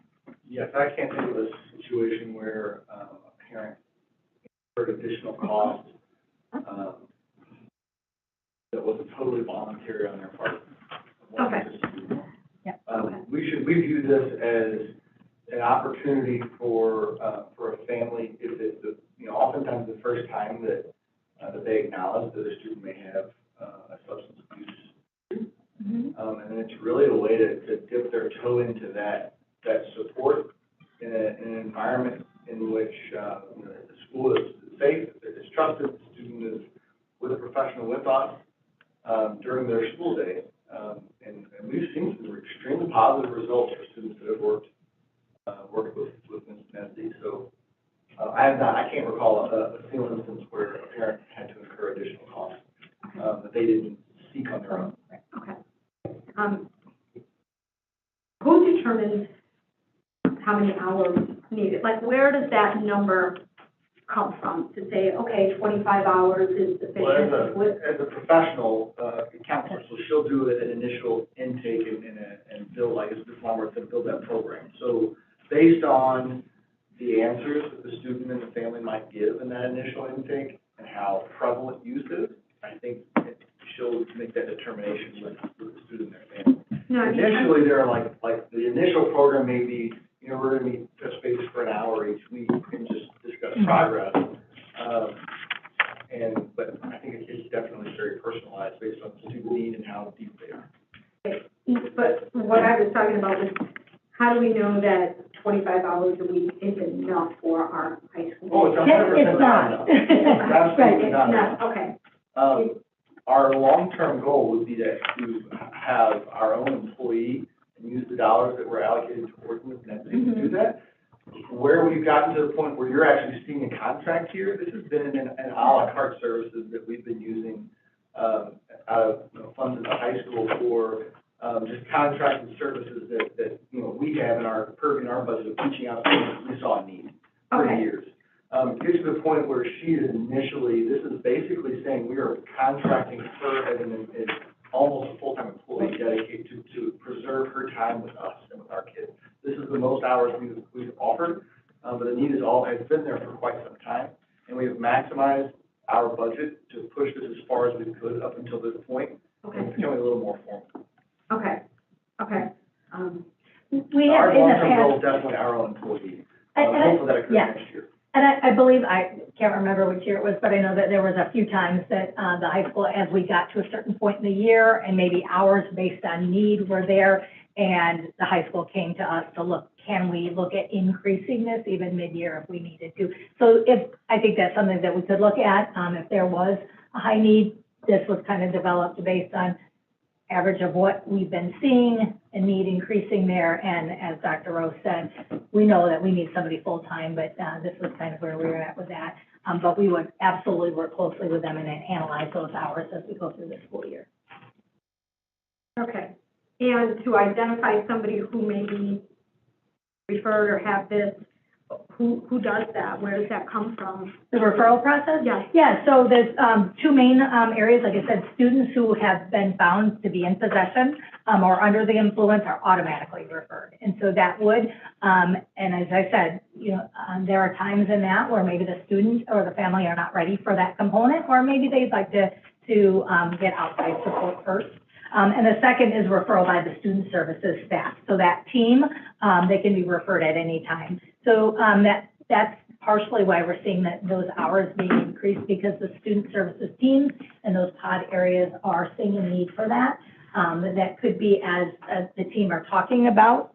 Yes, I can't think of a situation where a parent incurred additional costs that wasn't totally voluntary on their part. Okay. We view this as an opportunity for a family, if it's, you know, oftentimes the first time that they acknowledge that a student may have a substance abuse. And then it's really a way to dip their toe into that support in an environment in which, you know, the school is safe, it's trusted, the student is with a professional with us during their school day. And we've seen some extremely positive results for students that have worked with Ms. Nesby. So I can't recall a single instance where a parent had to incur additional costs that they didn't seek on their own. Okay. Who determines how many hours needed? Like, where does that number come from to say, okay, 25 hours is sufficient? Well, as a professional counselor, so she'll do an initial intake and build, like, it's this long, to build that program. So based on the answers that the student and the family might give in that initial intake and how prevalent use is, I think she'll make that determination with the student and their family. No, Initially, they're like the initial program may be, you know, we're going to meet touch base for an hour each week and just discuss progress. But I think it's definitely very personalized based on the student need and how deep they are. but what I was talking about was, how do we know that 25 hours a week is enough for our high school? Oh, it's 100% not. It's absolutely Right, not. okay. Our long-term goal would be to have our own employee and use the dollars that we're allocated towards Ms. Nesby to do that. Where we've gotten to the point where you're actually seeing a contract here, this has been an a la carte services that we've been using out of, you know, funds at the high school for just contracted services that you know we have in our budget of reaching out to things we saw a need for years. Get to the point where she is initially, this is basically saying we are contracting her as almost a full-time employee dedicated to preserve her time with us and with our kids. This is the most hours we've offered, but the need has been there for quite some time, and we have maximized our budget to push this as far as we could up until this point. Okay. And it's becoming a little more formal. Okay. We have Our in the long-term goal is past, definitely our own employee. And Hopefully that occurs yeah. next year. and I believe, I can't remember which year it was, but I know that there was a few times that the high school, as we got to a certain point in the year, and maybe hours based on need were there, and the high school came to us to look, can we look at increasing this even mid-year if we needed to? So I think that's something that we could look at, if there was a high need. This was kind of developed based on average of what we've been seeing and need increasing there. And as Dr. Rose said, we know that we need somebody full-time, but this was kind of where we were at with that. But we would absolutely work closely with them and then analyze those hours as we go through the school year. Okay. And to identify somebody who may be referred or have this, who does that? Where does that come from? The referral process? Yes. Yeah, so there's, two main, areas, like I said, students who have been found to be in possession, or under the influence are automatically referred. And so that would, and as I said, there are times in that where maybe the student or the family are not ready for that component, or maybe they'd like to get outside support first. And the second is referral by the student services staff. So that team, they can be referred at any time. So that's partially why we're seeing that those hours being increased, because the student services teams and those pod areas are seeing a need for that. That could be as the team are talking about,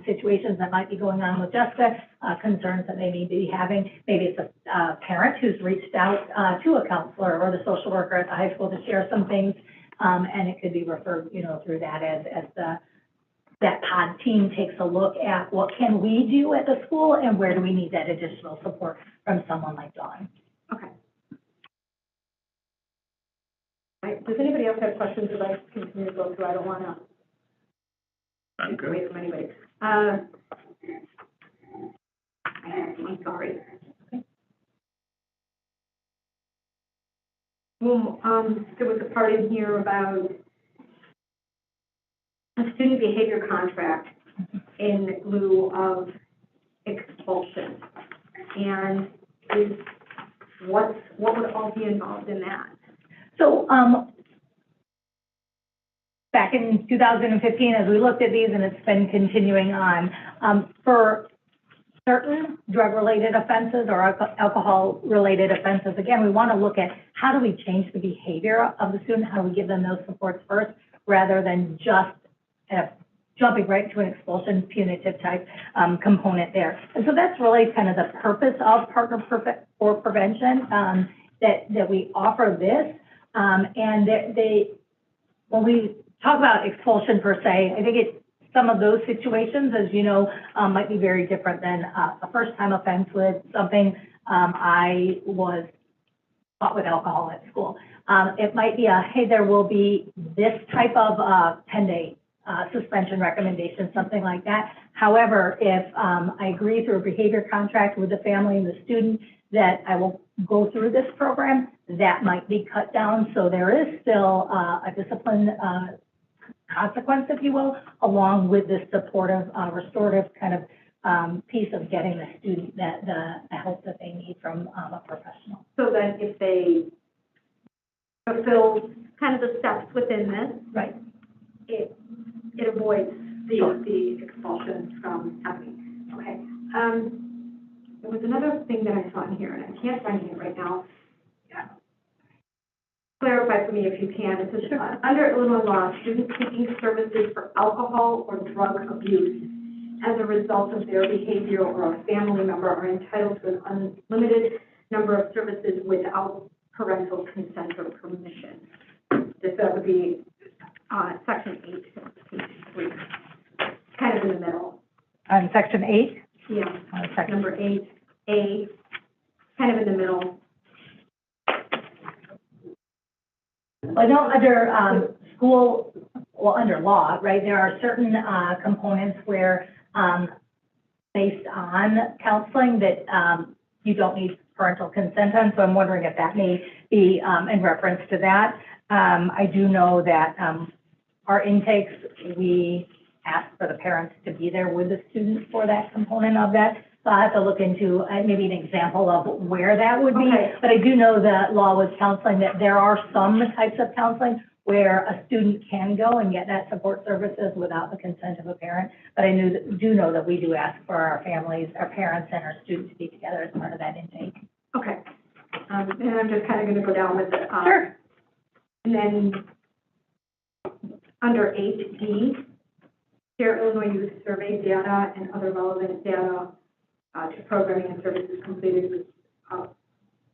situations that might be going on with Jessica, concerns that they may be having. Maybe it's a parent who's reached out to a counselor or the social worker at the high school to share some things, and it could be referred, through that as that pod team takes a look at what can we do at the school and where do we need that additional support from someone like Dawn. Okay. Does anybody else have questions that I can continue to go through? I don't want to I'm good. wait from anybody. I'm sorry. Okay. Well, there was a part in here about a student behavior contract in lieu of expulsion. And what would all be involved in that? So, back in 2015, as we looked at these, and it's been continuing on, for certain drug-related offenses or alcohol-related offenses, again, we want to look at how do we change the behavior of the student, how do we give them those supports first, rather than just jumping right to an expulsion punitive type component there. And so that's really kind of the purpose of Partner for Prevention, that we offer this. And when we talk about expulsion per se, I think some of those situations, as you know, might be very different than a first-time offense with something. I was caught with alcohol at school. It might be hey, there will be this type of 10-day suspension recommendation, something like that. However, if I agree through a behavior contract with the family and the student that I will go through this program, that might be cut down. So there is still a discipline consequence, if you will, along with this supportive, restorative kind of piece of getting the student the help that they need from a professional. So then if they fulfill kind of the steps within this, right, it avoids the, sure, the expulsion from happening. Okay. There was another thing that I saw in here, and I can't find it right now. Yeah. Clarify for me if you can. It says, under Illinois law, students seeking services for alcohol or drug abuse as a result of their behavior or a family member are entitled to an unlimited number of services without parental consent or permission. That would be Section 8, 3. Kind of in the middle. On Section 8? Yeah, number 8A, kind of in the middle. I know under school, well, under law, right, there are certain components where, based on counseling, that you don't need parental consent on, so I'm wondering if that may be in reference to that. I do know that our intakes, we ask for the parents to be there with the student for that component of that. So I have to look into maybe an example of where that would be. Okay. But I do know that law with counseling, that there are some types of counseling where a student can go and get that support services without the consent of a parent. But I do know that we do ask for our families, our parents, and our students to be together as part of that intake. Okay. And I'm just kind of going to go down with it. Sure. And then under 8D, share Illinois Youth Survey data and other relevant data to programming and services completed with,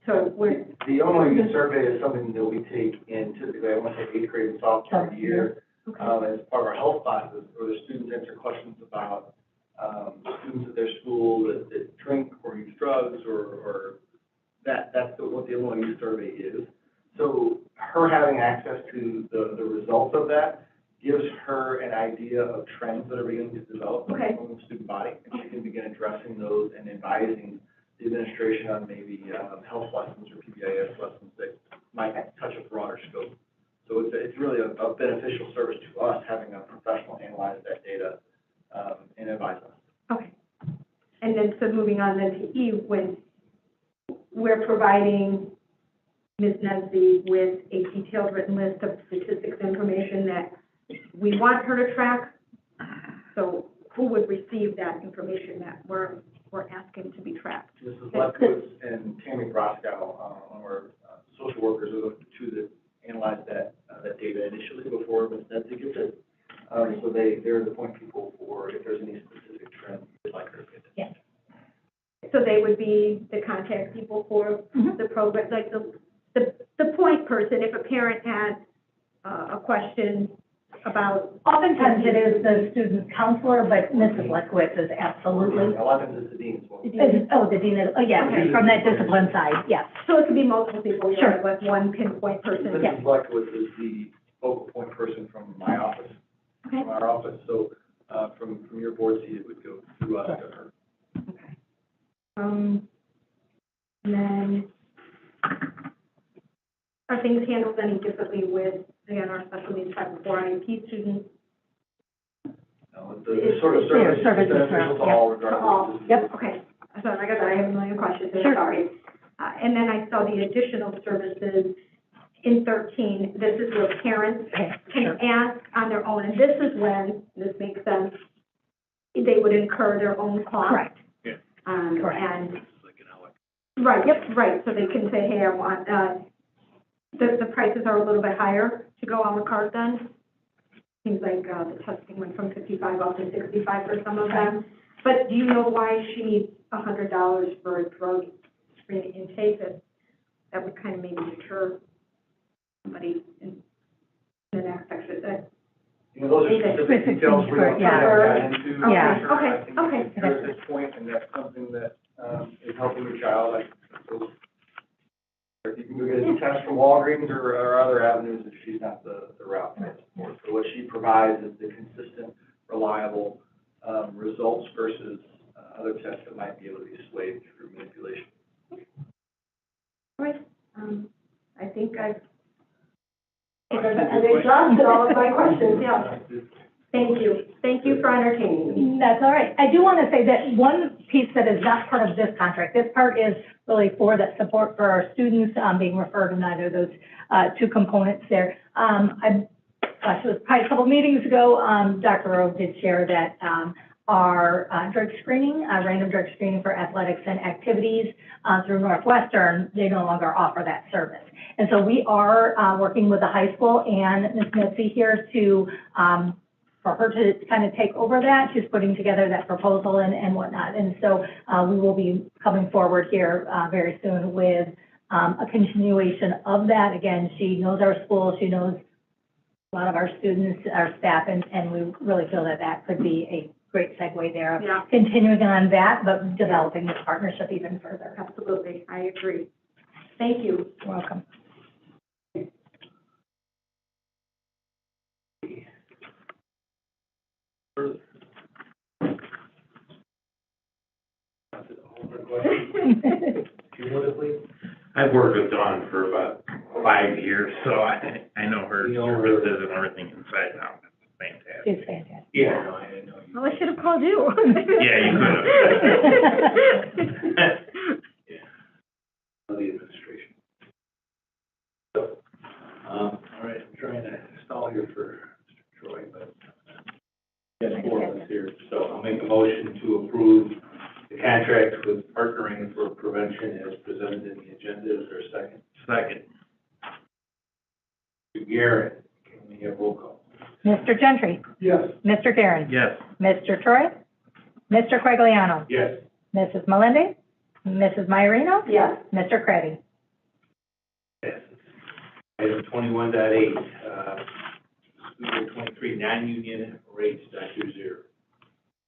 so we're. The Illinois Youth Survey is something that we take in typically, I want to say 8th grade and sophomore year, as part of our health classes, where the students answer questions about students at their school that drink or use drugs, or that's what the Illinois Youth Survey is. So her having access to the results of that gives her an idea of trends that are beginning to develop Okay. from the student body, and she can begin addressing those and advising the administration on maybe health lessons or PBIS lessons that might touch a broader scope. So it's really a beneficial service to us, having a professional analyze that data and advise us. Okay. And then, so moving on then to E, when we're providing Ms. Nesby with a detailed written list of statistics information that we want her to track. So who would receive that information that we're asking to be tracked? Mrs. Lefkowitz and Tammy Broskow, one of our social workers, are the two that analyzed that data initially before Ms. Nesby gets it. So they're the point people for if there's any specific trends they'd like her to get. Yes. So they would be the contact people for the program, like the point person, if a parent had a question about. Oftentimes it is the student counselor, but Mrs. Lefkowitz is absolutely. A lot of times it's the dean as well. The dean is, yeah, from that discipline side, yes. So it could be multiple people, Sure. with one pinpoint person. Mrs. Lefkowitz is the focal point person from my office, from our office. So from your board seat, it would go through us to her. And then, are things handled any differently with, again, our special needs type of IEP students? The sort of service is beneficial to all regardless. Yep, okay. So like I said, I have a million questions, so sorry. And then I saw the additional services in 13. This is where parents can ask on their own, and this is when, this makes sense, they would incur their own costs. Correct. Correct. And, right, yep, right, so they can say, hey, I want, the prices are a little bit higher to go on the card then. Seems like, the testing went from 55 up to 65 for some of them. But do you know why she needs $100 for a drug screening intake? That would kind of maybe deter somebody in the next section. You know, those are specific details we don't get into. Okay. I think you're at this point, and that's something that is helping your child. If you can go get a test from Walgreens or other avenues if she's not the route for support. So what she provides is the consistent, reliable results versus other tests that might be able to be swayed through manipulation. All right. I think I've exhausted all of my questions, yeah. Thank you. Thank you for entertaining me. That's all right. I do want to say that one piece that is not part of this contract, this part is really for the support for our students being referred in either of those two components there. It was probably a couple meetings ago, Dr. Rowe did share that our drug screening, random drug screening for athletics and activities through Northwestern, they no longer offer that service. And so we are working with the high school and Ms. Mitzi here to for her to kind of take over that. She's putting together that proposal and whatnot. And so we will be coming forward here very soon with a continuation of that. Again, she knows our school, she knows a lot of our students, our staff, and we really feel that that could be a great segue there. Yeah. Continuing on that, but developing this partnership even further. Absolutely, I agree. Thank you. You're welcome. Cumulatively? I've worked with Dawn for about 5 years, so I know her services and everything inside and out. It's fantastic. She's fantastic. Yeah, no, I know. Well, I should have called you. Yeah, you could have. Yeah. The administration. So, all right, I'm trying to stall here for Mr. Troy, but there's four of us here. So I'll make a motion to approve the contract with Partnering for Prevention as presented in the agenda. Is there a second? Second. Garrett, can we have roll call? Mr. Gentry? Yes. Mr. Karen? Yes. Mr. Troy? Mr. Quagliano? Yes. Mrs. Melende? Mrs. Maiorino? Yes. Mr. Craddy? Yes. Item 21.8, school year 23 non-union rates, Dr. Zier.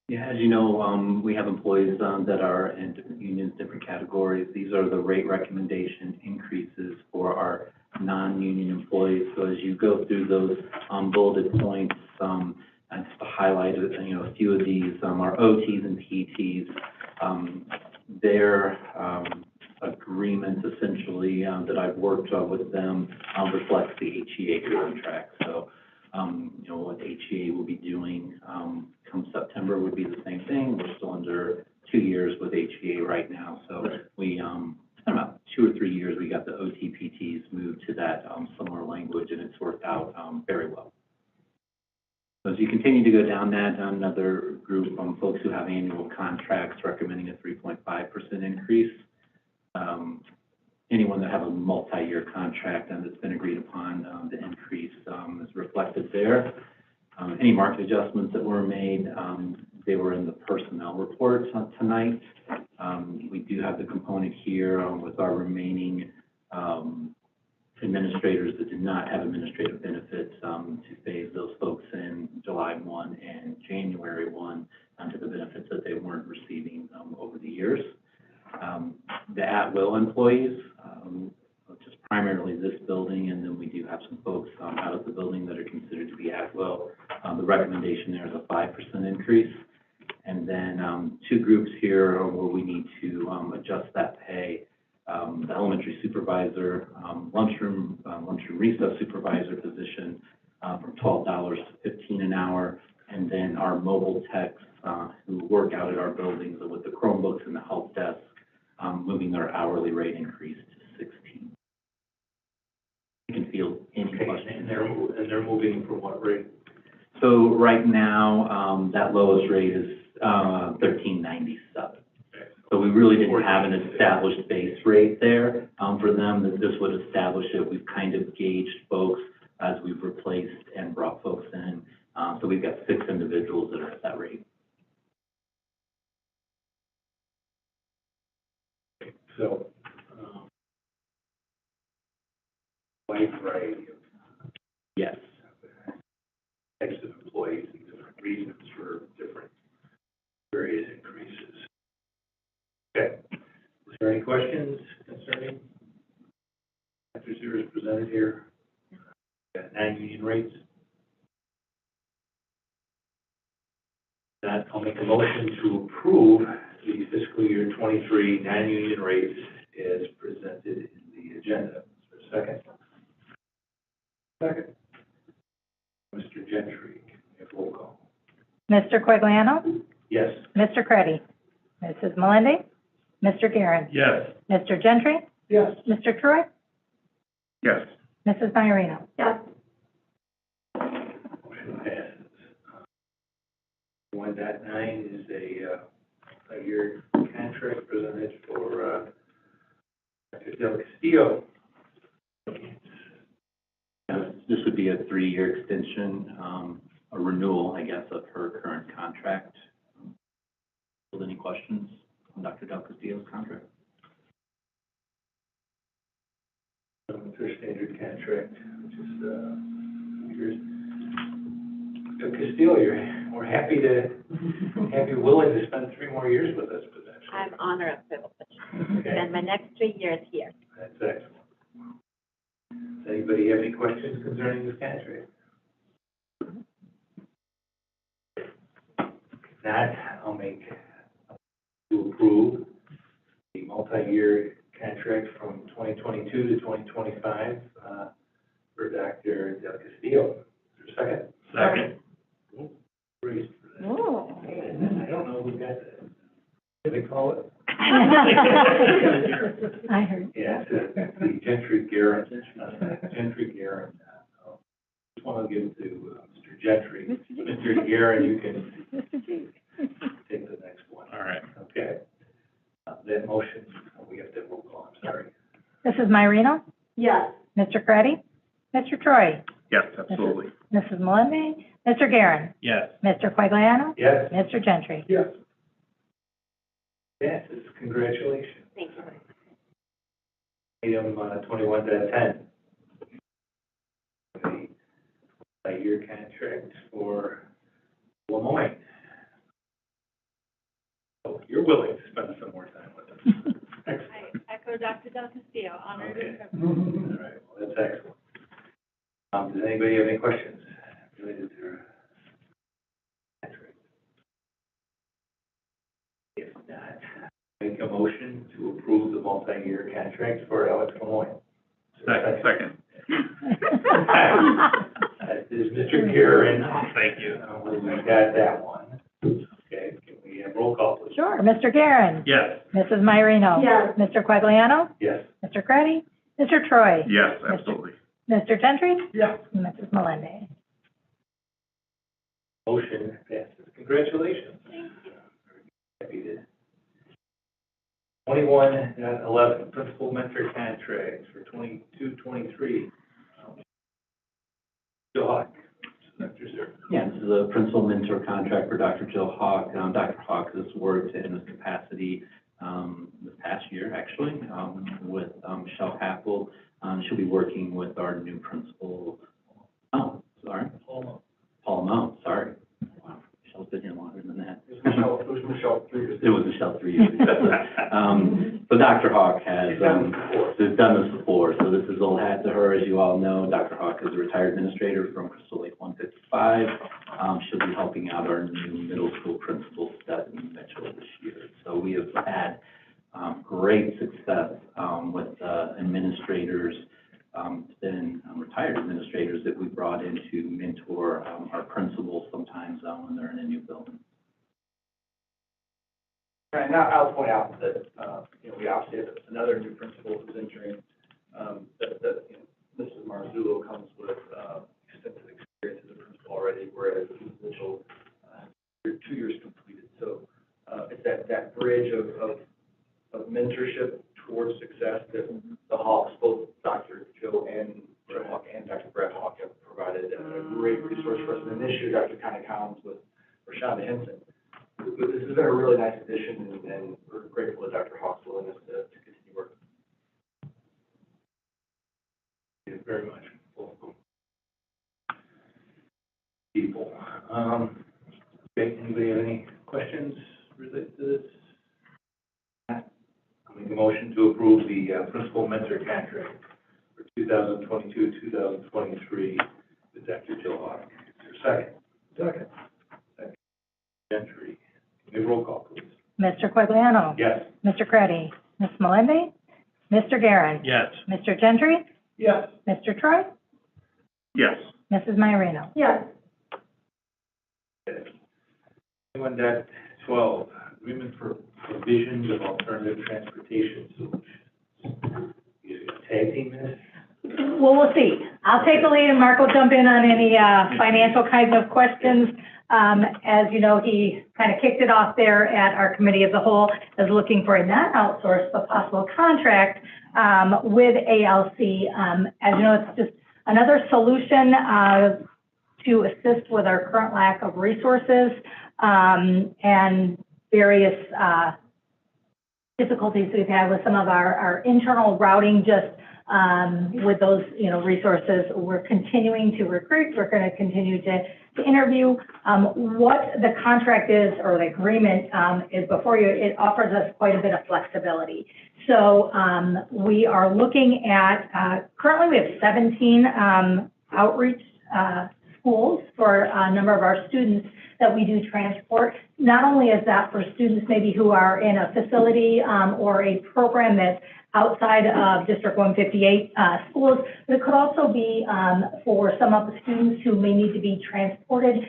Yeah, as you know, we have employees that are in different unions, different categories. These are the rate recommendation increases for our non-union employees. So as you go through those bulleted points, and just to highlight, a few of these, our OTs and PTs, their agreement essentially that I've worked with them reflects the HEA contract. So, what HEA will be doing come September would be the same thing. We're still under 2 years with HEA right now. So we, about 2 or 3 years, we got the OTPTs moved to that similar language, and it's worked out very well. So as you continue to go down that, another group of folks who have annual contracts recommending a 3.5% increase. Anyone that have a multi-year contract and that's been agreed upon, the increase is reflected there. Any market adjustments that were made, they were in the personnel report tonight. We do have the component here with our remaining administrators that did not have administrative benefits to phase those folks in July 1 and January 1 to the benefits that they weren't receiving over the years. The at-will employees, just primarily this building, and then we do have some folks out of the building that are considered to be at-will. The recommendation there is a 5% increase. And then 2 groups here where we need to adjust that pay. The elementary supervisor, lunchroom recess supervisor position from $12 to $15 an hour, and then our mobile techs who work out at our buildings with the Chromebooks and the help desk, moving their hourly rate increase to $16. You can field any questions. And they're moving from what rate? So right now, that lowest rate is $13.97. So we really didn't have an established base rate there for them that this would establish it. We've kind of gauged folks as we've replaced and brought folks in. So we've got 6 individuals that are at that rate. So, wide variety of Yes. types of employees and different reasons for different various increases. Okay. Is there any questions concerning factors here as presented here? Got non-union rates. That I'll make a motion to approve the fiscal year 23 non-union rates as presented in the agenda. Is there a second? Second. Mr. Gentry, if roll call. Mr. Quagliano? Yes. Mr. Creddy? Mrs. Melende? Mr. Guerin? Yes. Mr. Gentry? Yes. Mr. Troy? Yes. Mrs. Iarino? Yes. Motion passes. 1.9 is a year contract presented for Dr. Del Castillo. This would be a 3-year extension, a renewal, I guess, of her current contract. Any questions on Dr. Del Castillo's contract? Their standard contract, which is years. Dr. Castillo, we're willing to spend 3 more years with us potentially. I'm honored and privileged to spend my next 3 years here. That's excellent. Does anybody have any questions concerning this contract? If not, I'll make to approve the multi-year contract from 2022 to 2025 for Dr. Del Castillo. Is there a second? Second. Raised for that. Oh. I don't know who got that. What do they call it? I heard. Yeah, it's the Gentry Guerin. Gentry Guerin. Just want to give it to Mr. Gentry. Mr. Guerin, you can take the next one. All right. Okay. That motion, we have to roll call, I'm sorry. Mrs. Iarino? Yes. Mr. Creddy? Mr. Troy? Yes, absolutely. Mrs. Melende? Mr. Guerin? Yes. Mr. Quagliano? Yes. Mr. Gentry? Yes. Passes. Congratulations. Thank you. Item 21.10. A year contract for Lemoyne. So you're willing to spend some more time with us. Excellent. I echo Dr. Del Castillo, honored and privileged. All right, well, that's excellent. Does anybody have any questions related to their tax rate? If not, make a motion to approve the multi-year contract for Alex Lemoyne. Second. That is Mr. Guerin. Thank you. We got that one. Okay, can we have roll call, please? Sure. Mr. Guerin? Yes. Mrs. Myrino? Yes. Mr. Quagliano? Yes. Mr. Craddy? Mr. Troy? Yes, absolutely. Mr. Gentry? Yeah. And Mrs. Melende? Motion passes. Congratulations. Happy to. 21.11, principal mentor contracts for 22-23. Jill Hawk, Dr. Sir. Yeah, this is a principal mentor contract for Dr. Jill Hawk. Dr. Hawk has worked in this capacity this past year, actually, with Michelle Happel. She'll be working with our new principal, Paul Mo, sorry. Wow, Michelle's been here longer than that. It was Michelle 3 years. It was Michelle 3 years ago. So Dr. Hawk has done this before. So this is old hat to her, as you all know. Dr. Hawk is a retired administrator from Crystal Lake 155. She'll be helping out our new middle school principal, Stephanie Mitchell, this year. So we have had great success with administrators, been retired administrators that we brought in to mentor our principals sometimes when they're in a new building. And now I'll point out that, we obviously have another new principal who's entering, Mrs. Marzullo comes with extensive experience as a principal already, whereas Mrs. Mitchell, 2 years completed. So it's that bridge of mentorship towards success that the Hawks, both Dr. Joe and Joe Hawk and Dr. Brett Hawk have provided a great resource for us. And then this year, Dr. Connie Collins with Rashonda Henson. This has been a really nice addition, and we're grateful to Dr. Hawk's willingness to continue working. Thank you very much. People. Okay, anybody have any questions related to this? I'll make a motion to approve the principal mentor contract for 2022-2023 with Dr. Jill Hawk. Is there a second? Second. Gentry. Can we have roll call, please? Mr. Quagliano? Yes. Mr. Craddy? Ms. Melende? Mr. Guerin? Yes. Mr. Gentry? Yes. Mr. Troy? Yes. Mrs. Myrino? Yes. 21.12, agreement for provisions of alternative transportation solutions. You gonna tag team this? Well, we'll see. I'll take the lead and Mark will jump in on any financial kinds of questions. As you know, he kind of kicked it off there at our committee of the whole, as looking for a not outsourced but possible contract with ALC. As you know, it's just another solution to assist with our current lack of resources and various difficulties we've had with some of our internal routing, just with those, resources. We're continuing to recruit. We're going to continue to interview. What the contract is, or the agreement is before you, it offers us quite a bit of flexibility. So we are looking at, currently we have 17 outreach schools for a number of our students that we do transport. Not only is that for students maybe who are in a facility or a program that's outside of District 158 schools, but it could also be for some of the students who may need to be transported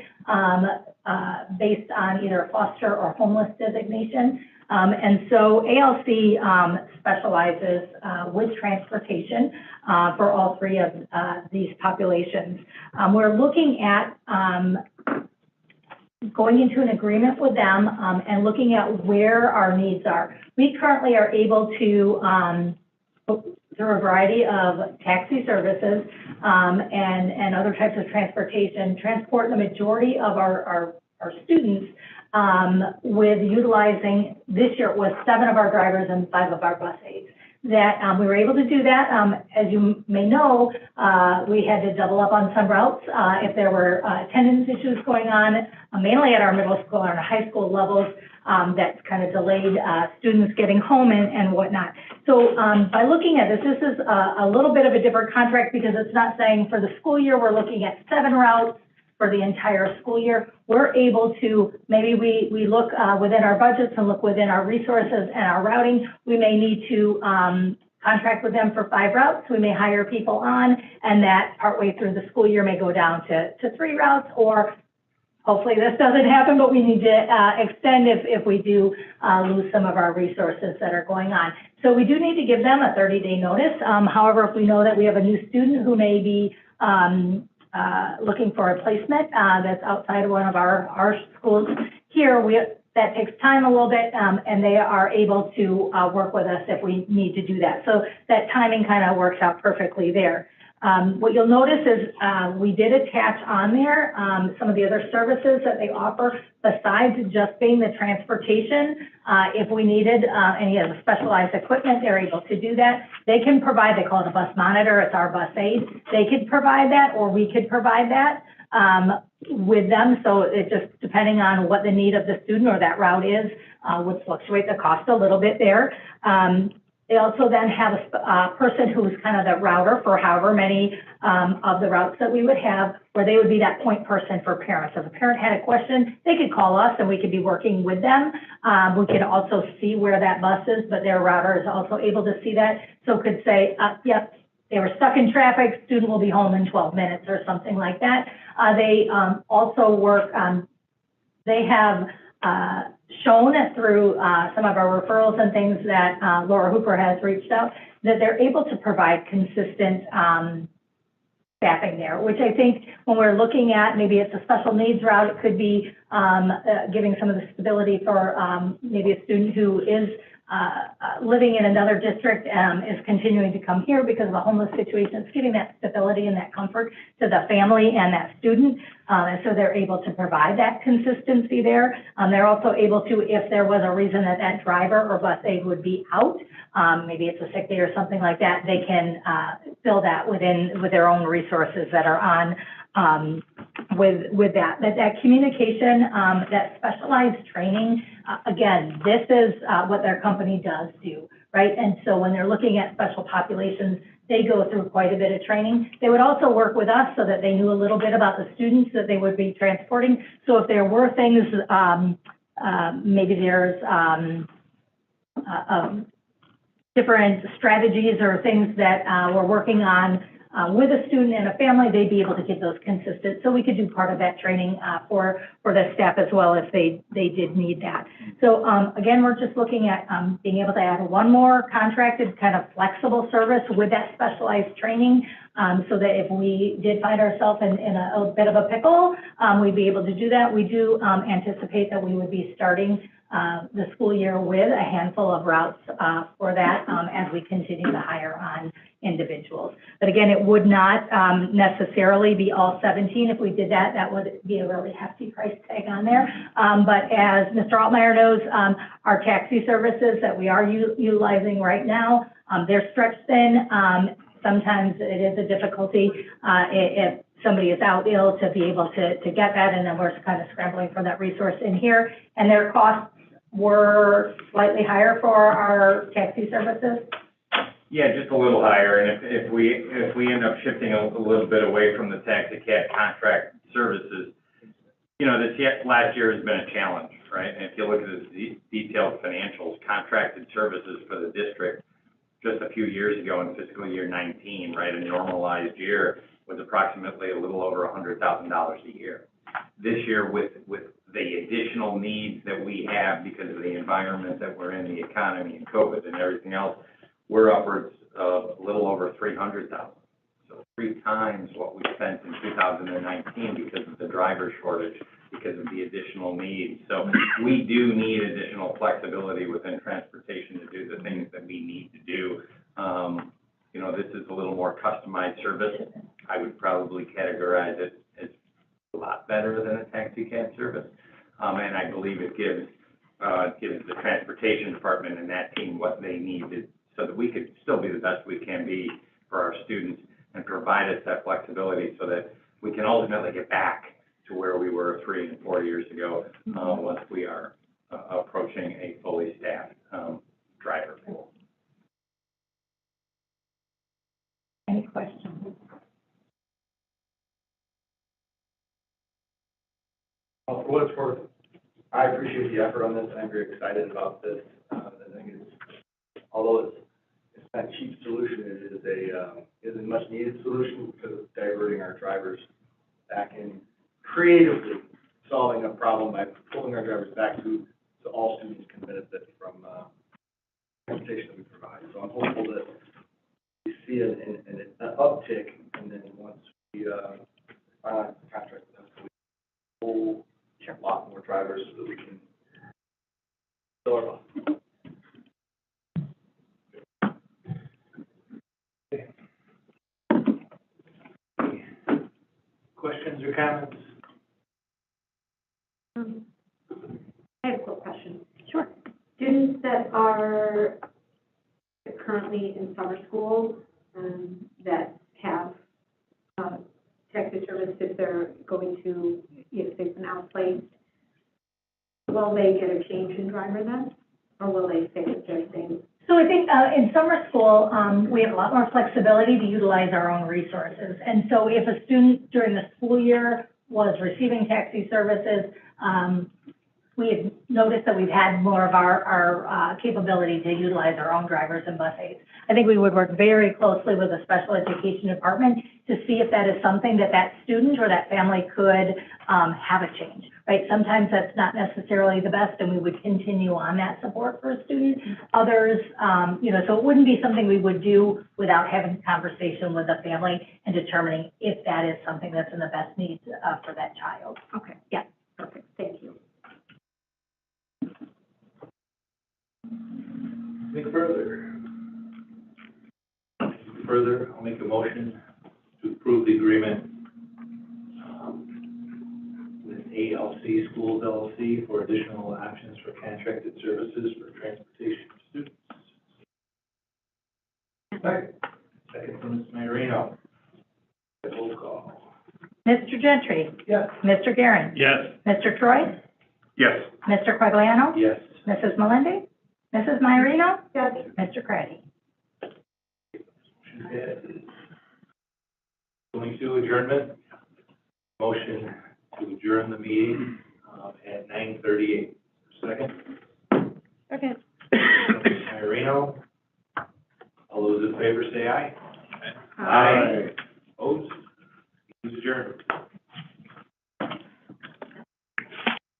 based on either foster or homeless designation. And so ALC specializes with transportation for all three of these populations. We're looking at going into an agreement with them and looking at where our needs are. We currently are able to, through a variety of taxi services and other types of transportation, transport the majority of our students with utilizing, this year it was 7 of our drivers and 5 of our bus aides. that we were able to do that. As you may know, we had to double up on some routes if there were attendance issues going on, mainly at our middle school and our high school levels, that kind of delayed students getting home and whatnot. So by looking at this, this is a little bit of a different contract because it's not saying for the school year we're looking at 7 routes for the entire school year. We're able to, maybe we look within our budgets and look within our resources and our routing. We may need to contract with them for 5 routes. We may hire people on, and that partway through the school year may go down to 3 routes, or hopefully this doesn't happen, but we need to extend if we do lose some of our resources that are going on. So we do need to give them a 30-day notice. However, if we know that we have a new student who may be looking for a placement that's outside of one of our schools here, that takes time a little bit, and they are able to work with us if we need to do that. So that timing kind of works out perfectly there. What you'll notice is we did attach on there some of the other services that they offer besides just being the transportation. If we needed any of the specialized equipment, they're able to do that. They can provide, they call it a bus monitor, it's our bus aid. They could provide that, or we could provide that with them. So it just, depending on what the need of the student or that route is, would fluctuate the cost a little bit there. They also then have a person who's kind of the router for however many of the routes that we would have, where they would be that point person for parents. If a parent had a question, they could call us and we could be working with them. We could also see where that bus is, but their router is also able to see that. So could say, yep, they were stuck in traffic, student will be home in 12 minutes or something like that. They also work, they have shown through some of our referrals and things that Laura Hooper has reached out, that they're able to provide consistent staffing there, which I think when we're looking at, maybe it's a special needs route, it could be giving some of the stability for maybe a student who is living in another district, is continuing to come here because of the homeless situation. It's giving that stability and that comfort to the family and that student. And so they're able to provide that consistency there. They're also able to, if there was a reason that that driver or bus aide would be out, maybe it's a sick day or something like that, they can fill that with their own resources that are on with that. But that communication, that specialized training, again, this is what their company does do, right? And so when they're looking at special populations, they go through quite a bit of training. They would also work with us so that they knew a little bit about the students that they would be transporting. So if there were things, maybe there's different strategies or things that we're working on with a student and a family, they'd be able to get those consistent. So we could do part of that training for the staff as well if they did need that. So again, we're just looking at being able to add one more contracted kind of flexible service with that specialized training, so that if we did find ourselves in a bit of a pickle, we'd be able to do that. We do anticipate that we would be starting the school year with a handful of routes for that as we continue to hire on individuals. But again, it would not necessarily be all 17. If we did that, that would be a really hefty price tag on there. But as Mr. Altmeyer knows, our taxi services that we are utilizing right now, they're stretched thin. Sometimes it is a difficulty if somebody is out ill to be able to get that, and then we're kind of scrambling for that resource in here. And their costs were slightly higher for our taxi services. Yeah, just a little higher, and if we end up shifting a little bit away from the taxi cab contract services, you know, this last year has been a challenge, right? And if you look at the detailed financials, contracted services for the district just a few years ago in fiscal year 19, right, a normalized year was approximately a little over $100,000 a year. This year, with the additional needs that we have because of the environment that we're in, the economy and COVID and everything else, we're upwards of a little over $300,000. So 3 times what we spent in 2019 because of the driver shortage, because of the additional needs. So we do need additional flexibility within transportation to do the things that we need to do. You know, this is a little more customized service. I would probably categorize it as a lot better than a taxi cab service. And I believe it gives the transportation department and that team what they need to so that we could still be the best we can be for our students and provide us that flexibility so that we can ultimately get back to where we were 3 and 4 years ago, once we are approaching a fully staffed driver pool. Any questions? Well, for what it's worth, I appreciate the effort on this, and I'm very excited about this. I think it's, although it's not a cheap solution, it is a much needed solution because it's diverting our drivers back in creatively solving a problem by pulling our drivers back to so all students can benefit from transportation that we provide. So I'm hopeful that we see an uptick, and then once we finalize the contract with them, we pull a lot more drivers so that we can fill our bus. Questions or comments? I have a quick question. Sure. Students that are currently in summer school, that have, taxi service, if they're going to, if they've been outplaced, will they get a change in driver then? Or will they stay with their same? So I think in summer school, we have a lot more flexibility to utilize our own resources. And so if a student during the school year was receiving taxi services, we have noticed that we've had more of our capability to utilize our own drivers and bus aides. I think we would work very closely with the special education department to see if that is something that that student or that family could have a change, right? Sometimes that's not necessarily the best, and we would continue on that support for a student. Others, so it wouldn't be something we would do without having a conversation with the family and determining if that is something that's in the best needs for that child. Okay. Yeah. Perfect, thank you. Anything further? Further, I'll make a motion to approve the agreement with ALC Schools LLC for additional options for contracted services for transportation of students. Second from Ms. Marino. Roll call. Mr. Gentry? Yes. Mr. Guerin? Yes. Mr. Troy? Yes. Mr. Quagliano? Yes. Mrs. Melendi? Mrs. Maiorino? Yes. Mr. Craddy? Motion passes. Going to adjournment. Motion to adjourn the meeting at 9:38. Second. Okay. Marino. All those in favor say aye. Aye. Opposed? Meeting is adjourned.